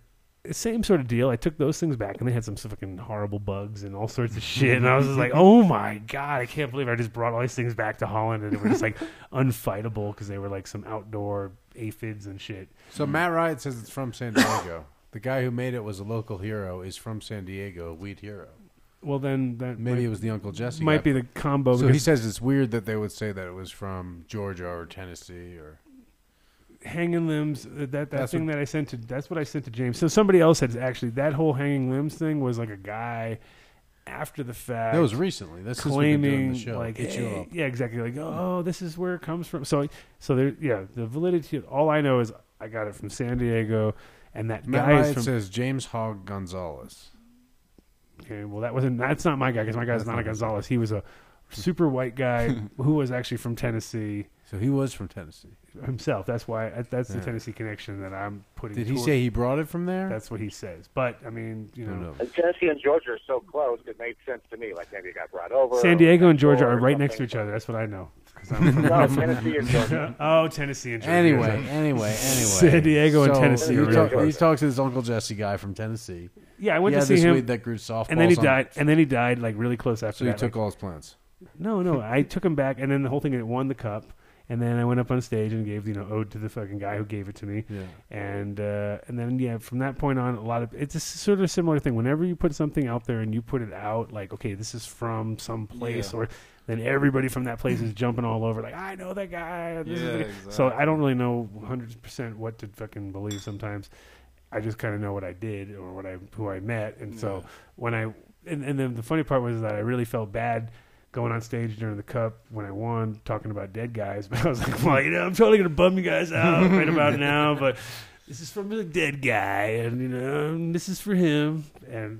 same sort of deal. I took those things back, and they had some fucking horrible bugs and all sorts of shit. And I was just like, "Oh my God, I can't believe I just brought all these things back to Holland, and they were just like unfightable because they were like some outdoor aphids and shit." So Matt Riot says it's from San Diego. The guy who made it was a local hero. Is from San Diego, weed hero. Well, then that maybe it was the Uncle Jesse. Might be the combo. So he says it's weird that they would say that it was from Georgia or Tennessee or. Hanging limbs, that's thing that I sent to, that's what I sent to James. So somebody else had actually, that whole hanging limbs thing was like a guy after the fact. That was recently. That's claiming the show. Like, yeah, exactly. Like, oh, this is where it comes from. So there, the validity. All I know is I got it from San Diego, and that Matt guy Riot says James Hogg Gonzalez. Okay, well that's not my guy because my guy's not a Gonzalez. He was a super white guy who was actually from Tennessee. So he was from Tennessee himself. That's why the Tennessee connection that I'm putting. Did he say he brought it from there? That's what he says. But I mean, And Tennessee and Georgia are so close, it made sense to me. Like maybe it got brought over. San Diego and Georgia are right next to each other. That's what I know. No, Tennessee and Georgia. Oh, Tennessee and Georgia. Anyway. San Diego and Tennessee. He talks to this Uncle Jesse guy from Tennessee. Yeah, I went to see him. Weed that grew softballs, and then he died. And then he died like really close after that. So he took all his plants. No, I took him back, and then the whole thing, it won the cup. And then I went up on stage and gave ode to the fucking guy who gave it to me. Yeah. And then from that point on, it's a sort of similar thing. Whenever you put something out there and you put it out, like, okay, this is from some place, or then everybody from that place is jumping all over, like, I know that guy. Exactly. So I don't really know 100% what to fucking believe sometimes. I just kind of know what I did or who I met. And so when and then the funny part was that I really felt bad going on stage during the cup when I won, talking about dead guys. But I was like, well, I'm totally going to bum you guys out right about now, but this is from the dead guy, and, this is for him.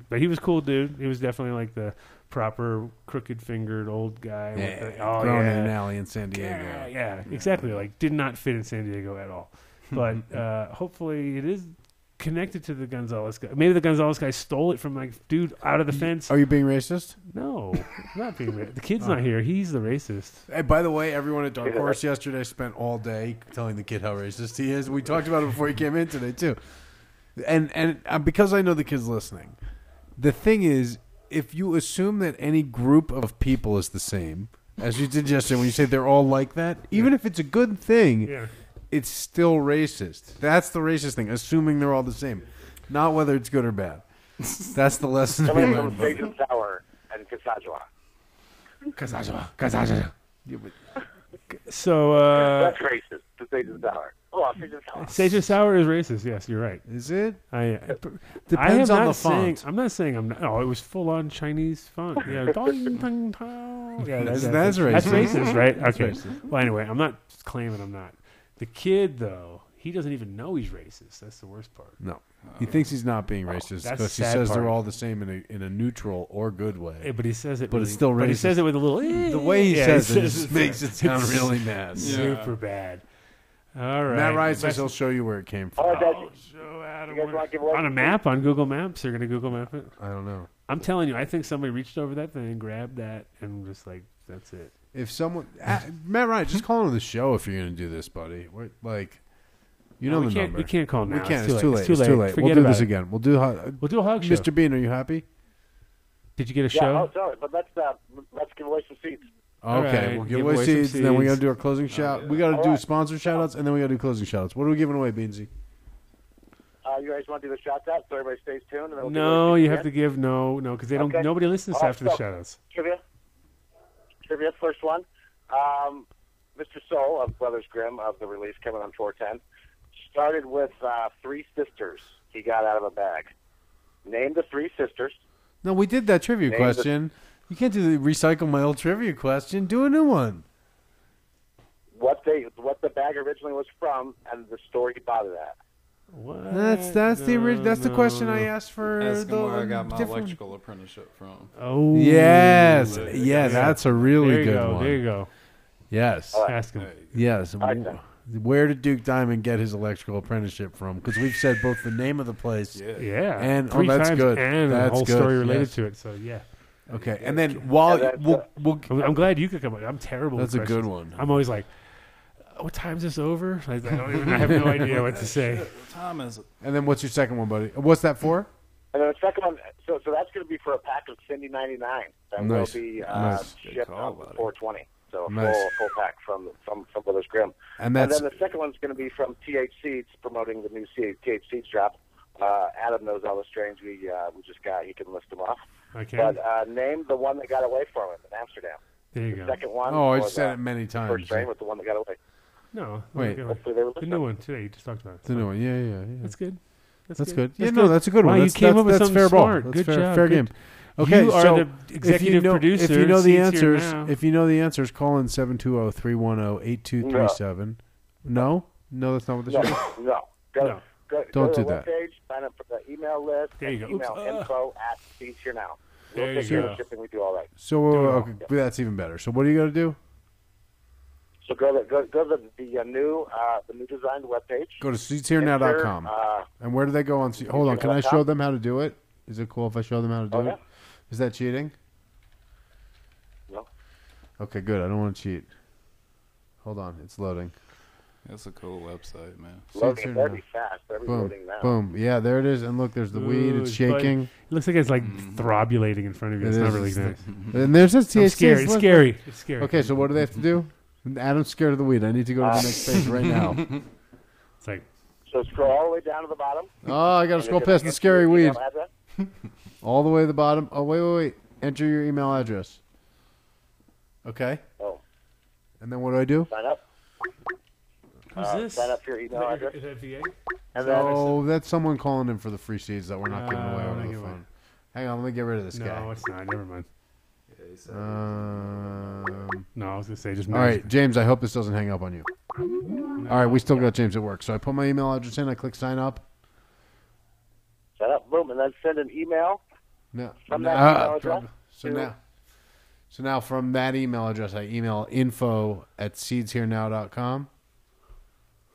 But he was cool, dude. He was definitely like the proper crooked-fingered old guy. Grown in an alley in San Diego. Yeah, exactly. Like, did not fit in San Diego at all. But hopefully it is connected to the Gonzalez guy. Maybe the Gonzalez guy stole it from dude out of the fence. Are you being racist? No, I'm not being racist. The kid's not here. He's the racist. Hey, by the way, everyone at Dark Horse yesterday spent all day telling the kid how racist he is. We talked about it before he came in today too. And because I know the kid's listening, the thing is, if you assume that any group of people is the same, as you did yesterday when you say they're all like that, even if it's a good thing, it's still racist. That's the racist thing, assuming they're all the same. Not whether it's good or bad. That's the lesson we learned. Sage and Sour and Casajua. So, that's racist, the Sage and Sour. Oh, Sage and Sour. Sage and Sour is racist, yes, you're right. Is it? Depends on the font. I'm not saying I'm not. No, it was full-on Chinese font. Yeah, that's racist. That's racist, right? Okay. Well, anyway, I'm not claiming I'm not. The kid, though, he doesn't even know he's racist. That's the worst part. No. He thinks he's not being racist That's because he the sad says part. they're all the same in a neutral or good way. Hey, but he says it. But it's really- still But he racist. says it with a little. The way he yeah, says it says just makes it sound really bad. super bad. All right. Matt Ryan says That's- he'll show you where it came from. All right, guys. Show Adam You guys where- want to give away on a some map on Google Maps. They're gonna Google Map it. I don't know. I'm telling you, I think somebody reached over that thing, grabbed that, and just like that's it. If someone, Matt Ryan, just call into the show if you're going to do this, buddy. You know No, the we can't. number. We can't call now. We can't. It's too late. It's too late. Forget We'll do about this it. again. We'll do. We'll do a hog show. Mr. Bean, are you happy? Did you get a Yeah, show? oh, sorry, but let's give away some seats. All Okay, right, we'll give give away away some seeds, and then we got to seeds. do our closing shout. We got to do All right. sponsor shout outs, and then we got to do closing shout outs. What are we giving away, Beansy? You guys want to do the shout out so everybody stays tuned? And then we'll give No, away you seats have to again? give no, because they don't. Okay. Nobody listens All right, after the so- shoutouts. Trivia, first one. Mr. Soul of Brothers Grimm of the release coming on 410 started with 3 sisters he got out of a bag. Name the 3 sisters. No, we did that trivia Name question. You can't do the recycle my old trivia question. Do a new one. What the bag originally was from, and the store he bought it at. What? That's the question I asked for. Ask the him where I got my different- electrical apprenticeship from. Oh, Yes, There yeah, you that's a There really you good go. one. There you go. Yes, All right. Ask him. yes. right, then. Where did Duke Diamond get his electrical apprenticeship from? Because we've said both the name of the place. Yeah. Yeah, And- oh, 3 that's times good. and That's a whole good, story related yes. to it. So yeah, Okay, and then while Yeah, that's, we'll I'm glad you could come up. I'm terrible. that's with a good questions. one. I'm always like, what time's this over? I have no idea what to say. What time is it? And then what's your second one, buddy? What's that for? And then the second one, so that's going to be for a pack of Cindy 99 that Nice. will be Nice. Good shipped call, on buddy. 420. So a Nice. full pack from Brothers Grimm. And And that's then the second one's going to be from TH Seeds, promoting the new TH Seeds drop. Adam knows all the strains we just got. He can list them off. Okay, But name the one that got away from him in Amsterdam. there you The go. second one. oh, I was, said it many First times. strain was the one that got away. No, Wait. okay. Hopefully they were the listening. new one today. You just talked about it. The new one, yeah. That's good. That's good. Yeah, That's no, that's a good Wow, one. you That's, came that's, up with that's something fair smart. ball. Good That's job. fair Good. game. Okay, You are so the executive producer. If you know the Seats Here answers, Now. if you know the answers, call in 720-310-8237. No, that's not what the No, show is. no. Go, No. Go, Don't go to do the that. webpage, sign up for the email list, There you and go. email Oops. info at Seeds Here Now. There We'll you take care go. of shipping. We do all right. So okay, that's even better. So what do you got to do? So go to the new designed webpage. Go to seatsherenow.com. And where do they go on? Hold on, can I show them how to do it? Is it cool if I show them how to do Okay. it? Is that cheating? No. Okay, good. I don't want to cheat. Hold on, it's loading. That's a cool website, man. Loading Here very Now. fast. They're Boom, loading now. boom. Yeah, there it is. And look, there's the weed. Ooh, It's but shaking. It looks like it's like throbulating in front of you. It's It not is. really nice. And there's this I'm THC. scared. It's scary. It's scary. Okay, so what do they have to do? Adam's scared of the weed. I need to go to the next page right now. It's like So scroll all the way down to the bottom. Oh, I got to and scroll you're past gonna the scary enter your weed. email address. All the way to the bottom. Oh, wait. Enter your email address. Okay. Oh, And then what do I do? sign up. who's this? Sign up for your Is email that, address. is that VA? And then Oh, that's someone calling in for the free seeds that we're not giving away Oh, over not the giving away. phone. Hang on, let me get rid of this No, guy. it's not. Never mind. Um, No, I was gonna say just. all right, James, I hope this doesn't hang up on you. All right, we still got James at work. So I put my email address in, I click sign up. sign up. Boom, and then send an email. No. From that email address So now from that email address, I email info@seedsherenow.com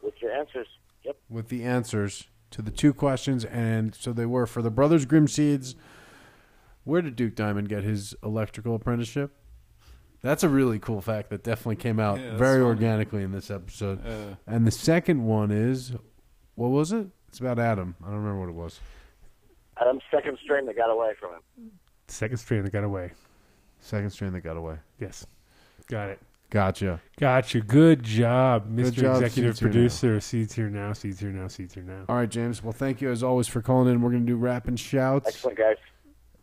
with your answers. Yep. with the answers to the 2 questions. And so they were for the Brothers Grimm seeds. Where did Duke Diamond get his electrical apprenticeship? That's a really cool fact that definitely came out Yeah, that's very funny. organically in this episode. And the second one is, what was it? It's about Adam. I don't remember what it was. Adam's second string that got away from him. Second strain that got away. Second strain that got away. Yes, got it. Gotcha. Gotcha. Good job, Mr. job, Executive Seeds Here Now. Producer. Seeds here now. Seeds here now. Seeds here now. All right, James. Well, thank you as always for calling in. We're going to do rap and shouts. Excellent, guys.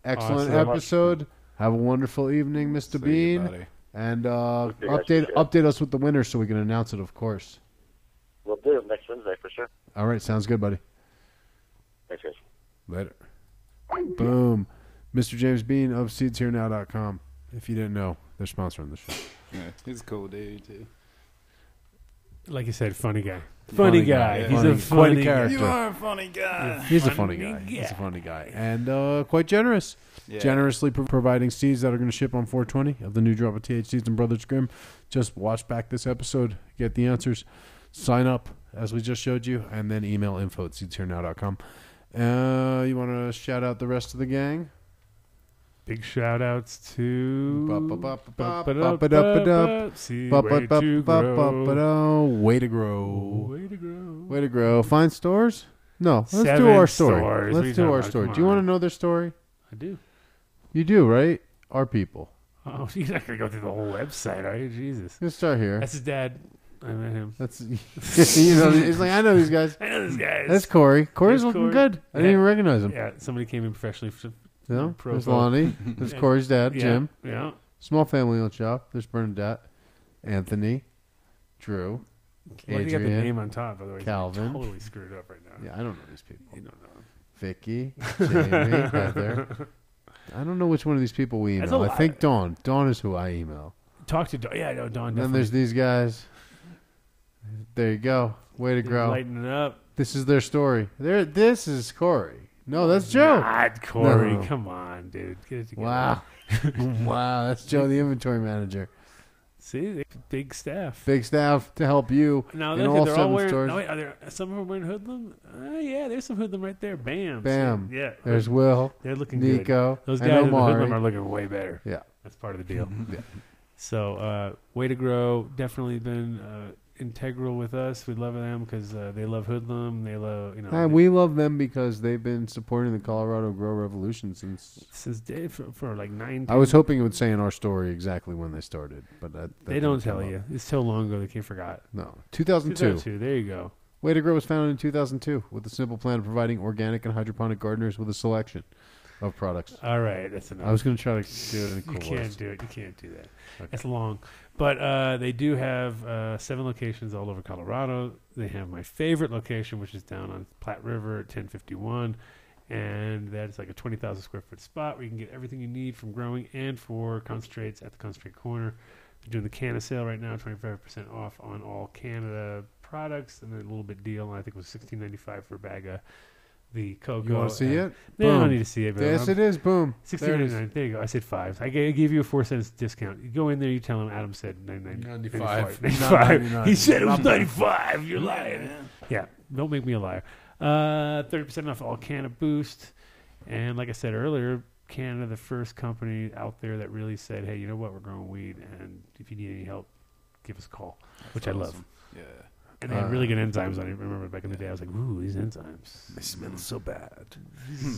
Excellent Awesome. episode. Have a wonderful evening, Mr. See you, Bean. buddy. And you guys. update us with the winner so we can announce it, of course. We'll do it next Wednesday for sure. All right, sounds good, buddy. Thanks, guys. Later. Boom. Mr. James Bean of seedsherenow.com. If you didn't know, they're sponsoring the show. Yeah, he's a cool dude too. Like you said, funny guy. Funny guy. guy. He's Funny- a funny quite a character. You are a funny guy. He's a funny guy. He's a funny guy. And quite generous. Yeah. Generously providing seeds that are going to ship on 420 of the new drop of THCs and Brothers Grimm. Just watch back this episode, get the answers, sign up as we just showed you, and then email info@seedsherenow.com. You want to shout out the rest of the gang? Big shout outs to See Way Way to Grow. Way to grow. Way to grow. Way to grow. Find stores? No. Let's do 7 our story. stores. What are you Let's do talking our about? story. Come Do you want to on. know their story? I do. You do, right? Our people. Oh, you're not going to go through the whole website, are you? Jesus. Let's start here. That's his dad. I met him. That's you know. He's like, I know these guys. I know this guy. That's Corey. Corey's There's looking Corey. good. I didn't even recognize him. Yeah, somebody came in professionally. You know, Pro there's folk. Lonnie. There's Corey's dad, Yeah, Jim. Yeah. Small family owned shop. There's Bernadette, Anthony, Drew. Why do you got the Adrian, name on top, by the way? Calvin. Totally screwed up right now. Yeah, I don't know these people. You don't know. Vicky, Jamie, Heather. I don't know which one of these people we That's a email. I lot. think Dawn. Dawn is who I email. Talk to Dawn. Yeah, I know Dawn. And then there's these guys. There you go. Way to grow. Lighten it up. This is their story. This is Corey. No, that's Joe. God, Corey. No. Come on, dude. Get it together. Wow. Wow, that's Joe, the inventory manager. See, they big staff. Big staff to help you Now in they're, all they're all 7 wearing. stores. No, wait, are there some of them wearing hoodlum? Yeah, there's some hoodlum right there. Bam. Bam. See, yeah. There's Will, They're looking good. Nico, Those and guys in the Omari. hoodlum are looking way better. Yeah. That's part of the deal. Yeah. So, Way to Grow definitely been integral with us. We love them because they love hoodlum. They love, And we love them because they've been supporting the Colorado Grow Revolution since day for like 9. I was hoping it would say in our story exactly when they started, but that They didn't don't come tell up. you. It's so long ago they forgot. No, 2002. 2002. There you go. Way to Grow was founded in 2002 with a simple plan of providing organic and hydroponic gardeners with a selection of products. All right, that's enough. I was going to try to do it in a cool You can't voice. do it. You can't do that. Okay. It's long. But they do have 7 locations all over Colorado. They have my favorite location, which is down on Platte River at 1051. And that's like a 20,000 square foot spot where you can get everything you need from growing and for concentrates at the Concentrate Corner. They're doing the Canada sale right now, 25% off on all Canada products, and then a little bit deal. I think it was $16.95 for a bag of the cocoa. You want to see it? No, I don't Boom. need to see it. But Yes, it is. Boom. There it is. $16.99. There you go. I said 5. I gave you a 4 cents discount. You go in there. You tell him Adam said 95. 95. He said it was Not 95. You're lying. Yeah. Don't make me a liar. 30% off all Canada Boost. And like I said earlier, Canada, the first company out there that really said, hey, you know what? We're growing weed. And if you need any help, give us a call, which I love. Yeah. And they had really good enzymes on it. I remember back in the day, I was like, ooh, these enzymes. They smell so bad.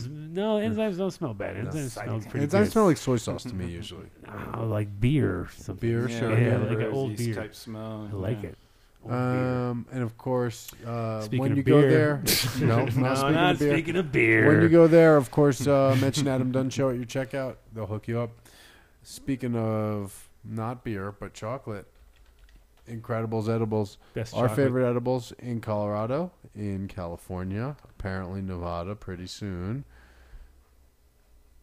No, enzymes don't smell bad. Enzymes smell pretty It good. does smell like soy sauce to me usually. Like beer or something. Beer, Yeah, sure. Yeah, like like an a old rosy beer. type smell. I like yeah. it. Old beer. And of course, Speaking when of you go beer. there, no, Not speaking of beer. When you go there, of course, mention Adam Dunn Show at your checkout. They'll hook you up. Speaking of not beer, but chocolate, Incredibles edibles. Best Our chocolate. favorite edibles in Colorado, in California, apparently Nevada pretty soon.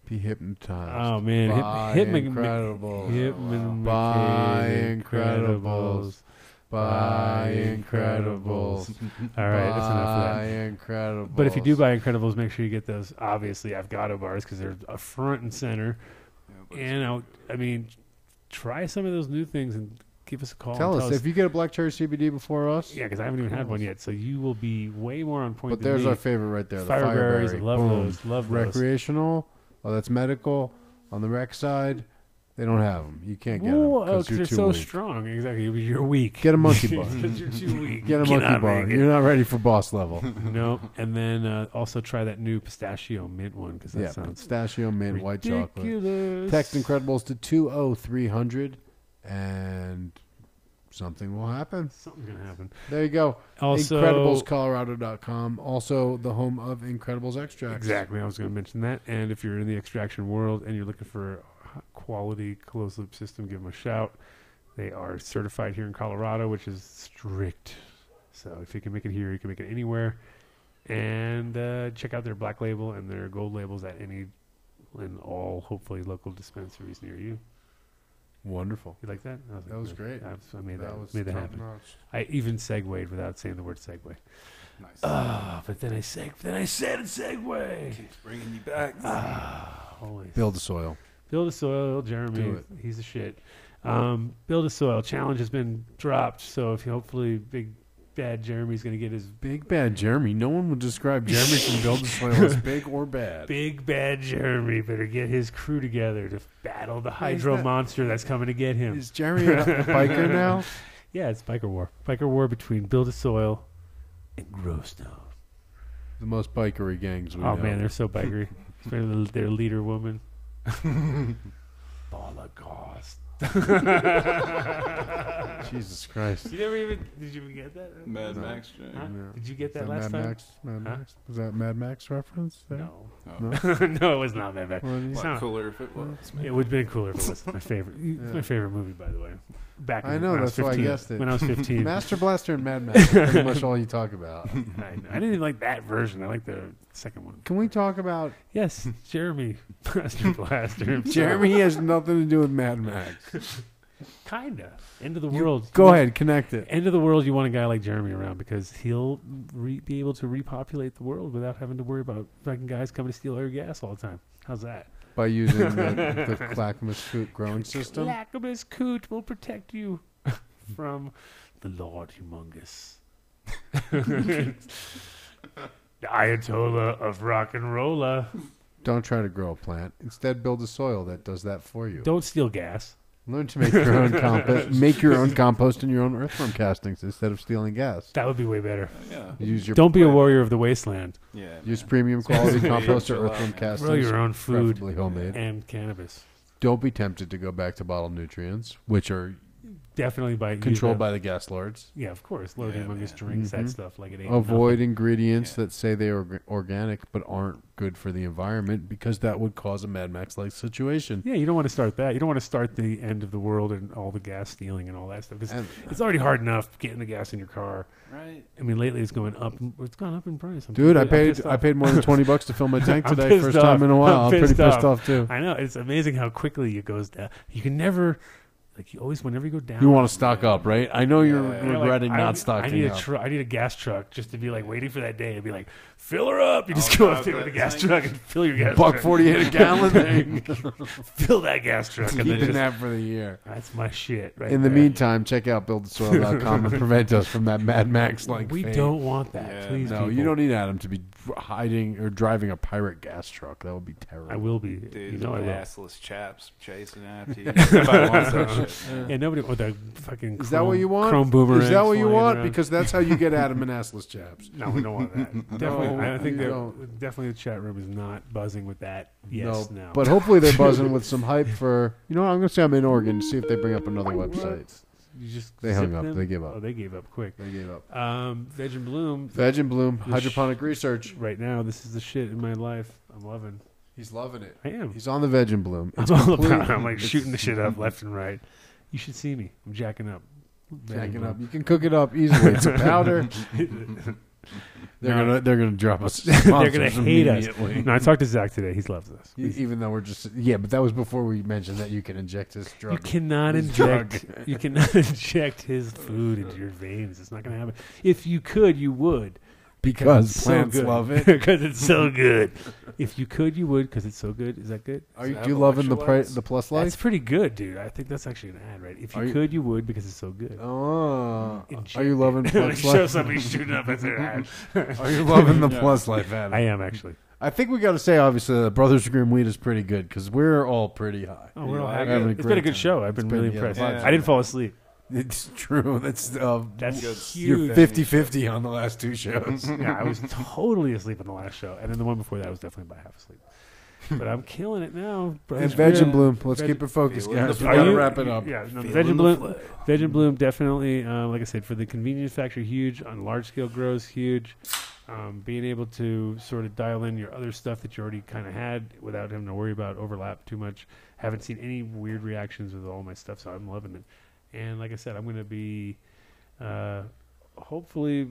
Be hypnotized. Oh man, Buy Incredibles. Hitman Buy McCabe, Incredibles. Buy Incredibles. All right, that's enough of Buy that. Incredibles. But if you do buy Incredibles, make sure you get those obviously Avocado bars because they're a front and center. And I mean, try some of those new things and give us a call. Tell and us if you get a black cherry CBD before us. Yeah, because I haven't even had one yet, so you will be way more on point. But than there's me. our favorite right there. The Fireberries. Fireberry. Love Boom. those. Love those. Recreational. Oh, that's medical. On the rec side, they don't have them. You can't get them Well, because they're you're too so weak. strong. Exactly. You're weak. Get a monkey bar. Because you're too weak. Get a You monkey cannot bar. make it. You're not ready for boss level. No, and then also try that new pistachio mint one because that Yeah, sounds pistachio mint white chocolate. ridiculous. Text Incredibles to 20300 and something will happen. Something's gonna happen. There you go. Also, IncrediblesColorado.com. Also the home of Incredibles Extracts. exactly. I was going to mention that. And if you're in the extraction world and you're looking for a quality closed loop system, give them a shout. They are certified here in Colorado, which is strict. So if you can make it here, you can make it anywhere. And check out their black label and their gold labels at any and all hopefully local dispensaries near you. Wonderful. You like that? That was great. I made that was made that top happen. notch. I even segued without saying the word segue. Nice. But then I said segue. Keeps bringing you back. Always. Build the soil. Build a soil, Jeremy. Do it. He's the shit. Build a soil challenge has been dropped, so if hopefully big bad Jeremy's going to get his Big bad Jeremy. No one would describe Jeremy from Build the Soil as big or bad. big bad Jeremy better get his crew together to battle the hydro that- monster that's coming to get him. Is Jeremy a biker now? Yeah, it's biker war. Biker war between Build a Soil and Growstone. The most bikery gangs we know. Oh man, they're so bikery. Especially their leader woman. Holocaust. Jesus Christ. You never even did you even get that? Mad Max. Jay. Huh? No. Did you get Is that that last Mad time? Max? Mad Huh? Max? Was that Mad Max reference? There? No. Oh. No, it was not Mad Max. What is- It's Lot not- cooler if it was. It would have been cooler if it was my favorite. My favorite movie, by the way. Back I in- know, when was that's why I 15. guessed it. When I was 15. Master Blaster and Mad Max are pretty much all you talk about. I didn't even like that version. I like the second one. Can we talk about Yes, Jeremy, Master Blaster. himself. Jeremy? Has nothing to do with Mad Max. Kinda. End of the world. Go ahead, connect it. End of the world. You want a guy like Jeremy around because he'll be able to repopulate the world without having to worry about fucking guys coming to steal our gas all the time. How's that? By using the Clackamas Coot growing system. Clackamas Coot will protect you from the Lord Humongous. The Ayatollah of rock and rolla. Don't try to grow a plant. Instead, build a soil that does that for you. Don't steal gas. Learn to make your own compost. Make your own compost and your own earthworm castings instead of stealing gas. That would be way better. Yeah. Use your Don't be a warrior of the wasteland. Yeah. use man. premium quality Yeah, compost or chill out, earthworm man. castings. Grow your own food preferably homemade. and cannabis. Don't be tempted to go back to bottled nutrients, which are Definitely by controlled by the gas lords. Yeah, of course. Lord Yeah, Humongous man. drinks that Mhm. stuff like it ain't Avoid nothing. ingredients Yeah. that say they are organic but aren't good for the environment because that would cause a Mad Max-like situation. Yeah, you don't want to start that. You don't want to start the end of the world and all the gas stealing and all that stuff. 'Cause And- it's already hard enough getting the gas in your car. Right. I mean, lately it's going up. It's gone up in price. Dude, I'm pissed I off. paid more than $20 to fill my tank I'm today. pissed First time off. in a while. I'm I'm pretty pissed pissed off. off too. I know. It's amazing how quickly it goes down. You can never, like, you always, whenever you go down. You want to stock up, right? I know you're Yeah. you're like, regretting I not need- stocking I need up. I need a gas truck just to be like waiting for that day and be like, fill her up. You just Oh, go God, up there with a that gas thing. truck and fill your gas truck. $1.48 a gallon. There you go. Fill that gas truck. And then Keeping just, that for the year. that's my shit. Right In the there. meantime, check out buildthesoil.com and prevent us from that Mad Max-like we fate. don't want that. Yeah, Please, No, you people. don't need Adam to be hiding or driving a pirate gas truck. That would be terrible. I will be. Dude, You know I will. assless chaps chasing after you. Everybody wants that shit. Yeah, nobody with the fucking. Is that what you want? Chrome boomerang. Is that what you flying want? around. Because that's how you get Adam and assless chaps. No, we don't want that. Definitely, No, I think you that don't. definitely the chat room is not buzzing with that. Yes, no. But hopefully they're buzzing with some hype for. You know what? I'm going to say I'm in Oregon to see if they bring up another website. You just They hung zip up. them? They gave up. Oh, they gave up quick. They gave up. Veg and Bloom. Veg and Bloom, The hydroponic research. Right now, this is the shit in my life. I'm loving. He's loving it. I am. He's on the Veg and Bloom. I'm It's all complete- about. I'm like it's shooting the shit up left and right. You should see me. I'm jacking up. Veg and Jacking Bloom. up. You can cook it up easily. It's a powder. No. They're gonna drop us. They're gonna sponsors hate us. immediately. No, I talked to Zach today. He loves us. Even though we're just but that was before we mentioned that you can inject this drug. You cannot His inject. drug. You cannot inject his food into your veins. It's not going to happen. If you could, you would. because it's plants so good. love it. Because it's so good. If you could, you would. Because it's so good. Is that good? Are you, Does it do you have loving electrolytes? the plus That's life? pretty good, dude. I think that's actually an ad, right? If Are you you- could, you would. Because it's so good. Oh, Inject are you it. loving Like, plus show life? somebody shooting up as an ad. Are you loving the Yeah. plus life, Adam? I am actually. I think we got to say obviously that Brothers Grimm weed is pretty good because we're all pretty high. Oh, we're all Yeah, happy. having a It's been great a good time. show. I've been really been- yeah, impressed. the vibes I didn't fall asleep. It's true. That's That's Good. huge. you're 50-50 on the last two shows. Yeah, I was totally asleep on the last show, and then the one before that I was definitely about half asleep. But I'm killing it now. And Brothers Veg Grimm. and Bloom. Let's Veg- keep it focused, Feeling guys. the We Are got to you- wrap it up. Yeah, no, Feeling Veg and the Bloom. flow. Veg and Bloom definitely, like I said, for the convenience factor, huge. On large scale grows, huge. Being able to sort of dial in your other stuff that you already kind of had without having to worry about overlap too much. Haven't seen any weird reactions with all my stuff, so I'm loving it. And like I said, I'm going to be hopefully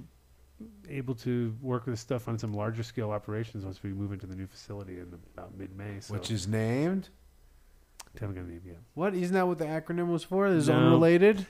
able to work with stuff on some larger scale operations once we move into the new facility in about mid-May. So. Which is named Definitely gonna be. Yeah. What? Isn't that what the acronym was for? Is No. unrelated?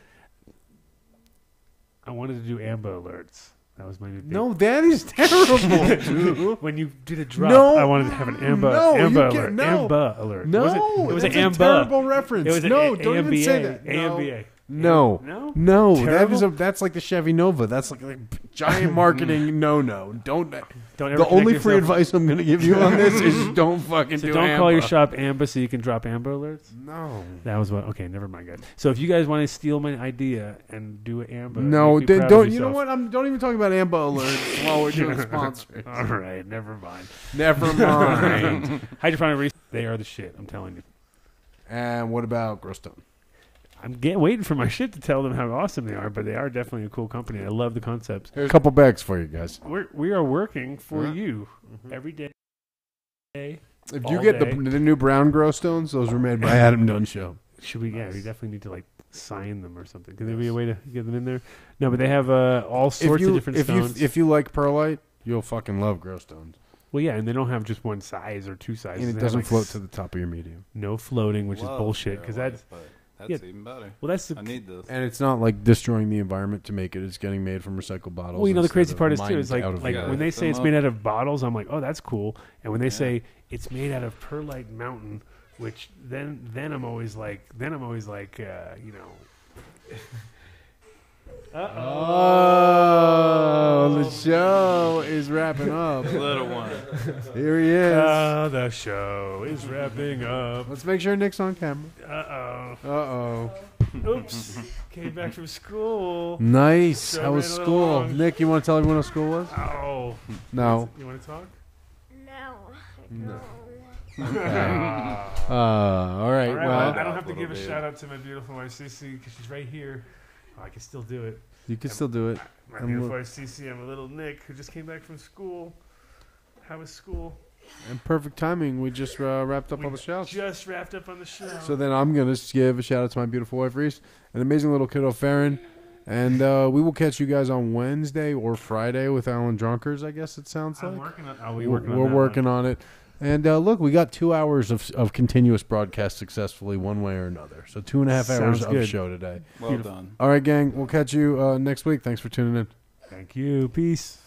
I wanted to do Amber Alerts. That was my new thing. No, that is terrible, dude. When you did a drop, No. I wanted to have an Amber No, you Amber can't- alert. no. Amber alert. No, it was that's an a Amber. terrible reference. It was No, an don't even AMBA. say that. No. AMBA. No, No? no, Terrible? that's like the Chevy Nova. That's like a giant marketing no. Don't. Don't ever The connect only free yourself- advice I'm going to give you on this is don't fucking So do don't call your Amber. shop Amber so you can drop Amber Alerts. No. That was what. Okay, never mind, guys. So if you guys want to steal my idea and do an Amber, No, make me proud of don't. You know yourself. what? Don't even talk about Amber Alerts while we're doing sponsors. All right, never mind. Never mind. Hydroponic Research, they are the shit. I'm telling you. And what about Growstone? I'm waiting for my shit to tell them how awesome they are, but they are definitely a cool company. I love the concepts. Here's a couple bags for you guys. We are working for Yeah. you every day. If All you get day. the new brown Growstones, those were made by Adam Dunn Show. Should we? Yeah, we definitely need to like sign them or something. Could there be a way to get them in there? No, but they have all sorts of different stones. If you like perlite, you'll fucking love Growstones. Well, yeah, and they don't have just one size or two sizes. And it They have, doesn't like, float to the top of your medium. no floating, which is Love bullshit. Because Fairlight, that's but that's even better. well, that's the I need this. And it's not like destroying the environment to make it. It's getting made from recycled bottles. well, you know, the instead crazy of part is too mined is like out of like the when they earth. say it's Them made up. out of bottles, I'm like, oh, that's cool. And when they say it's made out of perlite mountain, which then I'm always like, you know. Oh, the show is wrapping up. Little one. Here he is. The show is wrapping up. Let's make sure Nick's on camera. Uh-oh. Uh-oh. Oops. Came back from school. Nice. Show How was ran school? along. Nick, you want to tell everyone how school was? Oh. No. You want to talk? No. All right. All right, Well, I don't have to Little give a bit. shout out to my beautiful wife, Cece, because she's right here. Oh, I can still do it. you can still do it. My I'm beautiful li- wife, Cece, and my little Nick, who just came back from school. How was school? And perfect timing. We just wrapped up We all the shouts. just wrapped up on the show. So then I'm going to give a shout out to my beautiful wife, Reese, an amazing little kiddo, Farron. And we will catch you guys on Wednesday or Friday with Alan Drunkers, I guess it sounds I'm like. working on. Oh, We're we're working on it. And look, we got 2 hours of continuous broadcast successfully one way or another. So 2.5 hours Sounds of good. show today. Well done. All right, gang. We'll catch you next week. Thanks for tuning in. Thank you. Peace.